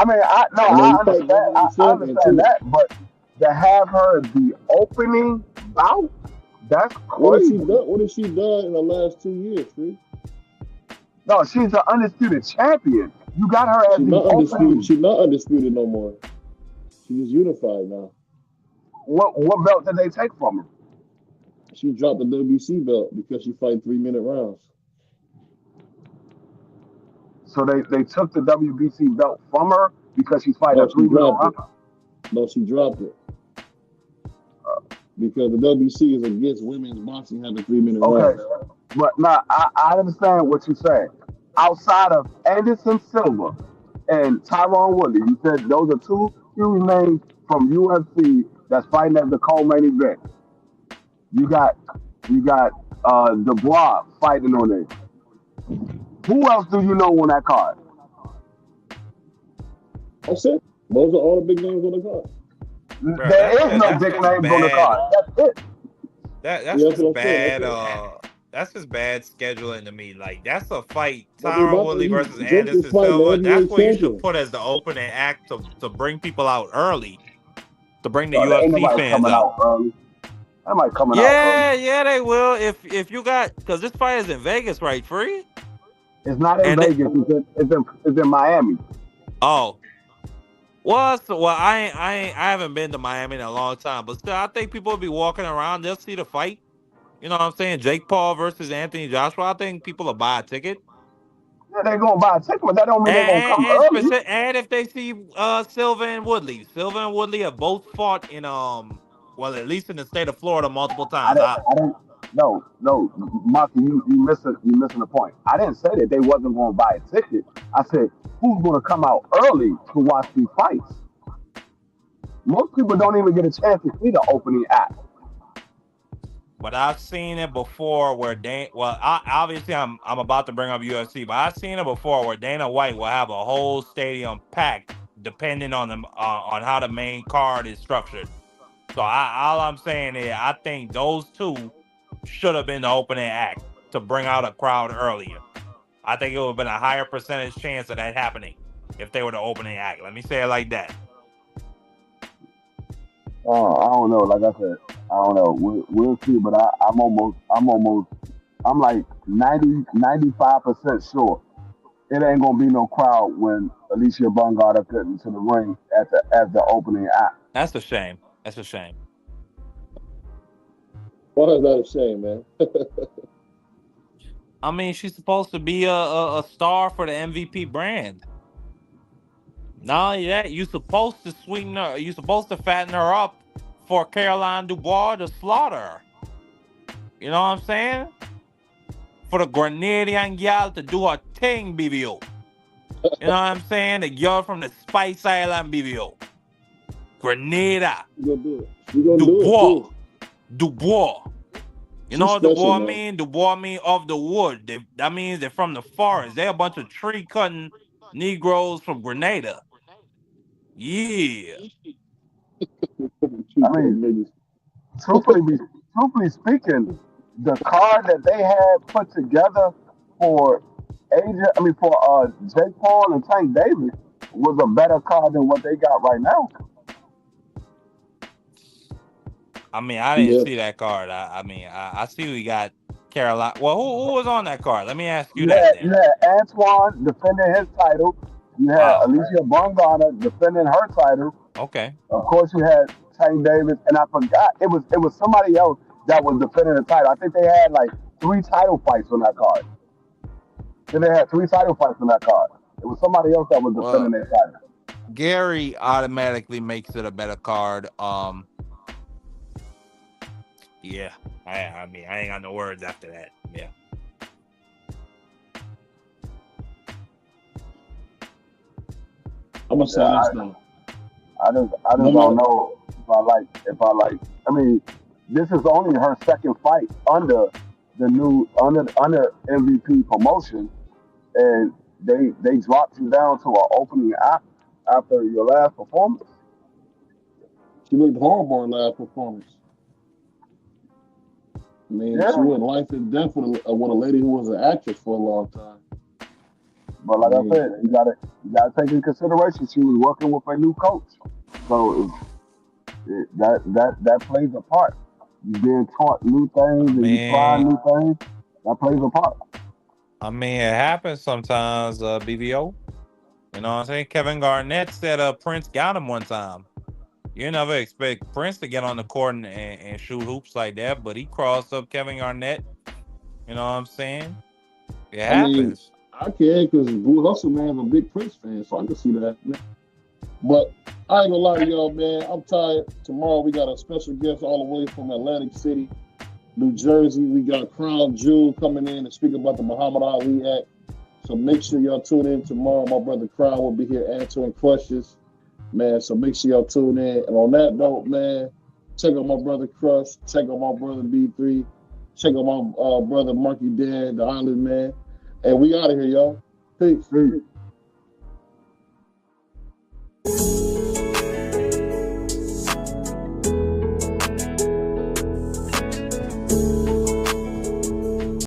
understand that, but to have her the opening bout, that's crazy. What has she done in the last 2 years, Free? No, she's an undisputed champion. You got her as the opening. She's not undisputed no more. She's unified now. What belt did they take from her? She dropped the WBC belt because she fight 3-minute rounds. So they took the WBC belt from her because she's fighting a 3-minute round? No, she dropped it. because the WC is against women's boxing having 3-minute Okay, rounds. but now I understand what you're saying. Outside of Anderson Silva and Tyron Woodley, you said those are two huge names from UFC that's fighting at the co-main event. You got Dubois fighting on it. Who else do you know on that card? That's it. Those are all the big names on the card. Bro, There is no that's big just names on the bad. card. That's it. That's Yeah, just what I'm bad. saying. That's just bad scheduling to me. Like that's a fight, But they're Tyron about Woodley versus Jake is Anderson fighting the Silva. That's heavyweight what you should champion. put as the opening act to bring people out early, to bring the There ain't UFC nobody fans coming out. out early. Nobody coming out early. Yeah, they will. If you got, because this fight is in Vegas, right? Free. It's not in And Vegas. It's in Miami. oh, well, I haven't been to Miami in a long time, but still, I think people will be walking around. They'll see the fight. You know what I'm saying? Jake Paul versus Anthony Joshua. I think people will buy a ticket. Yeah, they're gonna buy a ticket, but that don't mean they're gonna come And early. and if they see Silva and Woodley have both fought in well, at least in the state of Florida multiple times. No, Marky, you missing the point. I didn't say that they wasn't gonna buy a ticket. I said who's gonna come out early to watch these fights. Most people don't even get a chance to see the opening act. But I've seen it before where obviously I'm about to bring up UFC, but I've seen it before where Dana White will have a whole stadium packed depending on how the main card is structured. So all I'm saying is I think those two should have been the opening act to bring out a crowd earlier. I think it would have been a higher percentage chance of that happening if they were the opening act. Let me say it like that. I don't know. Like I said, I don't know. We'll see. But I'm like 95% sure it ain't gonna be no crowd when Alicia Bungard cut into the ring as the opening act. That's a shame. That's a shame. Why is that a shame, man? I mean, she's supposed to be a star for the MVP brand. Not only that, you're supposed to sweeten her. You're supposed to fatten her up for Caroline Dubois to slaughter her. You know what I'm saying? For the Grenadian girl to do her thing, BVO. You know what I'm saying? The girl from the Spice Island, BVO. Grenada. You gonna do it. Dubois. You know what Dubois mean? Dubois mean of the wood. That means they're from the forest. They're a bunch of tree cutting Negroes from Grenada. Yeah. I mean, truthfully speaking, the card that they had put together for Jake Paul and Tank Davis was a better card than what they got right now. I mean, I didn't see that card. I see we got Carolina. Well, who was on that card? Let me ask you that. You had Antoine defending his title. You had Alicia Bongana defending her title. Okay. Of course, you had Tank Davis, and I forgot it was somebody else that was defending the title. I think they had like 3 title fights on that card. Then they had 3 title fights on that card. It was somebody else that was defending their title. Gary automatically makes it a better card. Yeah. I mean, I ain't got no words after that. Yeah. I'm gonna say this though. I just don't know if I like. I mean, this is only her second fight under the new under MVP promotion, and they dropped you down to an opening act after your last performance. She looked horrible in her last performance. I mean, she went life and death with a lady who was an actress for a long time. But like I said, you gotta take into consideration she was working with a new coach, so that plays a part. You being taught new things and you trying new things, that plays a part. I mean, it happens sometimes, BVO. You know what I'm saying? Kevin Garnett said Prince got him one time. You never expect Prince to get on the court and shoot hoops like that, but he crossed up Kevin Garnett. You know what I'm saying? It happens. I can because Blue Hustle Man is a big Prince fan, so I can see that. But I ain't gonna lie to y'all, man. I'm tired. Tomorrow we got a special guest all the way from Atlantic City, New Jersey. We got Crown Jewel coming in to speak about the Muhammad Ali Act. So make sure y'all tune in tomorrow. My brother Crown will be here answering questions, man. So make sure y'all tune in. And on that note, man, check out my brother Crush. Check out my brother B3. Check out my brother Marky Dan, the Island Man. And we out of here, y'all. Peace.